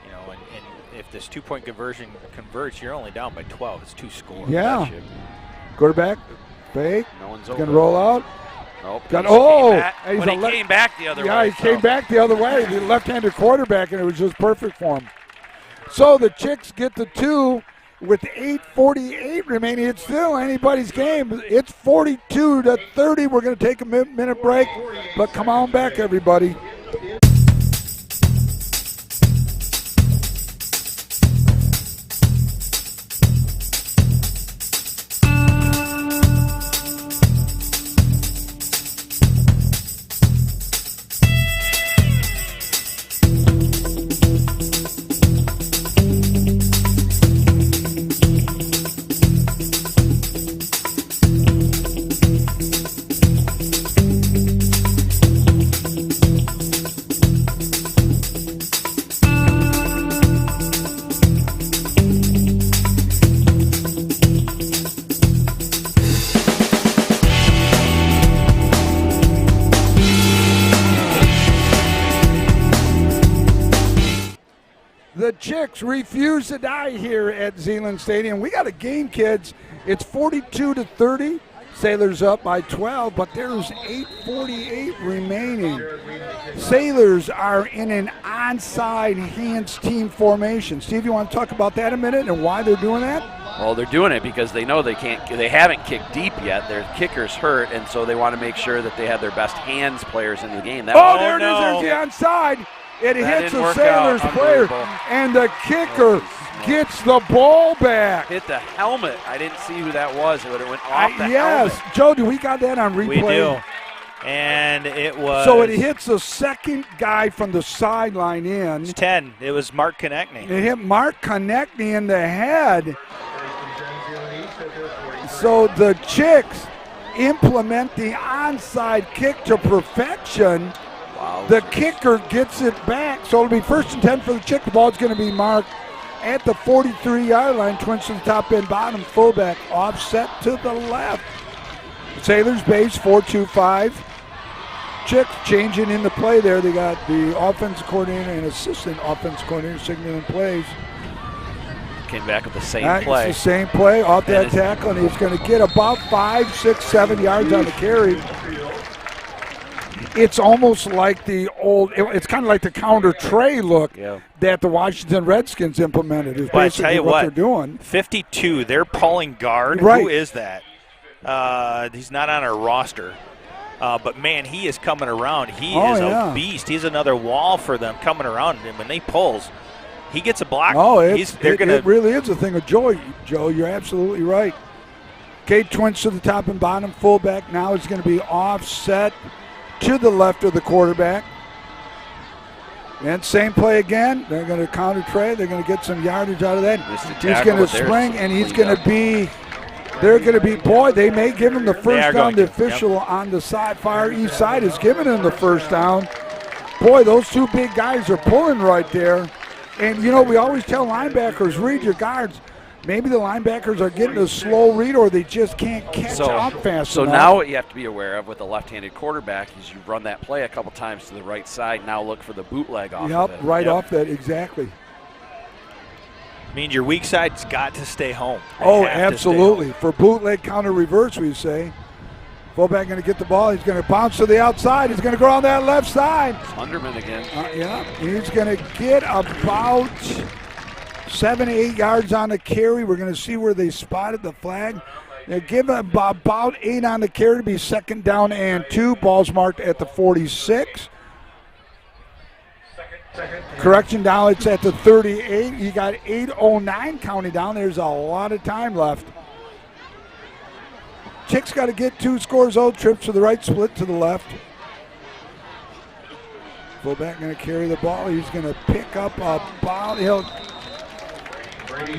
You know, and if this 2-point conversion converts, you're only down by 12. It's 2 scores. Yeah. Quarterback, fake. No one's going to roll out. Nope. But he came back the other way. Yeah, he came back the other way. The left-handed quarterback, and it was just perfect for him. So the Chix get the 2 with 8:48 remaining. It's still anybody's game. It's 42-30. We're going to take a minute break, but come on back, everybody. The Chicks refuse to die here at Zeeland Stadium. We got a game, kids. It's 42-30. Sailors up by 12, but there's 8:48 remaining. Sailors are in an onside hands team formation. Steve, you want to talk about that a minute and why they're doing that? Well, they're doing it because they know they haven't kicked deep yet. Their kicker's hurt, and so they want to make sure that they have their best hands players in the game. There it is. There's the onside. It hits the Sailors player, and the kicker gets the ball back. Hit the helmet. I didn't see who that was, but it went off the helmet. Yes. Joe, do we got that on replay? We do. And it was. So it hits the second guy from the sideline in. It's 10. It was Mark Konechny. It hit Mark Konechny in the head. So the Chicks implement the onside kick to perfection. Wow. The kicker gets it back. So it'll be 1st and 10 for the Chick. The ball's going to be marked at the 43-yard line. Twins to the top end, bottom, fullback, offset to the left. Sailors base 4-2-5. Chicks changing in the play there. They got the offensive coordinator and assistant offensive coordinator signaling plays. Came back with the same play. It's the same play off that tackle, and he's going to get about 5, 6, 7 yards on the carry. It's almost like it's kind of like the counter tray look that the Washington Redskins implemented. Is Well, basically I tell you what they're doing. 52, they're pulling guard. Right. Who is that? He's not on our roster. But, man, he is coming around. He is a beast. He's another wall for them coming around. And when they pulls, he gets a block. It really is a thing of joy, Joe. You're absolutely right. Okay, Twins to the top and bottom. Fullback now is going to be offset to the left of the quarterback. And same play again. They're going to counter trade. They're going to get some yardage out of that. He's going to spring, and he's going to be – they're going to be – boy, they may give him the first down. The official on the side, far east side, is giving him the first down. Boy, those two big guys are pulling right there. And, we always tell linebackers, read your guards. Maybe the linebackers are getting a slow read or they just can't catch up fast enough. So now what you have to be aware of with the left-handed quarterback is you run that play a couple times to the right side. Now look for the bootleg off of it. Right off that, exactly. Means your weak side's got to stay home. Absolutely. For bootleg counter reverse, we say. Fullback going to get the ball. He's going to bounce to the outside. He's going to go on that left side. Underman again. He's going to get about 7 to 8 yards on the carry. We're going to see where they spotted the flag. They give about 8 on the carry to be 2nd down and 2. Ball's marked at the 46. Correction down, it's at the 38. You got 8:09 counting down. There's a lot of time left. Chicks got to get 2 scores. Trips to the right, split to the left. Fullback going to carry the ball. He's going to pick up about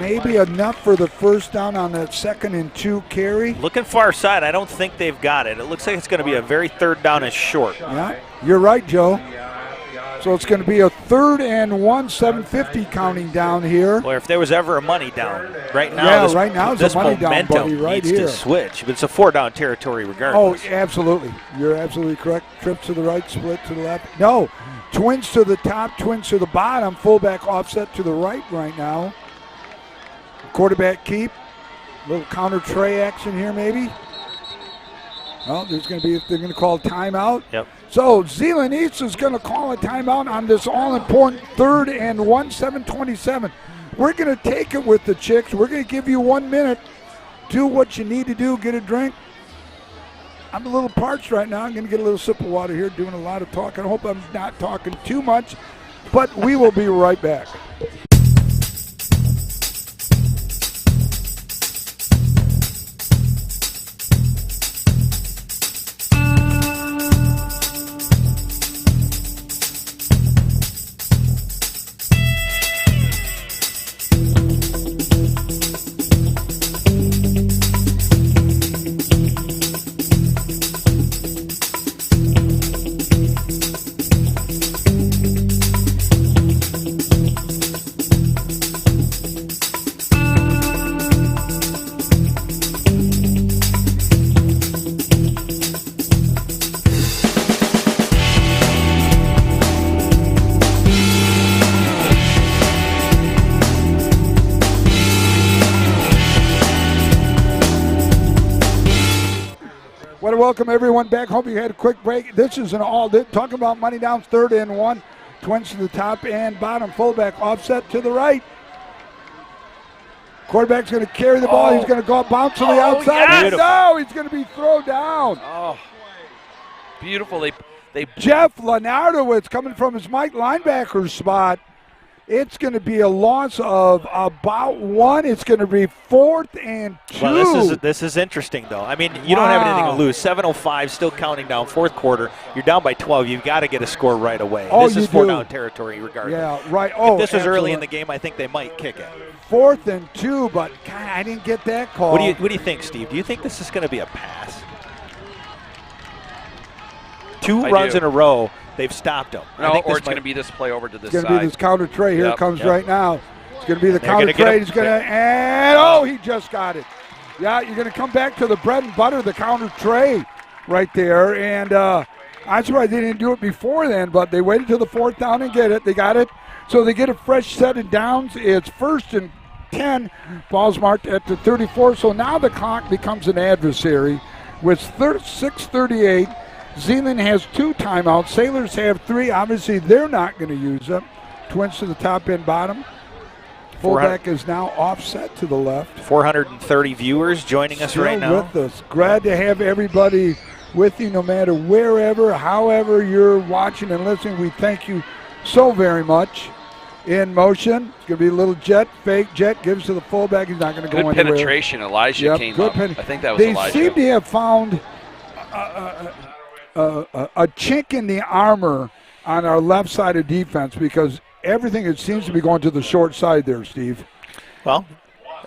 maybe enough for the first down on that 2nd and 2 carry. Looking far side, I don't think they've got it. It looks like it's going to be a very 3rd down and short. Yeah, you're right, Joe. So it's going to be a 3rd and 1, 7:50 counting down here. Well, if there was ever a money down, right now, this a money down, buddy, right needs here. to switch. But it's a 4-down territory regardless. Oh, absolutely. You're absolutely correct. Trip to the right, split to the left. No, Twins to the top, Twins to the bottom. Fullback offset to the right now. Quarterback keep. A little counter tray action here maybe. Well, they're going to call a timeout. Yep. So Zeeland East is going to call a timeout on this all-important 3rd and 1, 7:27. We're going to take it with the Chicks. We're going to give you 1 minute. Do what you need to do. Get a drink. I'm a little parched right now. I'm going to get a little sip of water here, doing a lot of talking. I hope I'm not talking too much, but we will be right back. welcome everyone back. Hope you had a quick break. This is talking about money downs, 3rd and 1. Twins to the top and bottom. Fullback offset to the right. Quarterback's going to carry the ball. He's going to go up, bounce to the outside. Yes. No, he's going to be thrown down. Oh, beautiful. They Jeff Lenardowitz coming from his Mike linebacker spot. It's going to be a loss of about 1. It's going to be 4th and 2. Well, this is interesting, though. I mean, you don't have anything to lose. 7:05, still counting down. 4th quarter. You're down by 12. You've got to get a score right away. Oh, this is 4-down territory, regardless. Yeah, right. If this was early in the game, I think they might kick it. 4th and 2, but God, I didn't get that call. What do you think, Steve? Do you think this is going to be a pass? 2 runs in a row. They've stopped them. No, or it's going to be this play over to this side. It's going to be this counter tray. Here it comes right now. It's going to be the counter trade. He's going to, and he just got it. Yeah, you're going to come back to the bread and butter, the counter tray right there. And I'm surprised they didn't do it before then, but they waited till the 4th down and get it. They got it. So they get a fresh set of downs. It's 1st and 10. Ball's marked at the 34. So now the clock becomes an adversary with 6:38. Zeeland has 2 timeouts. Sailors have 3. Obviously, they're not going to use them. Twins to the top and bottom. Fullback is now offset to the left. 430 viewers joining us right now. With us. Glad to have everybody with you, no matter wherever, however you're watching and listening. We thank you so very much. In motion. It's going to be a little jet, fake jet, gives to the fullback. He's not going to go anywhere. Good penetration. Elijah came up. I think that was Elijah. They seem to have found a chink in the armor on our left side of defense because everything it seems to be going to the short side there, Steve. Well,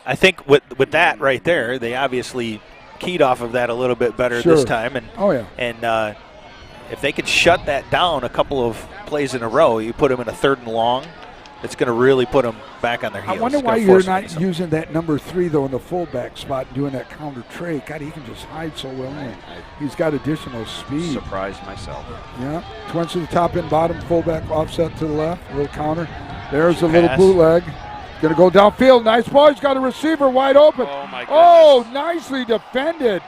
I think with that right there, they obviously keyed off of that a little bit better this time. And, and if they could shut that down a couple of plays in a row, you put them in a 3rd and long, it's going to really put them back on their heels. I wonder why you're not using that number 3, though, in the fullback spot, doing that counter trade. God, he can just hide so well in. He's got additional speed. Surprised myself. Yeah. Twins to the top and bottom, fullback offset to the left. A little counter. There's a little bootleg. Going to go downfield. Nice ball. He's got a receiver wide open. Oh, my goodness. Oh, nicely defended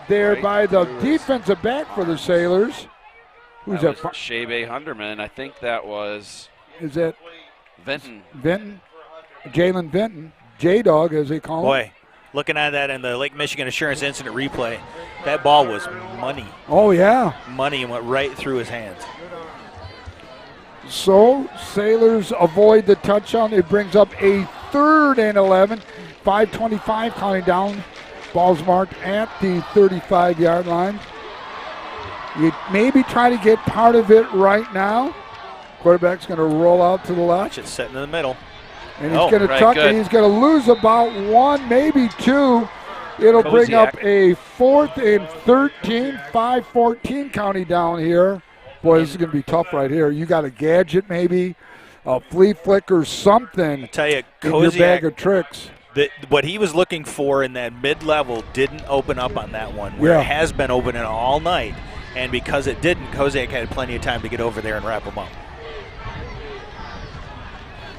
there by the defensive back for the Sailors. Who's that? Shebe Hunderman. I think that was. Is that Vinton? Jalen Vinton. J-Dog, as they call him. Boy, looking at that in the Lake Michigan Insurance Incident replay, that ball was money. Oh, yeah. Money and went right through his hands. So, Sailors avoid the touchdown. It brings up a 3rd and 11. 5:25 counting down. Ball's marked at the 35-yard line. You maybe try to get part of it right now. Quarterback's going to roll out to the left. Watch it setting in the middle. And he's going to tuck it. He's going to lose about 1, maybe 2. It'll bring up a 4th and 13, 5:14 counting down here. Boy, this is going to be tough right here. You got a gadget maybe, a flea flicker, something. I tell you, in your bag of tricks. What he was looking for in that mid-level didn't open up on that one, where it has been opening all night. And because it didn't, Koziak had plenty of time to get over there and wrap him up.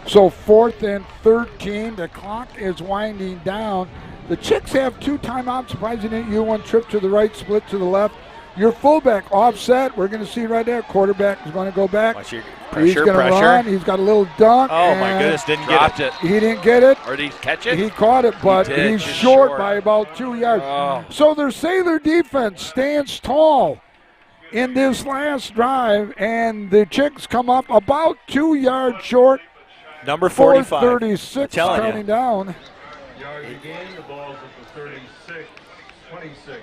So 4th and 13. The clock is winding down. The Chix have 2 timeouts. Surprising that you 1 trip to the right, split to the left. Your fullback offset. We're going to see right there. Quarterback is going to go back. Watch your He's going to run. He's got a little dunk. Oh, my goodness. Didn't get it. He didn't get it. Or did he catch it? He caught it, but he's short by about 2 yards. Oh. So their Sailor defense stands tall in this last drive, and the Chix come up about 2 yards short. Number 45. 4:36 counting down. Yards again, the ball's at the 36, 26.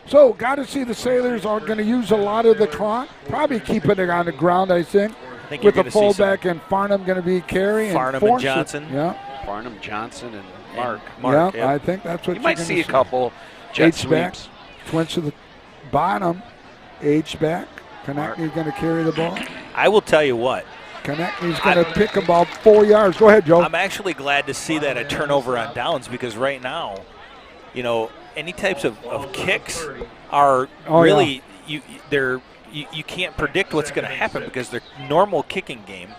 So got to see the Sailors are going to use a lot of the clock. Probably keeping it on the ground, I think. With the fullback and Farnham going to be carrying. Farnham and Johnson. Yeah. Farnham, Johnson, and Mark. Yeah, I think that's what you might see a couple jet H-back. sweeps. Twins to the bottom. H-back. Konechny's going to carry the ball. I will tell you what. Konechny's going to pick about 4 yards. Go ahead, Joe. I'm actually glad to see that a turnover on downs because right now, you know, any types of kicks are really you can't predict what's going to happen because their normal kicking game,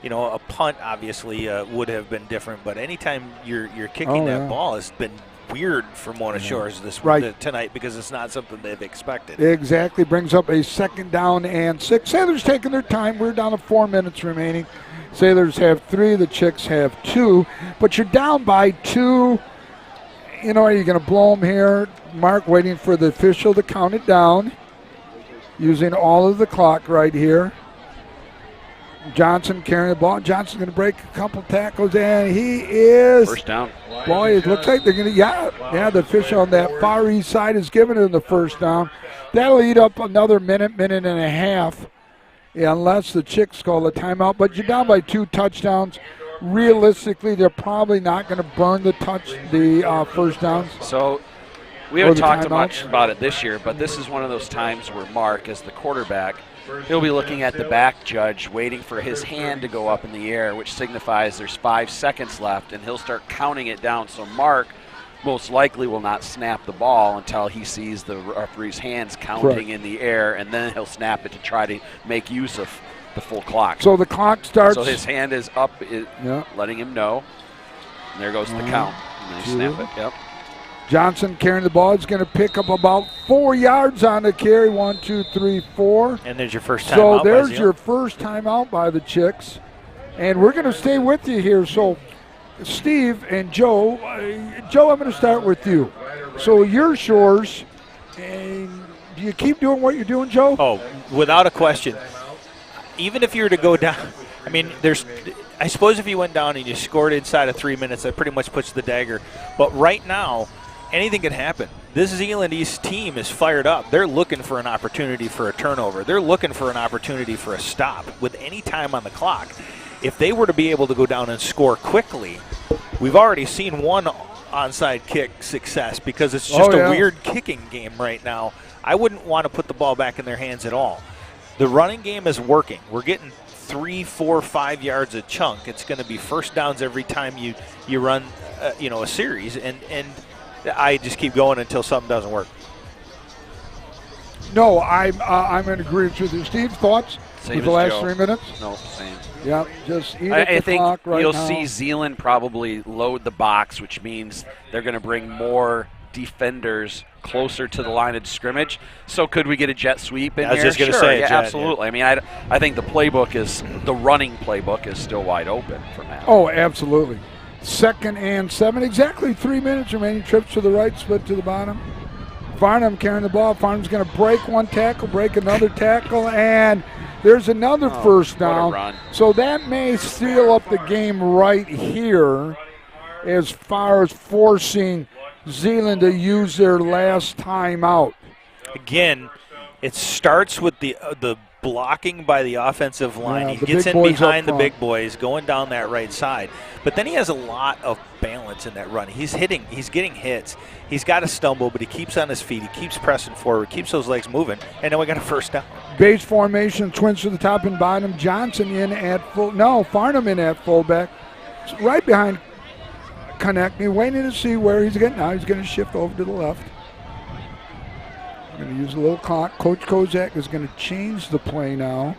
you know, a punt obviously would have been different, but anytime you're kicking that ball has been weird for Mona Shores tonight because it's not something they've expected. Exactly. Brings up a 2nd down and 6. Sailors taking their time. We're down to 4 minutes remaining. Sailors have 3. The Chicks have 2. But you're down by 2. You know, are you going to blow them here? Mark waiting for the official to count it down. Using all of the clock right here. Johnson carrying the ball. Johnson's going to break a couple tackles, and he is. First down. Boy, it looks like they're going to, the official on that far east side is giving him the first down. That'll eat up another minute and a half, unless the Chicks call a timeout. But you're down by 2 touchdowns. Realistically, they're probably not going to burn the first downs. So we haven't talked much about it this year, but this is one of those times where Mark, as the quarterback, he'll be looking at the back judge, waiting for his hand to go up in the air, which signifies there's 5 seconds left, and he'll start counting it down. So Mark most likely will not snap the ball until he sees the referee's hands counting in the air, and then he'll snap it to try to make use of the full clock. So the clock starts. So his hand is up, letting him know. And there goes the count. And they snap it. Yep. Johnson carrying the ball is going to pick up about 4 yards on the carry. 1, 2, 3, 4. And there's your first timeout. So there's your first timeout by the Chicks. And we're going to stay with you here. So Steve and Joe, I'm going to start with you. So your Shores, and do you keep doing what you're doing, Joe? Oh, without a question. Even if you were to go down, I suppose if you went down and you scored inside of 3 minutes, that pretty much puts the dagger. But right now, anything can happen. This Zeeland East team is fired up. They're looking for an opportunity for a turnover. They're looking for an opportunity for a stop with any time on the clock. If they were to be able to go down and score quickly, we've already seen one onside kick success because it's just a weird kicking game right now. I wouldn't want to put the ball back in their hands at all. The running game is working. We're getting 3, 4, 5 yards a chunk. It's going to be first downs every time you run a series, and I just keep going until something doesn't work. No, I'm in agreement with you. Steve, thoughts with the last 3 minutes? No, same. Yeah, just eat up the clock right now. You'll see Zeeland probably load the box, which means they're going to bring more defenders closer to the line of scrimmage. So could we get a jet sweep in here? I was just going to say, absolutely. Yeah. I mean, I think the running playbook is still wide open for Matt. Oh, absolutely. 2nd and 7, exactly 3 minutes remaining. Trips to the right, split to the bottom. Farnham carrying the ball. Farnham's going to break one tackle, break another tackle, and there's another first down. So that may seal up the game right here as far as forcing Zeeland to use their last timeout. Again, it starts with the blocking by the offensive line. He gets in behind the big boys, going down that right side. But then he has a lot of balance in that run. He's getting hits. He's got to stumble, but he keeps on his feet. He keeps pressing forward, keeps those legs moving, and then we got a first down. Base formation, twins to the top and bottom. Johnson in at Farnham in at fullback. It's right behind Konechny, waiting to see where he's getting. Now he's going to shift over to the left. Going to use a little clock. Coach Kozak is going to change the play now.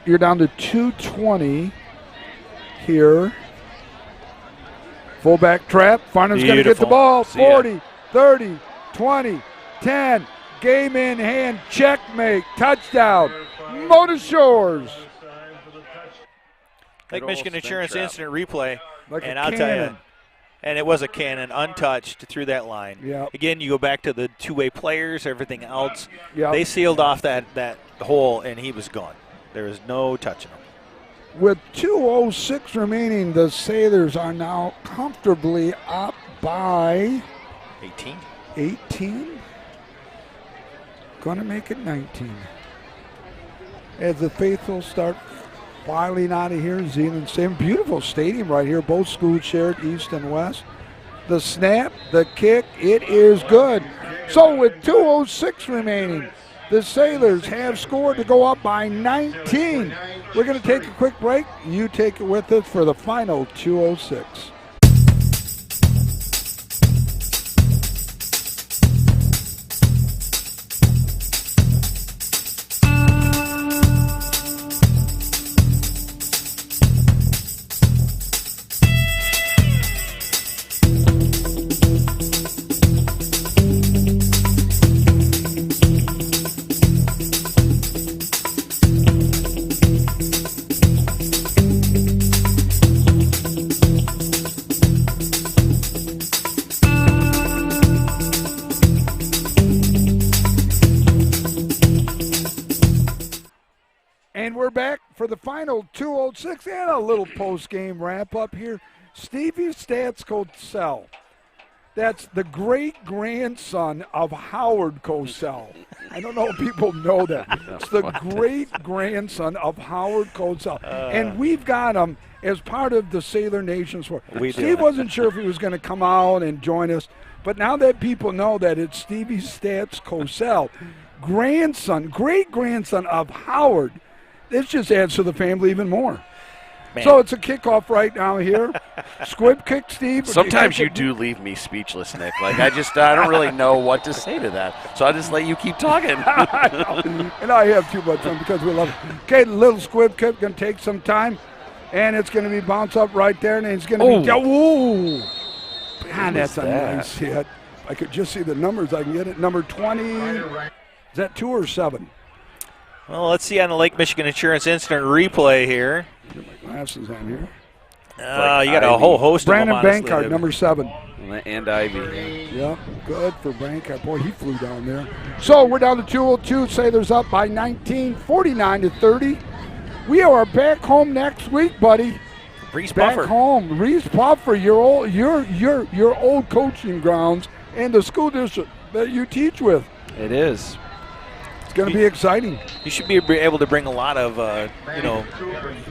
You're down to 2:20 here. Fullback trap. Farnham's going to get the ball. 40, 30, 20, 10. Game in hand. Checkmate. Touchdown. Mona Shores. Lake Michigan Insurance instant replay. Like and I'll tell you. And it was a cannon, untouched through that line. Yep. Again, you go back to the two-way players, everything else. Yep. They sealed off that hole, and he was gone. There was no touching him. With 2:06 remaining, the Sailors are now comfortably up by 18. Going to make it 19. As the faithful start filing out of here, Zeeland Stadium. Beautiful stadium right here. Both schools shared east and west. The snap, the kick, it is good. So with 2:06 remaining, the Sailors have scored to go up by 19. We're going to take a quick break. You take it with us for the final 2:06. for the final 2:06 and a little post-game wrap-up here, Stevie Stats Cosell. That's the great-grandson of Howard Cosell. I don't know if people know that. It's the great-grandson of Howard Cosell. And we've got him as part of the Sailor Nation sport. Steve wasn't sure if he was going to come out and join us, but now that people know that it's Stevie Stats Cosell, grandson, great-grandson of Howard, this just adds to the family even more. Man. So it's a kickoff right now here. Squib kick, Steve. Sometimes you do leave me speechless, Nick. Like I don't really know what to say to that. So I'll just let you keep talking. And I have too much fun because we love it. Okay, little squib kick going to take some time, and it's going to be bounce up right there, and it's going to be. Ooh, man, that's a nice hit. I could just see the numbers. I can get it. Number 20. Is that 2 or 7? Well, let's see on the Lake Michigan Insurance Instant Replay here. Get my glasses on here. You got a whole host Brandon of them. Brandon Bankard, number 7. And Ivy. Yep, good for Bankard. Boy, he flew down there. So we're down to 2:02. Sailors up by 19, 49-30. We are back home next week, buddy. Reese back Puffer. Home. Reese Puffer, your old coaching grounds and the school district that you teach with. It is. Going to be exciting. You should be able to bring a lot of,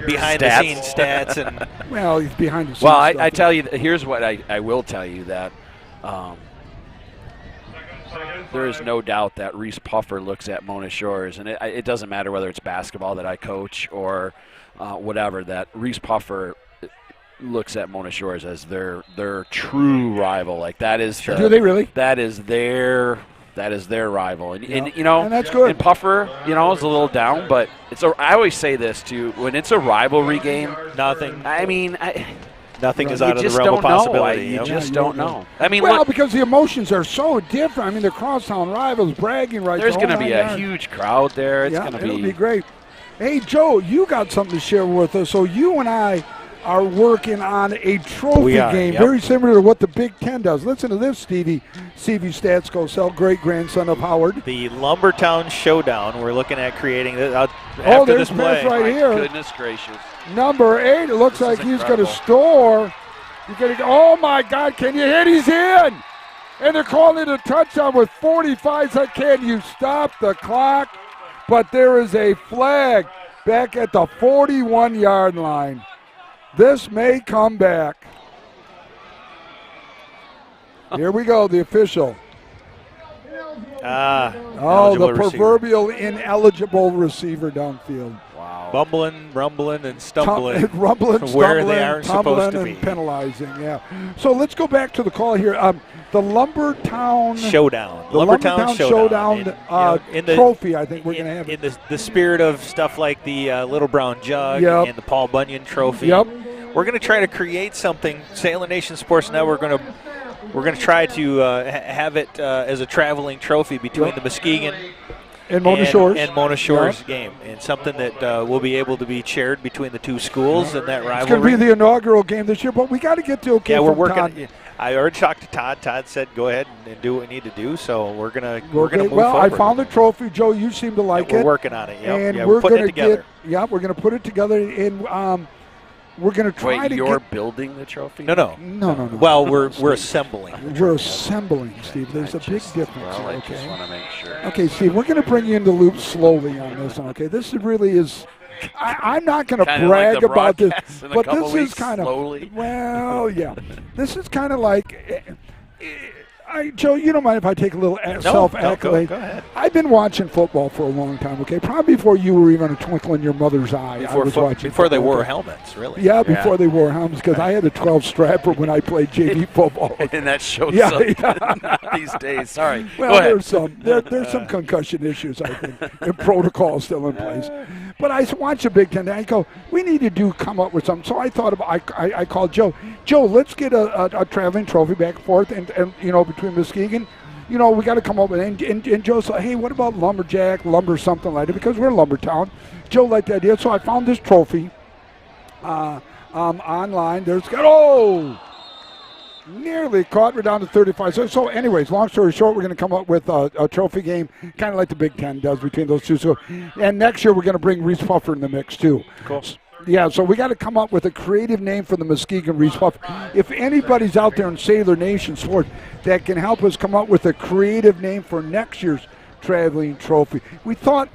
behind-the-scenes stats. And well, he's behind the scenes. Well, I tell you, here's what I will tell you that there is no doubt that Reese Puffer looks at Mona Shores, and it doesn't matter whether it's basketball that I coach or whatever, that Reese Puffer looks at Mona Shores as their true rival. Like that is. Do they really? That is their rival, and and that's good. And Puffer, is a little down, but I always say this too: when it's a rivalry game, nothing. Nothing is out of the realm of possibility. You just don't know. I mean, because the emotions are so different. I mean, they're crosstown rivals bragging right. There's going to be a huge crowd there. It'll be great. Hey, Joe, you got something to share with us. So you and I are working on a trophy game, very similar to what the Big Ten does. Listen to this, Stevie Stats Cosell, great-grandson of Howard. The Lumbertown Showdown. We're looking at creating this there's Smith right here. Goodness gracious. Number 8, it looks like he's going to store. Oh, my God, can you hit? He's in! And they're calling it a touchdown with 45 seconds. Can you stop the clock? But there is a flag back at the 41-yard line. This may come back. Here we go, the official. The proverbial ineligible receiver downfield. Wow. Bumbling, rumbling, and stumbling. Where they aren't supposed to be. Penalizing, yeah. So let's go back to the call here. The Lumbertown Showdown. The Lumbertown Showdown trophy, I think we're going to have. In the spirit of stuff like the Little Brown Jug and the Paul Bunyan Trophy. Yep. We're going to try to create something. Sailor Nation Sports Network, we're going to try to have it as a traveling trophy between the Muskegon and Mona Shores game, and something that will be able to be shared between the two schools in that rivalry. It's going to be the inaugural game this year, but we got to get to we're working. Todd. I already talked to Todd. Todd said go ahead and do what we need to do. So we're gonna move forward. Well, I found the trophy, Joe. You seem to like it. We're working on it. And we're putting it together. We're going to put it together, and we're going to try you're building the trophy? No. Well, we're assembling. We're assembling, Steve. There's a big difference. I just want to make sure. Okay, Steve, we're going to bring you into the loop slowly on this one. Okay, this really is. I'm not going to brag about this, but this is kind of slowly. Well, yeah. This is kind of like. Joe, you don't mind if I take a little self-accolade? Go ahead. I've been watching football for a long time, okay? Probably before you were even a twinkle in your mother's eye. Before they wore helmets, really. Yeah, before they wore helmets, because I had a 12 strapper when I played JV football. And that shows up these days. Sorry. Well, there's some concussion issues, I think, and protocols still in place. But I watch the Big Ten, and I go, we need to come up with something. So I thought I called Joe. Joe, let's get a traveling trophy back and forth, and between Muskegon, we got to come up with it. And Joe said, hey, what about lumberjack, lumber, something like that, because we're Lumbertown. Joe liked the idea, so I found this trophy online. nearly caught. We're down to 35. So anyways, long story short, we're going to come up with a trophy game, kind of like the Big Ten does between those two. So, and next year we're going to bring Reese Puffer in the mix too. Cool. Yeah, so we got to come up with a creative name for the Muskegon Reese Puffer. If anybody's out there in Sailor Nation sports that can help us come up with a creative name for next year's traveling trophy, we thought,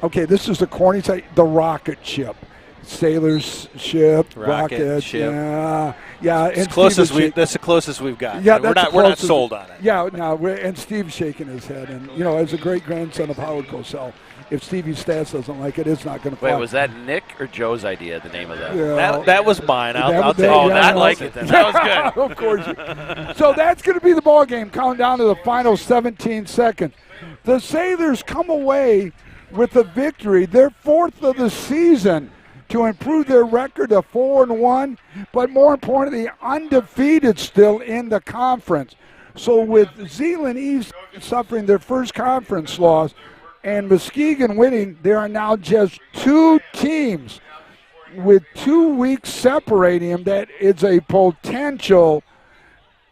okay, this is the corny side, the rocket ship. Sailor's ship, rocket ship. Yeah. That's the closest we've got. Yeah, we're not sold on it. Yeah, no, and Steve's shaking his head, and as a great grandson of Howard Cosell, if Stevie Stats doesn't like it, it's not going to fly. Wait, was that Nick or Joe's idea? The name of that? Yeah. That was mine. I'll take it. Oh, I like it then. That was good. Of course. So that's going to be the ball game. Count down to the final 17 seconds. The Sailors come away with a victory, their 4th of the season, to improve their record to 4-1, but more importantly, undefeated still in the conference. So with Zeeland East suffering their first conference loss and Muskegon winning, there are now just 2 teams with 2 weeks separating them. That is a potential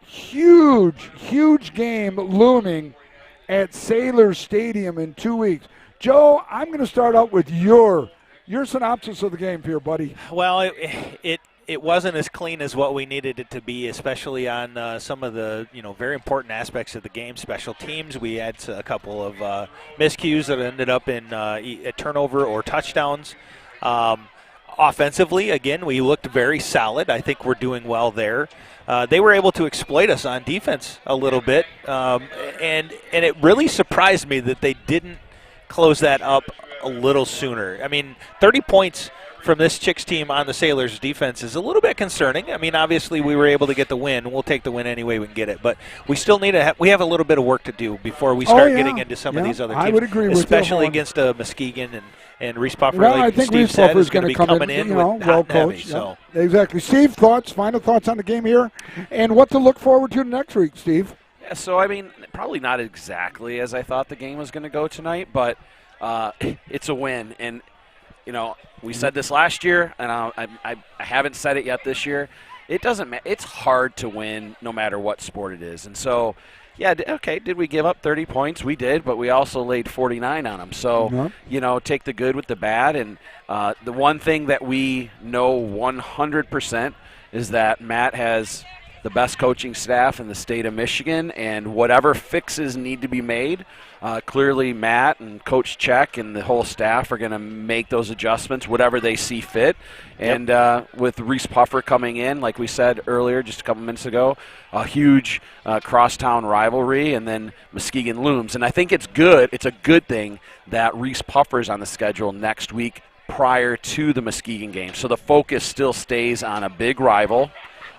huge game looming at Sailor Stadium in 2 weeks. Joe, I'm going to start out with your synopsis of the game here, buddy. Well, it wasn't as clean as what we needed it to be, especially on some of the very important aspects of the game. Special teams, we had a couple of miscues that ended up in a turnover or touchdowns. Offensively, again, we looked very solid. I think we're doing well there. They were able to exploit us on defense a little bit, and it really surprised me that they didn't close that up a little sooner. I mean, 30 points from this Chix team on the Sailors defense is a little bit concerning. I mean, obviously we were able to get the win. We'll take the win any way we can get it, but we still need we have a little bit of work to do before we start getting into some of these other teams. I would agree with you, especially against Muskegon and Reese Puffer. Well, like I think Steve Reese said, Puffer is going to come coming in with well hot and heavy, coached. so. Yeah, exactly. Steve, final thoughts on the game here, and what to look forward to next week, Steve? Yeah, so I mean, probably not exactly as I thought the game was going to go tonight, but it's a win. And we said this last year, and I haven't said it yet this year. It doesn't matter. It's hard to win no matter what sport it is. And so, yeah, okay, did we give up 30 points? We did, but we also laid 49 on them. So, take the good with the bad. And the one thing that we know 100% is that Matt has the best coaching staff in the state of Michigan, and whatever fixes need to be made, clearly Matt and Coach Check and the whole staff are going to make those adjustments, whatever they see fit. And with Reese Puffer coming in, like we said earlier just a couple minutes ago, a huge crosstown rivalry, and then Muskegon looms. And I think it's good. It's a good thing that Reese Puffer's on the schedule next week prior to the Muskegon game. So the focus still stays on a big rival.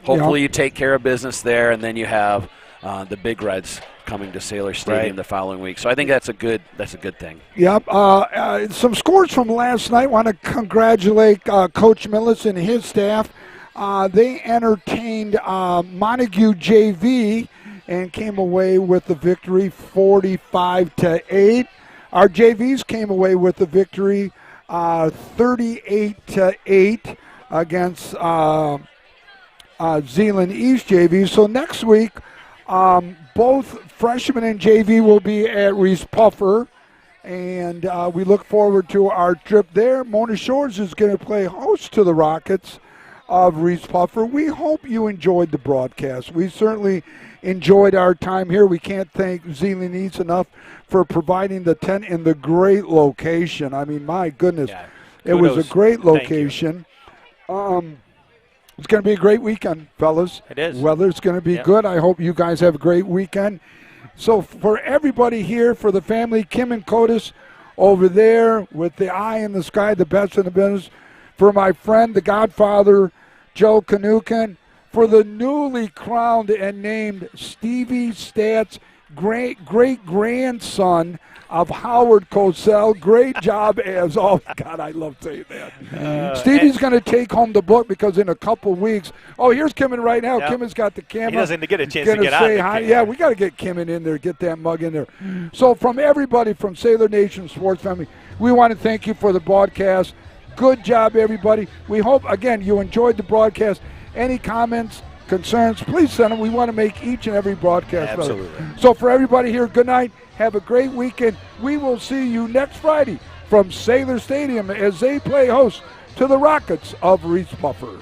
Hopefully you take care of business there, and then you have the Big Reds coming to Sailor Stadium the following week. So I think that's a good thing. Yep. Some scores from last night. Want to congratulate Coach Millis and his staff. They entertained Montague JV and came away with the victory 45-8. Our JVs came away with the victory 38-8 against Zeeland East JV. So next week, both freshmen and JV will be at Reese Puffer, and we look forward to our trip there. Mona Shores is going to play host to the Rockets of Reese Puffer. We hope you enjoyed the broadcast. We certainly enjoyed our time here. We can't thank Zeeland East enough for providing the tent in the great location. I mean, my goodness, it was a great location. It's going to be a great weekend, fellas. It is. Weather's going to be good. I hope you guys have a great weekend. So for everybody here, for the family, Kim and Codis over there with the eye in the sky, the best in the business, for my friend, the Godfather, Joe Kanukin, for the newly crowned and named Stevie Stats great-grandson of Howard Cosell. Great job as oh God, I love saying that. Stevie's going to take home the book because in a couple weeks. Oh, here's Kimmin right now. Yep. Kimmin's got the camera. He doesn't get a chance to get say on. Hi. Yeah, we got to get Kimmin in there, get that mug in there. So from everybody from Sailor Nation Sports Family, we want to thank you for the broadcast. Good job, everybody. We hope again you enjoyed the broadcast. Any comments? concerns, please send them. We want to make each and every broadcast better. Absolutely. So for everybody here, good night. Have a great weekend. We will see you next Friday from Sailor Stadium as they play host to the Rockets of Reese Buffer.